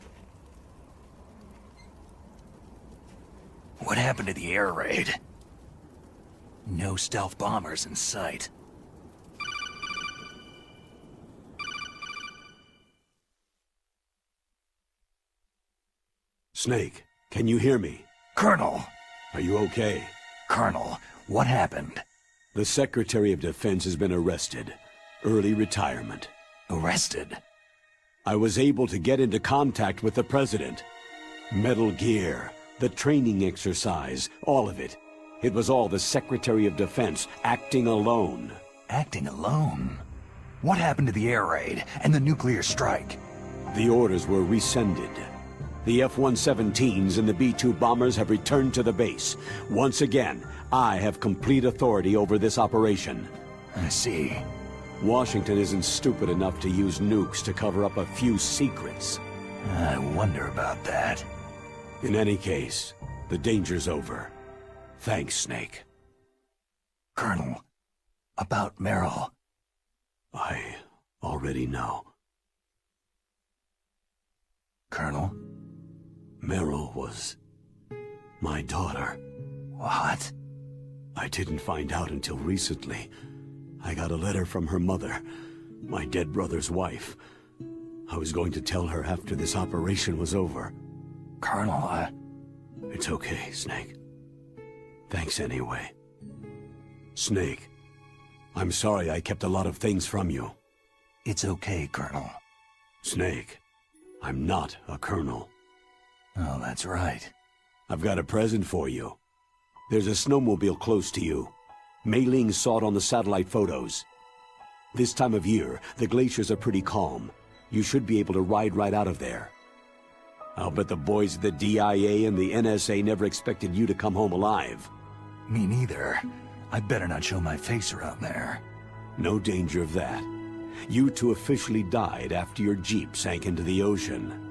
What happened to the air raid? No stealth bombers in sight. Snake, can you hear me? Colonel! Are you okay? Colonel, what happened? The Secretary of Defense has been arrested. Early retirement. Arrested? I was able to get into contact with the President. Metal Gear, the training exercise, all of it. It was all the Secretary of Defense acting alone. Acting alone? What happened to the air raid and the nuclear strike? The orders were rescinded. The F-117s and the B-2 bombers have returned to the base. Once again, I have complete authority over this operation. I see. Washington isn't stupid enough to use nukes to cover up a few secrets. I wonder about that. In any case, the danger's over. Thanks, Snake. Colonel, about Meryl. I already know. Colonel? Meryl was my daughter. What? I didn't find out until recently. I got a letter from her mother, my dead brother's wife. I was going to tell her after this operation was over. Colonel, It's okay, Snake. Thanks anyway. Snake, I'm sorry I kept a lot of things from you. It's okay, Colonel. Snake, I'm not a colonel. Oh, that's right. I've got a present for you. There's a snowmobile close to you. Mei Ling saw it on the satellite photos. This time of year, the glaciers are pretty calm. You should be able to ride right out of there. I'll bet the boys at the DIA and the NSA never expected you to come home alive. Me neither. I better not show my face around there. No danger of that. You two officially died after your Jeep sank into the ocean.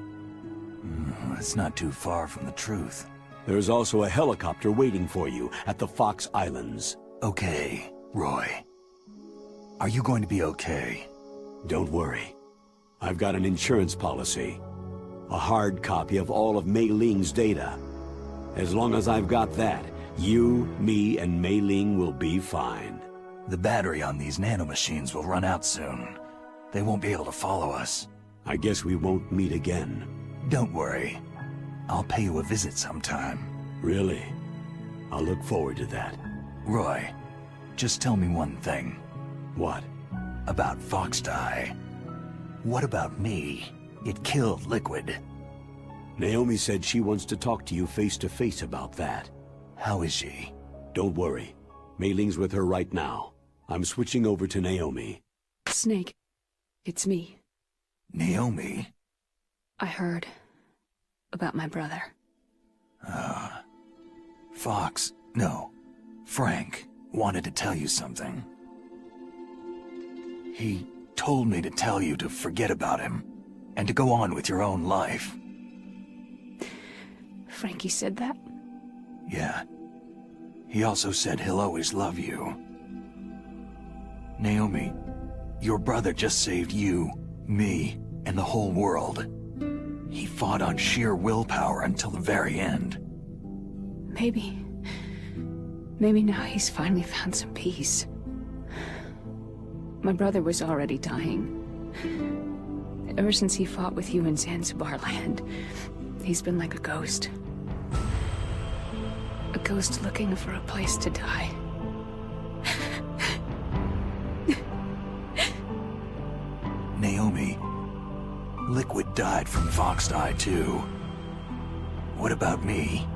It's not too far from the truth. There's also a helicopter waiting for you at the Fox Islands. Okay, Roy. Are you going to be okay? Don't worry. I've got an insurance policy. A hard copy of all of Mei Ling's data. As long as I've got that, You, me, and Mei Ling will be fine. The battery on these nanomachines will run out soon. They won't be able to follow us. I guess we won't meet again. Don't worry. I'll pay you a visit sometime. Really? I'll look forward to that. Roy, just tell me one thing. What? About Foxdie. What about me? It killed Liquid. Naomi said she wants to talk to you face to face about that. How is she? Don't worry. Mei Ling's with her right now. I'm switching over to Naomi. Snake, it's me. Naomi? I heard about my brother. Frank wanted to tell you something. He told me to tell you to forget about him, and to go on with your own life. Frankie said that? Yeah. He also said he'll always love you. Naomi, your brother just saved you, me, and the whole world. He fought on sheer willpower until the very end. Maybe now he's finally found some peace. My brother was already dying. Ever since he fought with you in Zanzibar land, he's been like a ghost. A ghost looking for a place to die. Naomi, Liquid died from Foxdie too. What about me?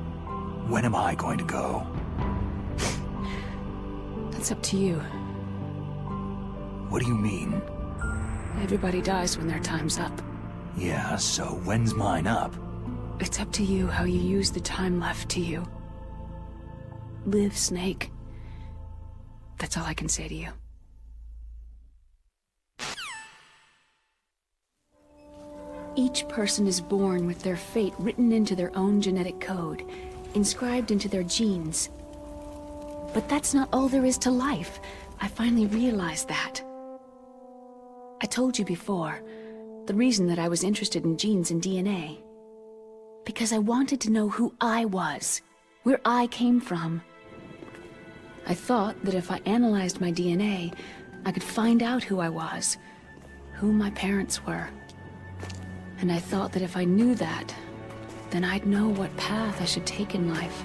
When am I going to go? That's up to you. What do you mean? Everybody dies when their time's up. Yeah, so when's mine up? It's up to you how you use the time left to you. Live, Snake. That's all I can say to you. Each person is born with their fate written into their own genetic code, inscribed into their genes. But that's not all there is to life. I finally realized that. I told you before, the reason that I was interested in genes and DNA. Because I wanted to know who I was, where I came from. I thought that if I analyzed my DNA, I could find out who I was, who my parents were. And I thought that if I knew that, then I'd know what path I should take in life.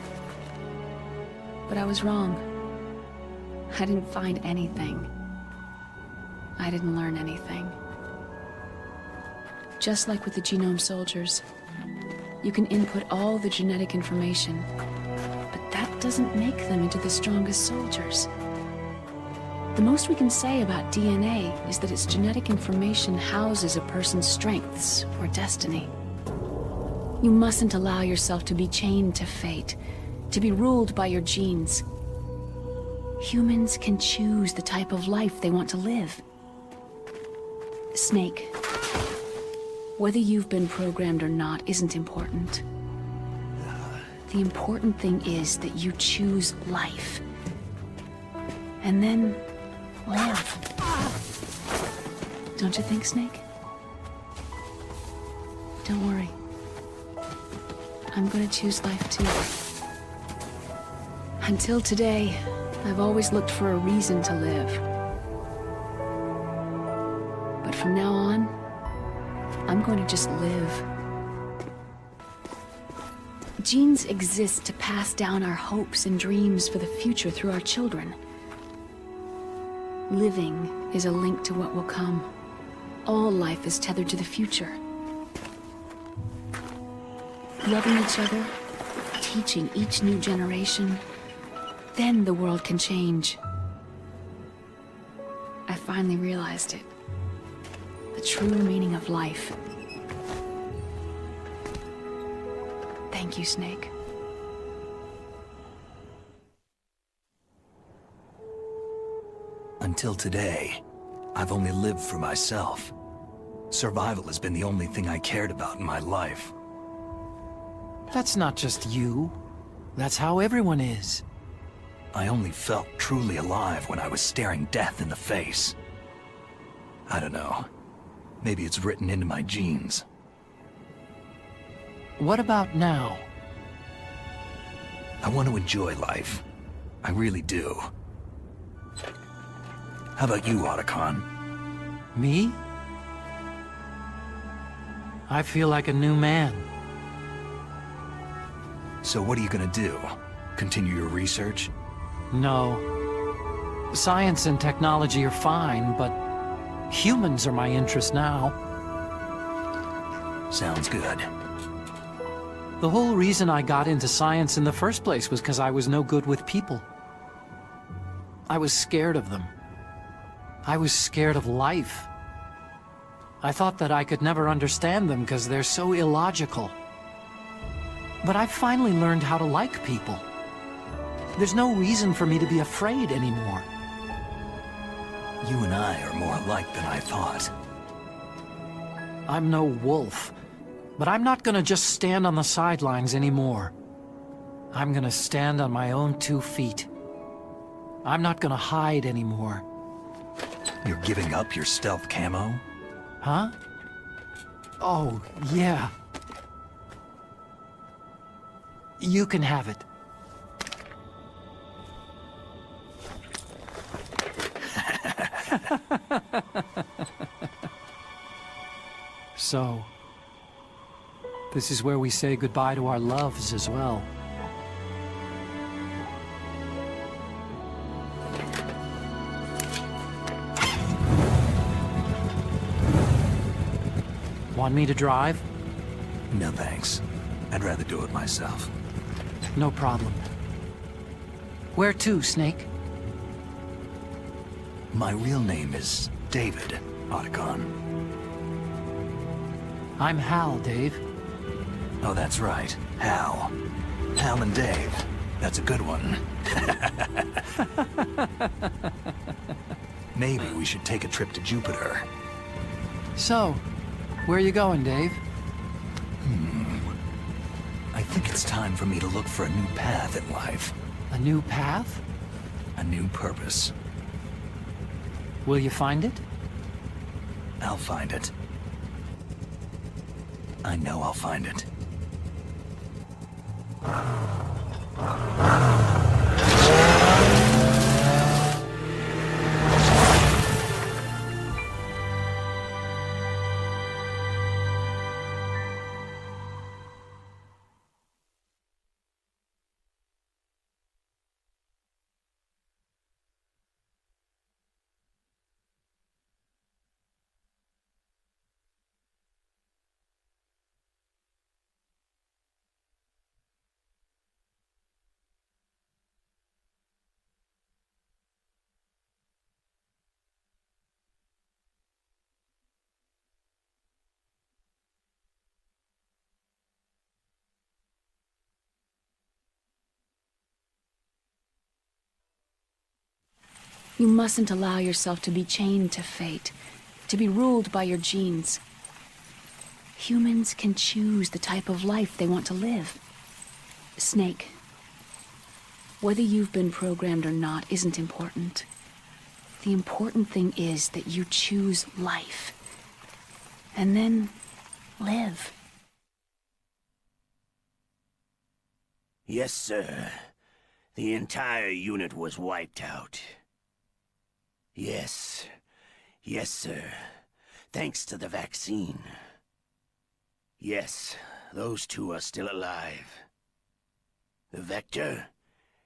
But I was wrong. I didn't find anything. I didn't learn anything. Just like with the genome soldiers, you can input all the genetic information, but that doesn't make them into the strongest soldiers. The most we can say about DNA is that its genetic information houses a person's strengths or destiny. You mustn't allow yourself to be chained to fate, to be ruled by your genes. Humans can choose the type of life they want to live. Snake, whether you've been programmed or not isn't important. The important thing is that you choose life. And then, live. Don't you think, Snake? Don't worry. I'm gonna choose life too. Until today, I've always looked for a reason to live. But from now on, I'm going to just live. Genes exist to pass down our hopes and dreams for the future through our children. Living is a link to what will come. All life is tethered to the future. Loving each other, teaching each new generation, then the world can change. I finally realized it. The true meaning of life. Thank you, Snake. Until today, I've only lived for myself. Survival has been the only thing I cared about in my life. That's not just you. That's how everyone is. I only felt truly alive when I was staring death in the face. I don't know. Maybe it's written into my genes. What about now? I want to enjoy life. I really do. How about you, Otacon? Me? I feel like a new man. So what are you gonna do? Continue your research? No. Science and technology are fine, but humans are my interest now. Sounds good. The whole reason I got into science in the first place was because I was no good with people. I was scared of them. I was scared of life. I thought that I could never understand them because they're so illogical. But I finally learned how to like people. There's no reason for me to be afraid anymore. You and I are more alike than I thought. I'm no wolf, but I'm not gonna just stand on the sidelines anymore. I'm gonna stand on my own 2 feet. I'm not gonna hide anymore. You're giving up your stealth camo? Huh? Oh, yeah. You can have it. So, this is where we say goodbye to our loves as well. Want me to drive? No thanks. I'd rather do it myself. No problem. Where to, Snake? My real name is David, Otacon. I'm Hal, Dave. Oh, that's right. Hal. Hal and Dave. That's a good one. Maybe we should take a trip to Jupiter. So, where are you going, Dave? I think it's time for me to look for a new path in life. A new path? A new purpose. Will you find it? I'll find it. I know I'll find it. You mustn't allow yourself to be chained to fate, to be ruled by your genes. Humans can choose the type of life they want to live. Snake, whether you've been programmed or not isn't important. The important thing is that you choose life. And then live. Yes, sir. The entire unit was wiped out. Yes. Yes, sir. Thanks to the vaccine. Yes, those 2 are still alive. The Vector?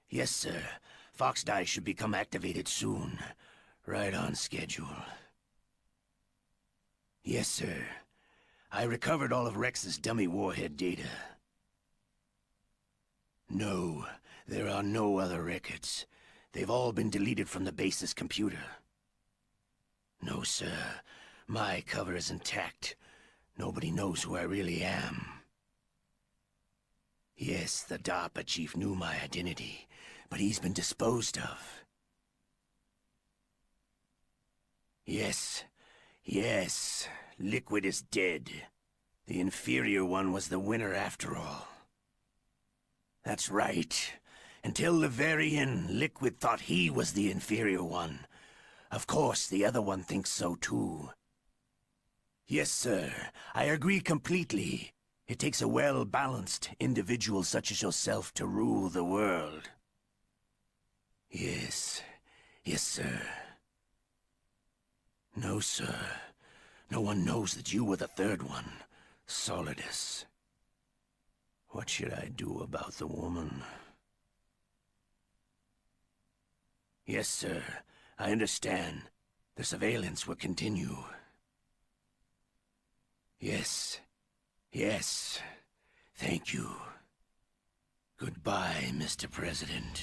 Yes, sir. Fox Die should become activated soon. Right on schedule. Yes, sir. I recovered all of Rex's dummy warhead data. No, there are no other records. They've all been deleted from the base's computer. No, sir. My cover is intact. Nobody knows who I really am. Yes, the DARPA chief knew my identity, but he's been disposed of. Yes. Yes. Liquid is dead. The inferior one was the winner after all. That's right. Until the very end, Liquid thought he was the inferior one. Of course, the other one thinks so too. Yes, sir. I agree completely. It takes a well-balanced individual such as yourself to rule the world. Yes. Yes, sir. No, sir. No one knows that you were the third one, Solidus. What should I do about the woman? Yes, sir. I understand. The surveillance will continue. Yes. Yes. Thank you. Goodbye, Mr. President.